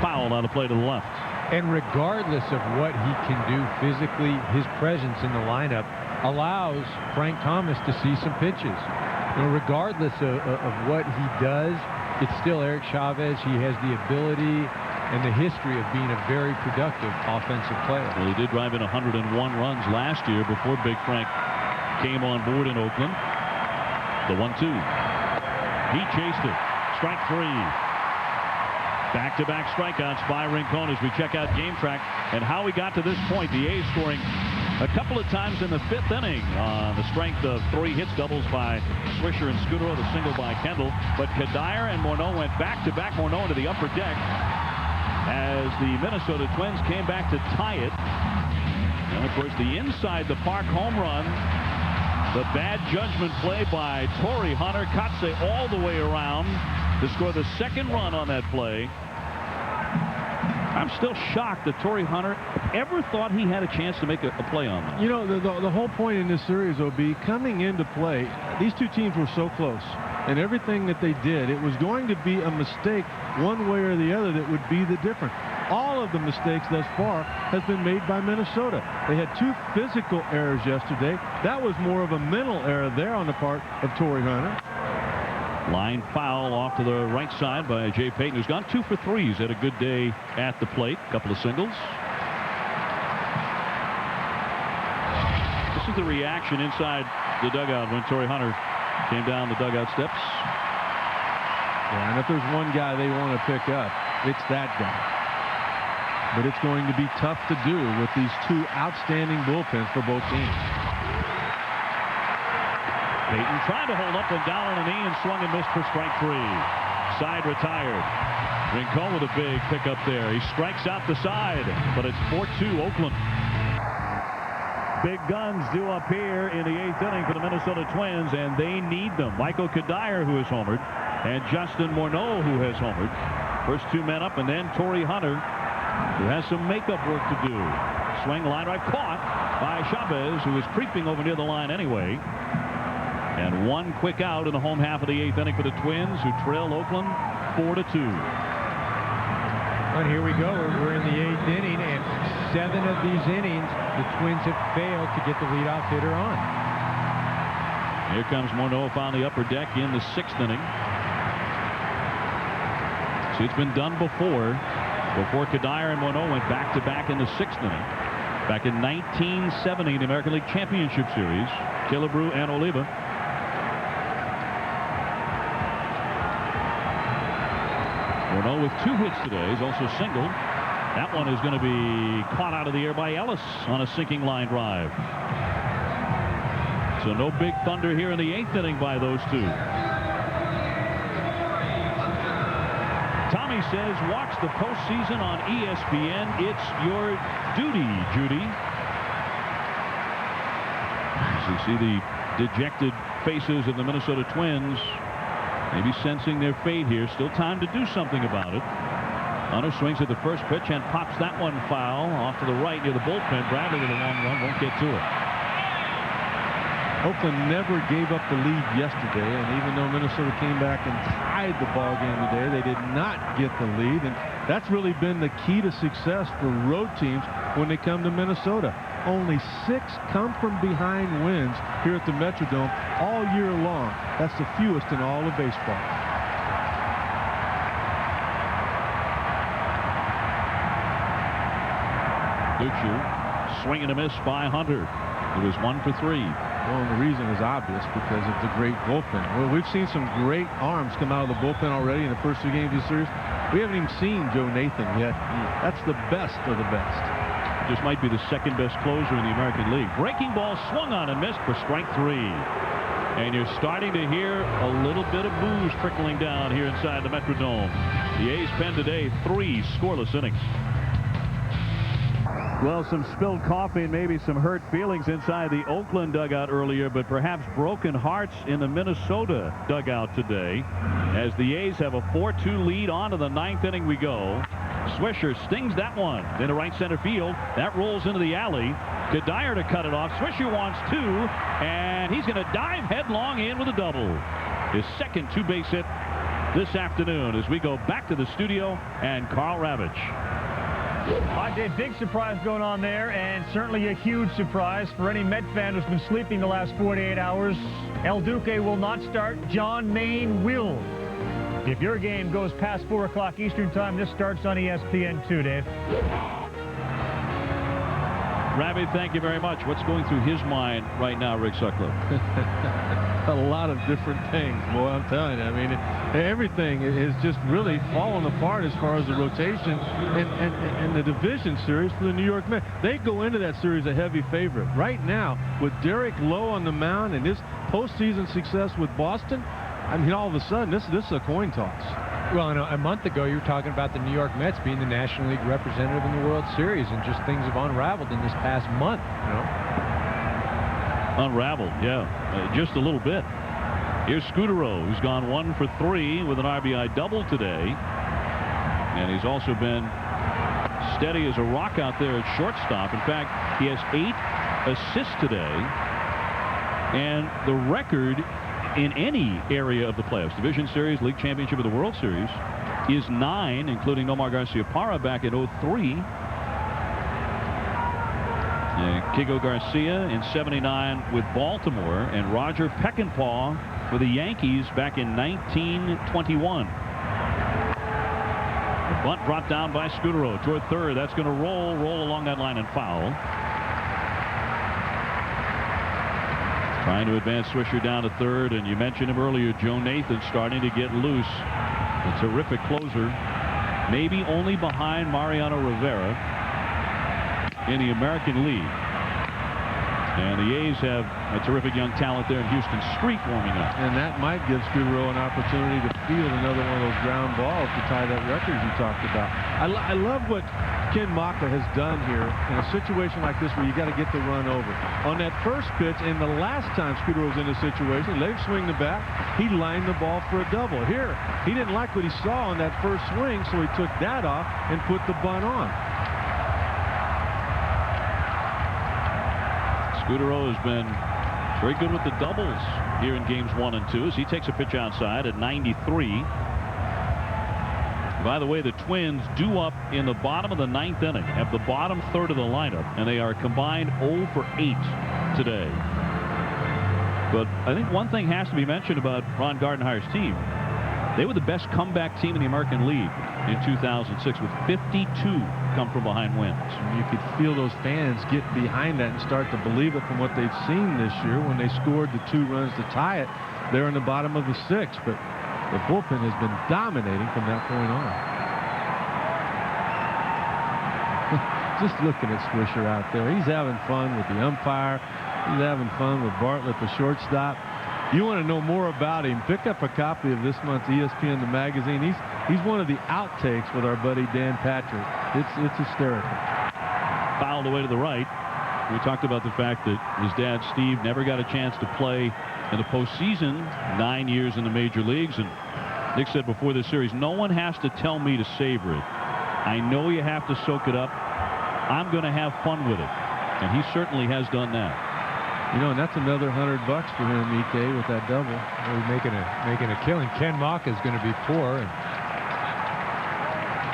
Foul on the play to the left. And regardless of what he can do physically, his presence in the lineup allows Frank Thomas to see some pitches. You know, regardless of what he does, it's still Eric Chavez. He has the ability and the history of being a very productive offensive player. Well, he did drive in 101 runs last year before Big Frank came on board in Oakland. The 1-2. He chased it. Strike 3. Back-to-back strikeouts by Rincon as we check out Game Track and how we got to this point. The A's scoring a couple of times in the 5th inning on the strength of 3 hits, doubles by Swisher and Scudero, the single by Kendall. But Kadire and Morneau went back-to-back. Morneau into the upper deck as the Minnesota Twins came back to tie it. And of course, the inside the park home run, the bad judgment play by Torrey Hunter, Kotze all the way around to score the 2nd run on that play. I'm still shocked that Torrey Hunter ever thought he had a chance to make a play on that. You know, the whole point in this series, OB, coming into play, these two teams were so close. And everything that they did, it was going to be a mistake one way or the other that would be the difference. All of the mistakes thus far has been made by Minnesota. They had 2 physical errors yesterday. That was more of a mental error there on the part of Torrey Hunter. Line foul off to the right side by Jay Payton, who's gone 2 for 3. He's had a good day at the plate. A couple of singles. This is the reaction inside the dugout when Torrey Hunter came down the dugout steps. Yeah, and if there's one guy they want to pick up, it's that guy. But it's going to be tough to do with these 2 outstanding bullpens for both teams. Payton trying to hold up and down on a knee and swung and missed for strike 3. Side retired. Rincon with a big pickup there. He strikes out the side, but it's 4-2 Oakland. Big guns due up here in the 8th inning for the Minnesota Twins, and they need them. Michael Kadire, who has homered, and Justin Morneau, who has homered. First 2 men up, and then Torrey Hunter, who has some makeup work to do. Swing line right, caught by Chavez, who is creeping over near the line anyway. And 1 quick out in the home half of the 8th inning for the Twins, who trail Oakland 4-2. And here we go. We're in the 8th inning, and 7 of these innings, the Twins have failed to get the leadoff hitter on. Here comes Morneau on the upper deck in the 6th inning. See, it's been done before. Before Kadire and Morneau went back-to-back in the 6th inning. Back in 1970, the American League Championship Series, Killebrew and Oliva. Morneau with 2 hits today. He's also singled. That one is going to be caught out of the air by Ellis on a sinking line drive. So no big thunder here in the 8th inning by those 2. Tommy says, watch the postseason on ESPN. It's your duty, Judy. As you see the dejected faces of the Minnesota Twins, maybe sensing their fate here. Still time to do something about it. Hunter swings at the first pitch and pops that one foul off to the right near the bullpen. Bradley with a long run, won't get to it. Oakland never gave up the lead yesterday, and even though Minnesota came back and tied the ball game today, they did not get the lead, and that's really been the key to success for road teams when they come to Minnesota. Only 6 come from behind wins here at the Metrodome all year long. That's the fewest in all of baseball. Duchu, swing and a miss by Hunter. It was 1 for 3. Well, and the reason is obvious, because of the great bullpen. Well, we've seen some great arms come out of the bullpen already in the first 2 games of the series. We haven't even seen Joe Nathan yet. That's the best of the best. This might be the second best closer in the American League. Breaking ball swung on and missed for strike 3. And you're starting to hear a little bit of booze trickling down here inside the Metrodome. The A's pen today 3 scoreless innings. Well, some spilled coffee and maybe some hurt feelings inside the Oakland dugout earlier, but perhaps broken hearts in the Minnesota dugout today, as the A's have a 4-2 lead. On to the 9th inning we go. Swisher stings that one into right center field. That rolls into the alley. To Dyer to cut it off. Swisher wants 2, and he's going to dive headlong in with a double. His second 2-base hit this afternoon, as we go back to the studio and Carl Ravitch. Hi, Dave. Big surprise going on there, and certainly a huge surprise for any Met fan who's been sleeping the last 48 hours. El Duque will not start. John Maine will. If your game goes past 4 o'clock Eastern time, this starts on ESPN2, Dave. Ravi, thank you very much. What's going through his mind right now, Rick Sutcliffe? A lot of different things, boy, I'm telling you. I mean, everything is just really falling apart as far as the rotation and the division series for the New York Mets. They go into that series a heavy favorite. Right now, with Derek Lowe on the mound and his postseason success with Boston, I mean, all of a sudden, this is a coin toss. Well, a month ago, you were talking about the New York Mets being the National League representative in the World Series, and just things have unraveled in this past month, you know? Unraveled, yeah, just a little bit. Here's Scudero, who's gone 1 for 3 with an RBI double today, and he's also been steady as a rock out there at shortstop. In fact, he has 8 assists today, and the record in any area of the playoffs, Division Series, League Championship, or the World Series, is 9, including Nomar Garcia-Parra back in 03. Kigo Garcia in 79 with Baltimore, and Roger Peckinpah for the Yankees back in 1921. The bunt brought down by Scudero toward third. That's going to roll along that line and foul. Trying to advance Swisher down to third, and you mentioned him earlier, Joe Nathan starting to get loose. A terrific closer, maybe only behind Mariano Rivera in the American League. And the A's have a terrific young talent there in Houston Street warming up. And that might give Scudero an opportunity to field another one of those ground balls to tie that record you talked about. I love what Ken Maka has done here in a situation like this where you got to get the run over. On that first pitch, and the last time Scudero was in this situation, let him swing the bat, he lined the ball for a double. Here, he didn't like what he saw on that first swing, so he took that off and put the bunt on. Scudero has been very good with the doubles here in games 1 and 2 as he takes a pitch outside at 93. By the way, the Twins due up in the bottom of the 9th inning, have the bottom third of the lineup, and they are combined 0 for 8 today. But I think one thing has to be mentioned about Ron Gardenhire's team. They were the best comeback team in the American League in 2006 with 52 come from behind wins. You could feel those fans get behind that and start to believe it from what they've seen this year when they scored the 2 runs to tie it. They're in the bottom of the 6th, but the bullpen has been dominating from that point on. Just looking at Swisher out there, he's having fun with the umpire. He's having fun with Bartlett, the shortstop. You want to know more about him, pick up a copy of this month's ESPN the magazine. He's one of the outtakes with our buddy Dan Patrick. It's hysterical. Fouled away to the right. We talked about the fact that his dad Steve never got a chance to play in the postseason, 9 years in the major leagues, and Nick said before this series, no one has to tell me to savor it. I know you have to soak it up. I'm going to have fun with it, and he certainly has done that. You know, and that's another $100 for him, EK, with that double. He's making a killing. Ken Maka is going to be poor. And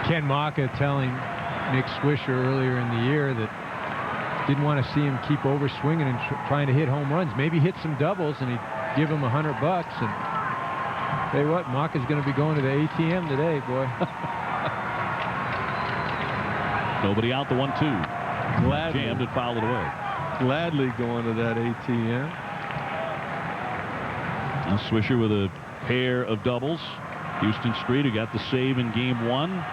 Ken Maka telling Nick Swisher earlier in the year that didn't want to see him keep over swinging and trying to hit home runs. Maybe hit some doubles and he'd give him $100. And tell you what, Maka's going to be going to the ATM today, boy. Nobody out, the 1-2. Gladly. Jammed and fouled it away. Gladly going to that ATM. Now Swisher with a pair of doubles. Houston Street, who got the save in game 1.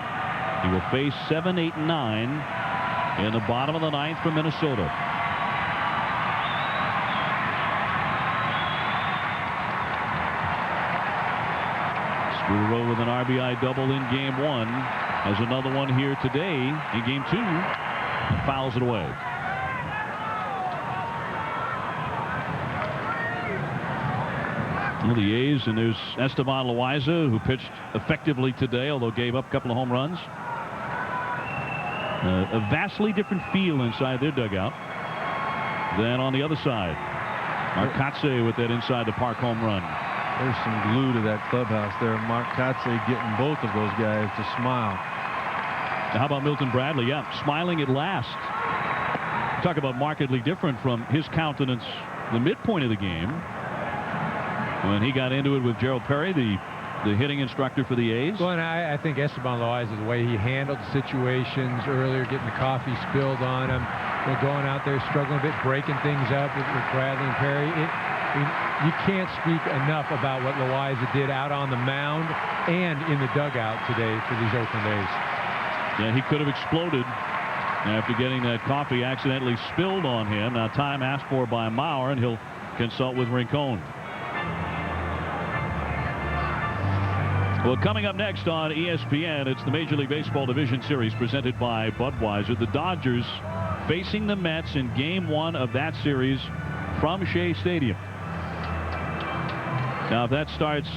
He will face 7, 8, and 9 in the bottom of the 9th from Minnesota. Scudero with an RBI double in game 1. Has another one here today in game 2 and fouls it away. Well, the A's, and there's Esteban Loaiza, who pitched effectively today, although gave up a couple of home runs. A vastly different feel inside their dugout than on the other side. Marcotte with that inside the park home run. There's some glue to that clubhouse there. Marcotte getting both of those guys to smile. Now, how about Milton Bradley? Yeah, smiling at last. Talk about markedly different from his countenance the midpoint of the game, when he got into it with Gerald Perry, the hitting instructor for the A's. Well, and I think Esteban Loaiza, the way he handled situations earlier, getting the coffee spilled on him, going out there struggling a bit, breaking things up with Bradley and Perry. You can't speak enough about what Loaiza did out on the mound and in the dugout today for these Oakland A's. Yeah, he could have exploded after getting that coffee accidentally spilled on him. Now time asked for by Mauer, and he'll consult with Rincon. Well, coming up next on ESPN, it's the Major League Baseball Division Series presented by Budweiser. The Dodgers facing the Mets in Game 1 of that series from Shea Stadium. Now, if that starts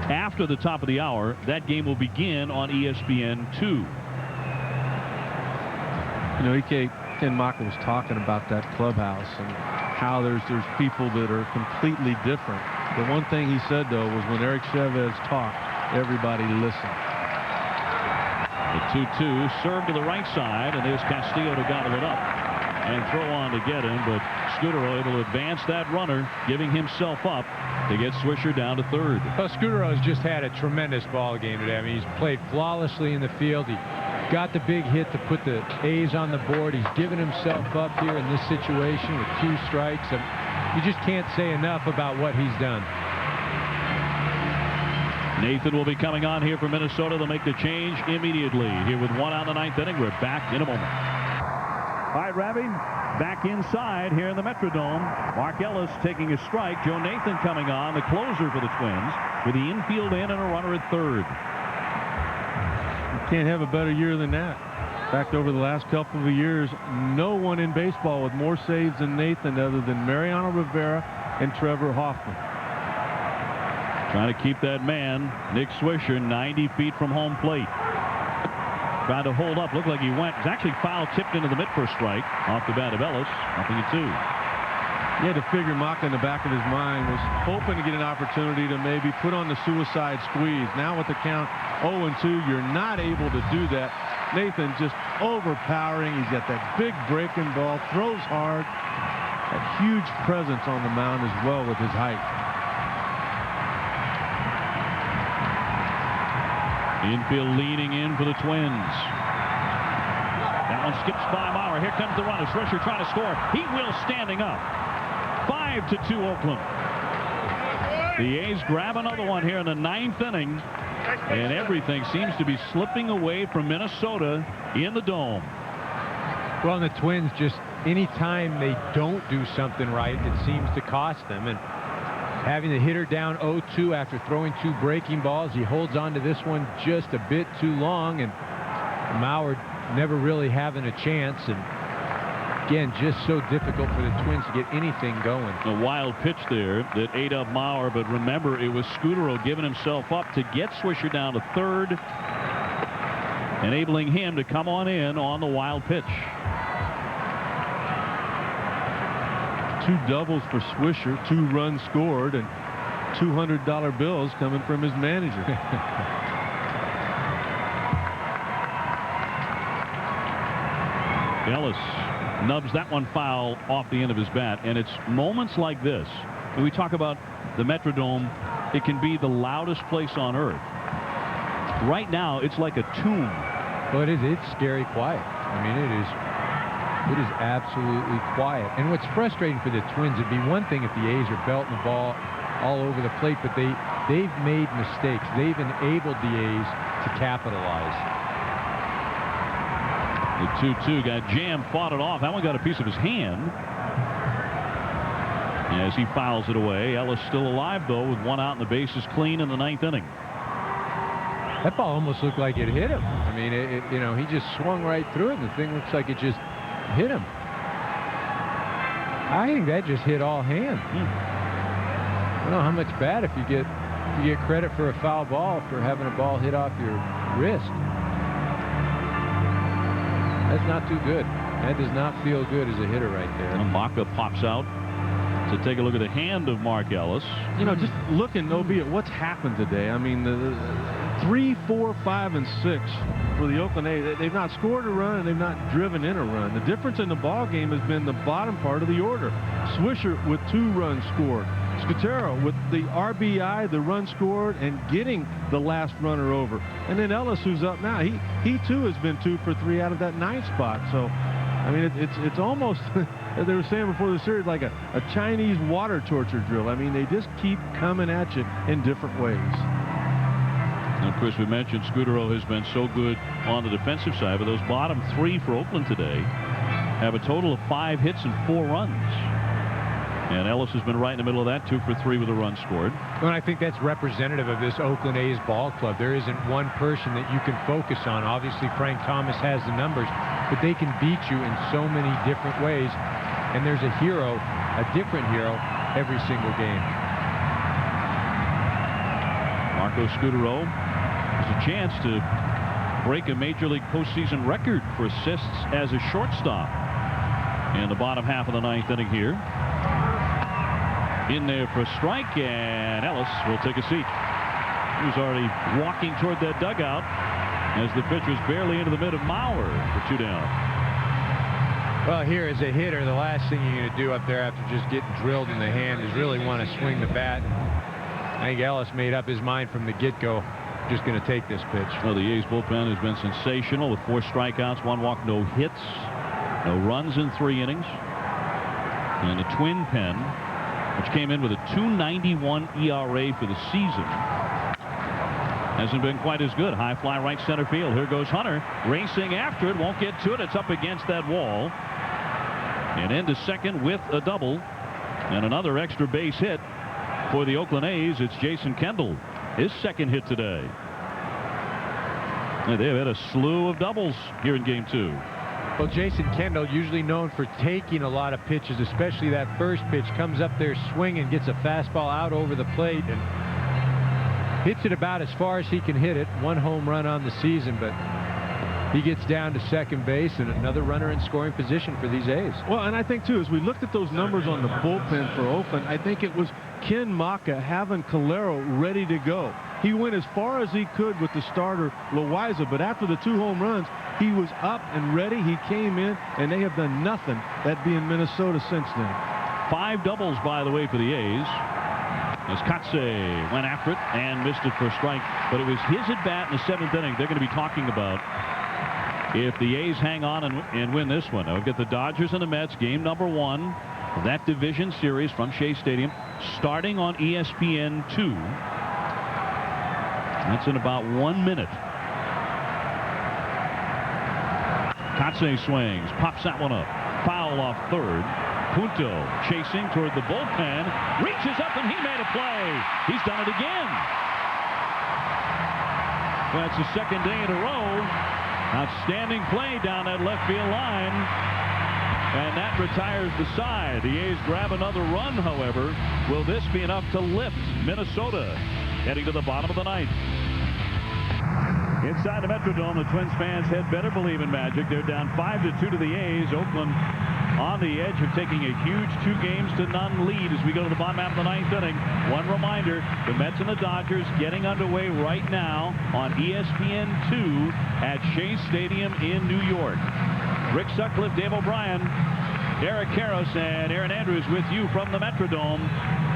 after the top of the hour, that game will begin on ESPN 2. You know, Ken Maka was talking about that clubhouse and how there's people that are completely different. The one thing he said, though, was when Eric Chavez talked, everybody listened. The 2-2 served to the right side, and there's Castillo to gobble it up and throw on to get him, but Scudero able to advance that runner, giving himself up to get Swisher down to third. Well, Scudero's just had a tremendous ball game today. I mean, he's played flawlessly in the field. He got the big hit to put the A's on the board. He's given himself up here in this situation with 2 strikes. And you just can't say enough about what he's done. Nathan will be coming on here for Minnesota. They'll make the change immediately. Here with 1 out in the 9th inning. We're back in a moment. All right, Ravi, back inside here in the Metrodome. Mark Ellis taking a strike. Joe Nathan coming on, the closer for the Twins, with the infield in and a runner at third. You can't have a better year than that. In fact, over the last couple of years, no one in baseball with more saves than Nathan other than Mariano Rivera and Trevor Hoffman. Trying to keep that man, Nick Swisher, 90 feet from home plate. Tried to hold up. Looked like he went. It was actually foul tipped into the mitt for a strike off the bat of Ellis. 0-2. He had to figure Maka in the back of his mind was hoping to get an opportunity to maybe put on the suicide squeeze. Now with the count 0-2, you're not able to do that. Nathan just overpowering. He's got that big breaking ball, throws hard. That huge presence on the mound as well with his height. Infield leaning in for the Twins. That one skips by Mauer. Here comes the runner. Swisher trying to score. He will standing up. 5-2 Oakland. The A's grab another one here in the 9th inning. And everything seems to be slipping away from Minnesota in the Dome. Well, and the Twins, just anytime they don't do something right, it seems to cost them. And having the hitter down 0-2 after throwing 2 breaking balls, he holds on to this one just a bit too long, and Mauer never really having a chance. And again, just so difficult for the Twins to get anything going. A wild pitch there that ate up Mauer, but remember, it was Scudero giving himself up to get Swisher down to third, enabling him to come on in on the wild pitch. 2 doubles for Swisher, 2 runs scored, and $200 bills coming from his manager. Ellis nubs that one foul off the end of his bat, and it's moments like this. When we talk about the Metrodome, it can be the loudest place on earth. Right now, it's like a tomb. Well, it's scary quiet. I mean, it is absolutely quiet. And what's frustrating for the Twins, it'd be one thing if the A's are belting the ball all over the plate, but they've made mistakes. They've enabled the A's to capitalize. The 2-2 got jammed, fought it off. That one got a piece of his hand as he fouls it away. Ellis still alive, though, with 1 out and the bases clean in the 9th inning. That ball almost looked like it hit him. I mean, you know, he just swung right through it, and the thing looks like it just hit him. I think that just hit all hand. I don't know how much bad if you get credit for a foul ball for having a ball hit off your wrist. That's not too good. That does not feel good as a hitter right there. Maka pops out to take a look at the hand of Mark Ellis. You know, just looking, Obi, at what's happened today. I mean, the 3, 4, 5, and 6 for the Oakland A's. They've not scored a run and they've not driven in a run. The difference in the ball game has been the bottom part of the order. Swisher with 2 runs scored. Scutero with the RBI, the run scored, and getting the last runner over. And then Ellis, who's up now, he too has been 2 for 3 out of that 9th spot. So, I mean, it's almost, as they were saying before the series, like a Chinese water torture drill. I mean, they just keep coming at you in different ways. And of course, we mentioned Scutero has been so good on the defensive side, but those bottom 3 for Oakland today have a total of 5 hits and 4 runs. And Ellis has been right in the middle of that, 2 for 3 with a run scored. Well, I think that's representative of this Oakland A's ball club. There isn't one person that you can focus on. Obviously, Frank Thomas has the numbers, but they can beat you in so many different ways. And there's a hero, a different hero, every single game. Marco Scutero has a chance to break a Major League postseason record for assists as a shortstop in the bottom half of the 9th inning here. In there for a strike, and Ellis will take a seat. He was already walking toward that dugout as the pitch was barely into the mid of Mauer for 2 down. Well, here as a hitter, the last thing you're going to do up there after just getting drilled in the hand is really want to swing the bat. I think Ellis made up his mind from the get-go, just going to take this pitch. Well, the A's bullpen has been sensational with 4 strikeouts, 1 walk, no hits, no runs in 3 innings. And the Twin pen, which came in with a 2.91 ERA for the season, hasn't been quite as good. High fly right center field. Here goes Hunter racing after it. Won't get to it. It's up against that wall. And into second with a double. And another extra base hit for the Oakland A's. It's Jason Kendall, his 2nd hit today. And they've had a slew of doubles here in game 2. Well, Jason Kendall, usually known for taking a lot of pitches, especially that first pitch, comes up there swinging, gets a fastball out over the plate, and hits it about as far as he can hit it. 1 home run on the season, but he gets down to second base and another runner in scoring position for these A's. Well, and I think, too, as we looked at those numbers on the bullpen for Oakland, I think it was Ken Maka having Calero ready to go. He went as far as he could with the starter, Loaiza, but after the 2 home runs, he was up and ready. He came in, and they have done nothing, that being Minnesota, since then. 5 doubles, by the way, for the A's, as Katse went after it and missed it for a strike. But it was his at-bat in the 7th inning they're going to be talking about if the A's hang on and win this one. Now we've got the Dodgers and the Mets, game number 1 of that division series from Shea Stadium, starting on ESPN 2. That's in about 1 minute. Katse swings, pops that one up. Foul off third. Punto chasing toward the bullpen, reaches up and he made a play. He's done it again. That's the 2nd day in a row. Outstanding play down that left field line. And that retires the side. The A's grab another run, however. Will this be enough to lift Minnesota heading to the bottom of the 9th? Inside the Metrodome, the Twins fans had better believe in magic. They're down 5-2 to the A's. Oakland on the edge of taking a huge 2-0 lead as we go to the bottom half of the 9th inning. One reminder, the Mets and the Dodgers getting underway right now on ESPN 2 at Shea Stadium in New York. Rick Sutcliffe, Dave O'Brien, Eric Karros, and Aaron Andrews with you from the Metrodome.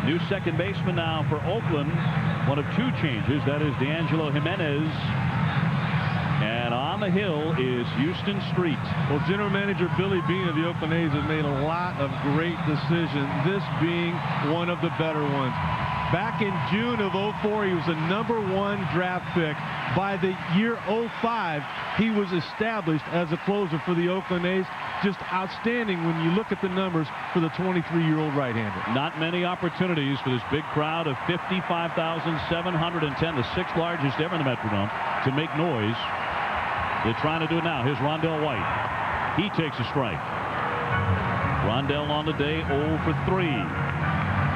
New second baseman now for Oakland. One of 2 changes. That is D'Angelo Jimenez. And on the hill is Houston Street. Well, general manager Billy Beane of the Oakland A's has made a lot of great decisions, this being one of the better ones. Back in June of 04, he was the #1 draft pick. By the year 05, he was established as a closer for the Oakland A's. Just outstanding when you look at the numbers for the 23-year-old right-hander. Not many opportunities for this big crowd of 55,710, the 6th largest ever in the Metrodome, to make noise. They're trying to do it now. Here's Rondell White. He takes a strike. Rondell on the day 0 for 3.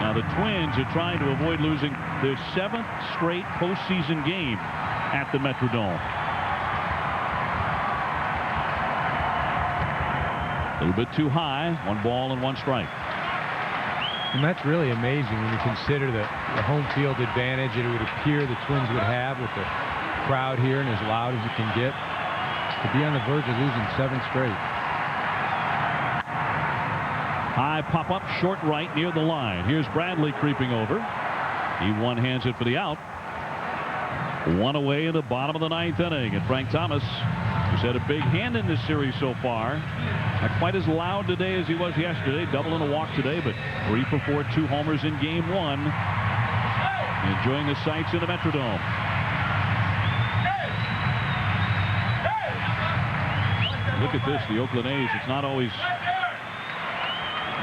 Now the Twins are trying to avoid losing their 7th straight postseason game at the Metrodome. A little bit too high. 1 ball and 1 strike. And that's really amazing when you consider the home field advantage it would appear the Twins would have with the crowd here and as loud as it can get. To be on the verge of losing 7 straight. High pop-up, short right near the line. Here's Bradley creeping over. He one-hands it for the out. 1 away in the bottom of the 9th inning. And Frank Thomas, who's had a big hand in this series so far, not quite as loud today as he was yesterday. Double and a walk today, but 3 for 4, 2 homers in Game 1. Enjoying the sights in the Metrodome. Look at this, the Oakland A's. It's not always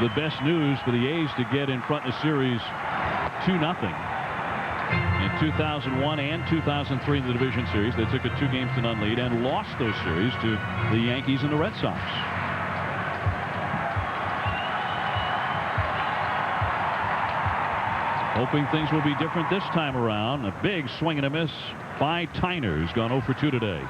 the best news for the A's to get in front of the series 2-0. In 2001 and 2003 in the division series, they took a 2-0 lead and lost those series to the Yankees and the Red Sox. Hoping things will be different this time around. A big swing and a miss by Tyner, who's gone 0 for 2 today.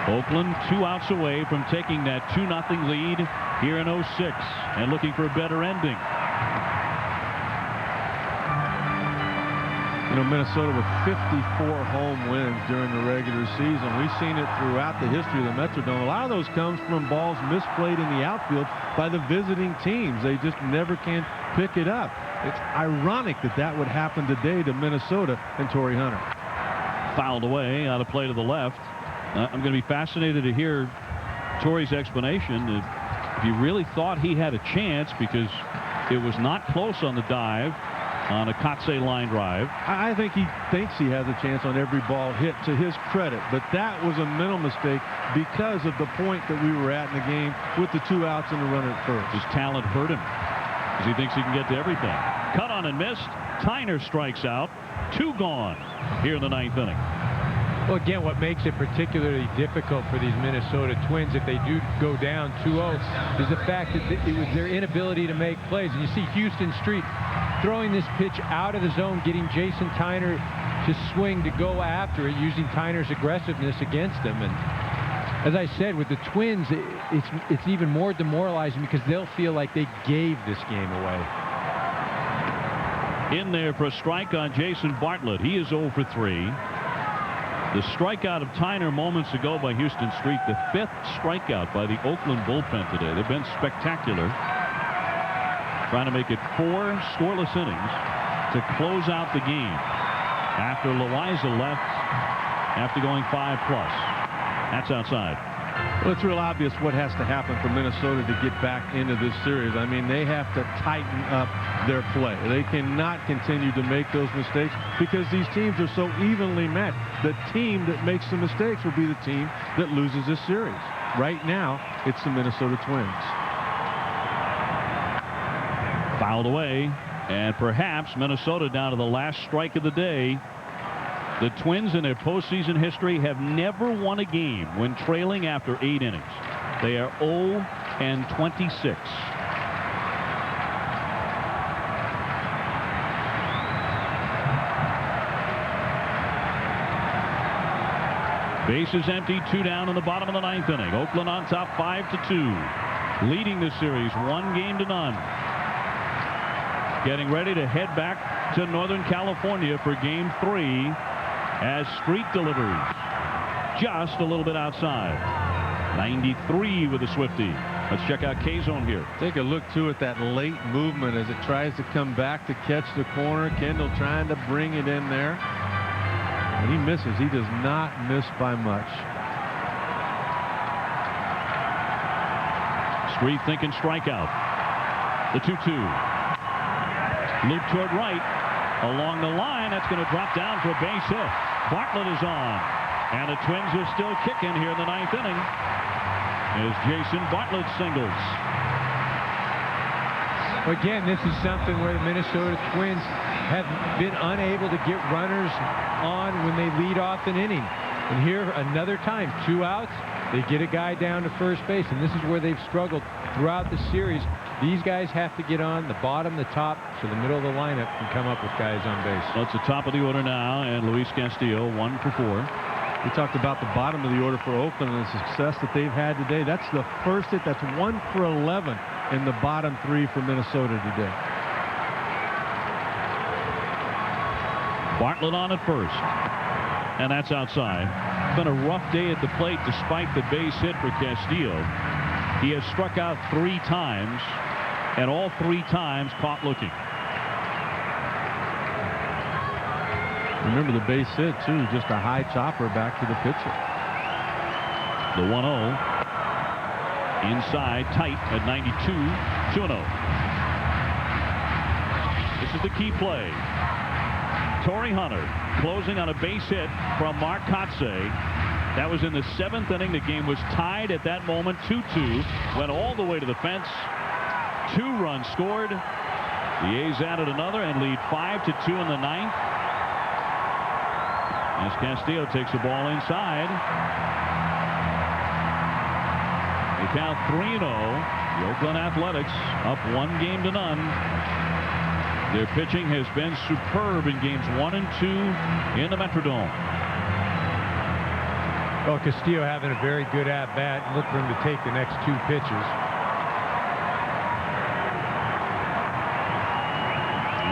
Oakland 2 outs away from taking that 2-0 lead here in 06 and looking for a better ending. You know, Minnesota with 54 home wins during the regular season. We've seen it throughout the history of the Metrodome. A lot of those comes from balls misplayed in the outfield by the visiting teams. They just never can pick it up. It's ironic that that would happen today to Minnesota and Torrey Hunter. Fouled away out of play to the left. I'm going to be fascinated to hear Torrey's explanation if he really thought he had a chance, because it was not close on the dive on a Kotsay line drive. I think he thinks he has a chance on every ball hit, to his credit, but that was a mental mistake because of the point that we were at in the game with the 2 outs and the runner at first. His talent hurt him because he thinks he can get to everything. Cut on and missed. Tyner strikes out. 2 gone here in the 9th inning. Well, again, what makes it particularly difficult for these Minnesota Twins if they do go down 2-0 is the fact that it was their inability to make plays. And you see Houston Street throwing this pitch out of the zone, getting Jason Tyner to swing to go after it, using Tyner's aggressiveness against him. And as I said, with the Twins, it's even more demoralizing because they'll feel like they gave this game away. In there for a strike on Jason Bartlett. He is 0 for 3. The strikeout of Tyner moments ago by Houston Street, the 5th strikeout by the Oakland bullpen today. They've been spectacular. Trying to make it 4 scoreless innings to close out the game after Loaiza left after going 5+. That's outside. Well, it's real obvious what has to happen for Minnesota to get back into this series. I mean, they have to tighten up their play. They cannot continue to make those mistakes because these teams are so evenly matched. The team that makes the mistakes will be the team that loses this series. Right now, it's the Minnesota Twins. Fouled away, and perhaps Minnesota down to the last strike of the day. The Twins in their postseason history have never won a game when trailing after 8 innings. They are 0-26. Bases empty, 2 down in the bottom of the 9th inning. Oakland on top 5-2. Leading the series 1-0. Getting ready to head back to Northern California for Game 3 as Street delivers just a little bit outside. 93 with the Swiftie. Let's check out K-Zone here. Take a look, too, at that late movement as it tries to come back to catch the corner. Kendall trying to bring it in there. And he misses. He does not miss by much. Street thinking strikeout. The 2-2. Loop toward right. Along the line. That's going to drop down for a base hit. Bartlett is on. And the Twins are still kicking here in the 9th inning. As Jason Bartlett singles. Again, this is something where the Minnesota Twins have been unable to get runners on when they lead off an inning. And here, another time, 2 outs, they get a guy down to first base. And this is where they've struggled throughout the series. These guys have to get on the bottom, the top, so the middle of the lineup can come up with guys on base. Well, it's the top of the order now, and Luis Castillo 1 for 4. We talked about the bottom of the order for Oakland and the success that they've had today. That's the first hit. That's 1 for 11 in the bottom 3 for Minnesota today. Bartlett on at first, and that's outside. It's been a rough day at the plate despite the base hit for Castillo. He has struck out 3 times, and all 3 times caught looking. Remember the base hit, too, just a high chopper back to the pitcher. The 1-0. Inside, tight at 92, 2-0. This is the key play. Torrey Hunter closing on a base hit from Mark Kotsay. That was in the 7th inning. The game was tied at that moment, 2-2. Went all the way to the fence. 2 runs scored. The A's added another and lead 5-2 in the 9th. As Castillo takes the ball inside. They count 3-0. The Oakland Athletics up 1-0. Their pitching has been superb in games 1 and 2 in the Metrodome. Well, Castillo having a very good at-bat. Look for him to take the next 2 pitches.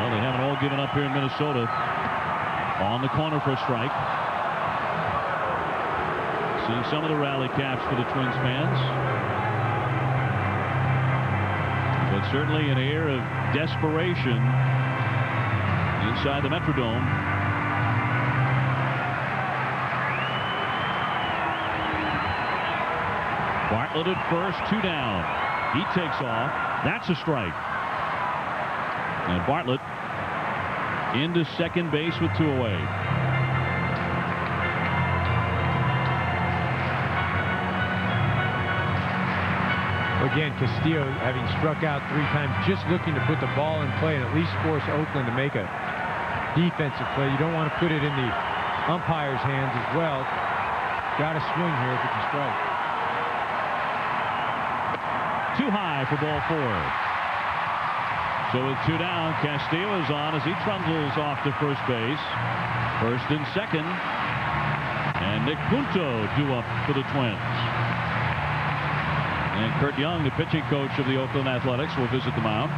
Well, they haven't all given up here in Minnesota. On the corner for a strike. Seeing some of the rally caps for the Twins fans. But certainly an air of desperation inside the Metrodome. Bartlett at first, 2 down. He takes off. That's a strike. And Bartlett into second base with 2 away. Again, Castillo having struck out 3 times, just looking to put the ball in play and at least force Oakland to make a defensive play. You don't want to put it in the umpire's hands as well. Got to swing here if it's a strike. Too high for ball 4. So with 2 down, Castillo is on as he trundles off to first base. First and second. And Nick Punto due up for the Twins. And Kurt Young, the pitching coach of the Oakland Athletics, will visit the mound.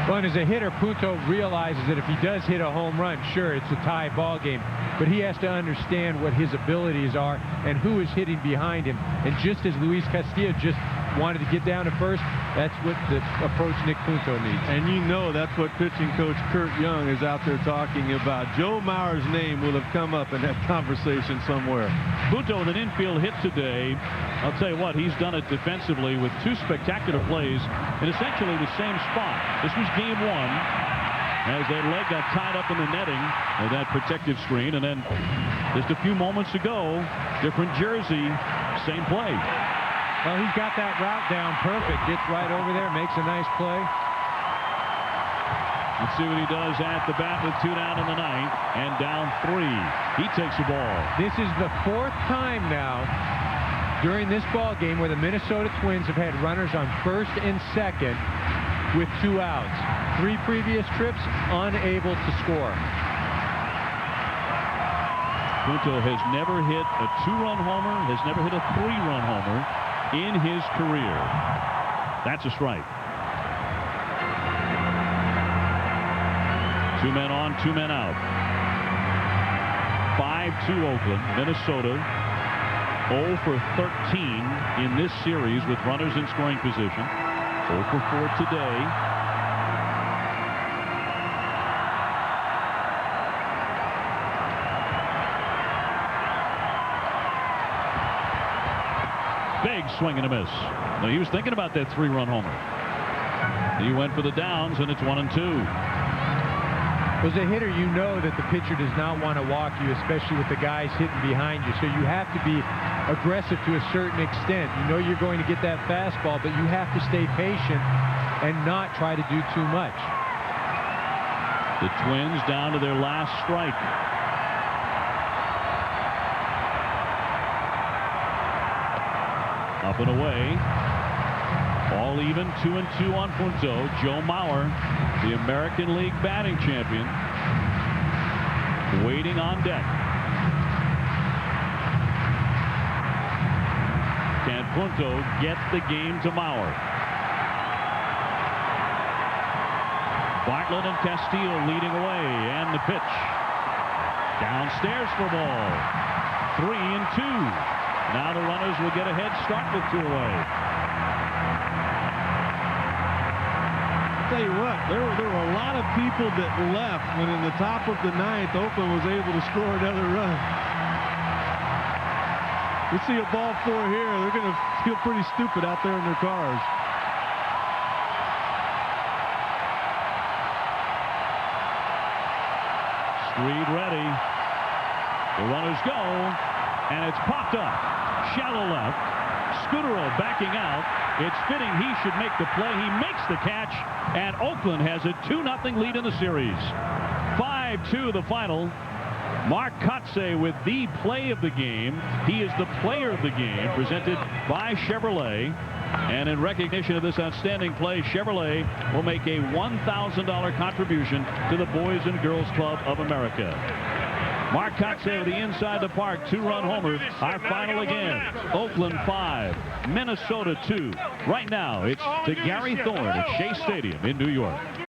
Well, and as a hitter, Punto realizes that if he does hit a home run, sure, it's a tie ball game. But he has to understand what his abilities are and who is hitting behind him. And just as Luis Castillo just wanted to get down to first, that's what the approach Nick Punto needs. And you know that's what pitching coach Kurt Young is out there talking about. Joe Mauer's name will have come up in that conversation somewhere. Punto with an infield hit today. I'll tell you what, he's done it defensively with 2 spectacular plays in essentially the same spot. This was game 1 as that leg got tied up in the netting of that protective screen, and then just a few moments ago, different jersey, same play. Well, he's got that route down perfect. Gets right over there, makes a nice play. Let's see what he does at the bat with 2 down in the 9th and down 3. He takes the ball. This is the 4th time now during this ball game where the Minnesota Twins have had runners on first and second with 2 outs. 3 previous trips unable to score. Punto has never hit a 2-run homer, has never hit a 3-run homer in his career. That's a strike. 2 men on, 2 men out. 5-2 Oakland. Minnesota 0 for 13 in this series with runners in scoring position. 0 for 4 today. Big swing and a miss. Now, he was thinking about that 3-run homer. He went for the downs, and it's 1-2. As a hitter, you know that the pitcher does not want to walk you, especially with the guys hitting behind you. So you have to be aggressive to a certain extent. You know you're going to get that fastball, but you have to stay patient and not try to do too much. The Twins down to their last strike. Up and away. All even, 2-2 on Punto. Joe Mauer, the American League batting champion, waiting on deck. Can Punto get the game to Mauer? Bartlett and Castillo leading away, and the pitch. Downstairs for ball. 3-2. Now the runners will get a head start with 2 away. Tell you what, there were a lot of people that left when in the top of the 9th, Oakland was able to score another run. We see a ball 4 here. They're going to feel pretty stupid out there in their cars. Street ready. The runners go, and it's popped up. Shallow left. Scudero backing out. It's fitting he should make the play. He makes the catch, and Oakland has a 2-0 lead in the series. 5-2 the final. Mark Kotsay with the play of the game. He is the player of the game, presented by Chevrolet. And in recognition of this outstanding play, Chevrolet will make a $1,000 contribution to the Boys and Girls Club of America. Mark Kotsay with the inside the park 2-run homer. Our final again. Oakland 5, Minnesota 2. Right now, it's to Gary Thorne at Shea Stadium in New York.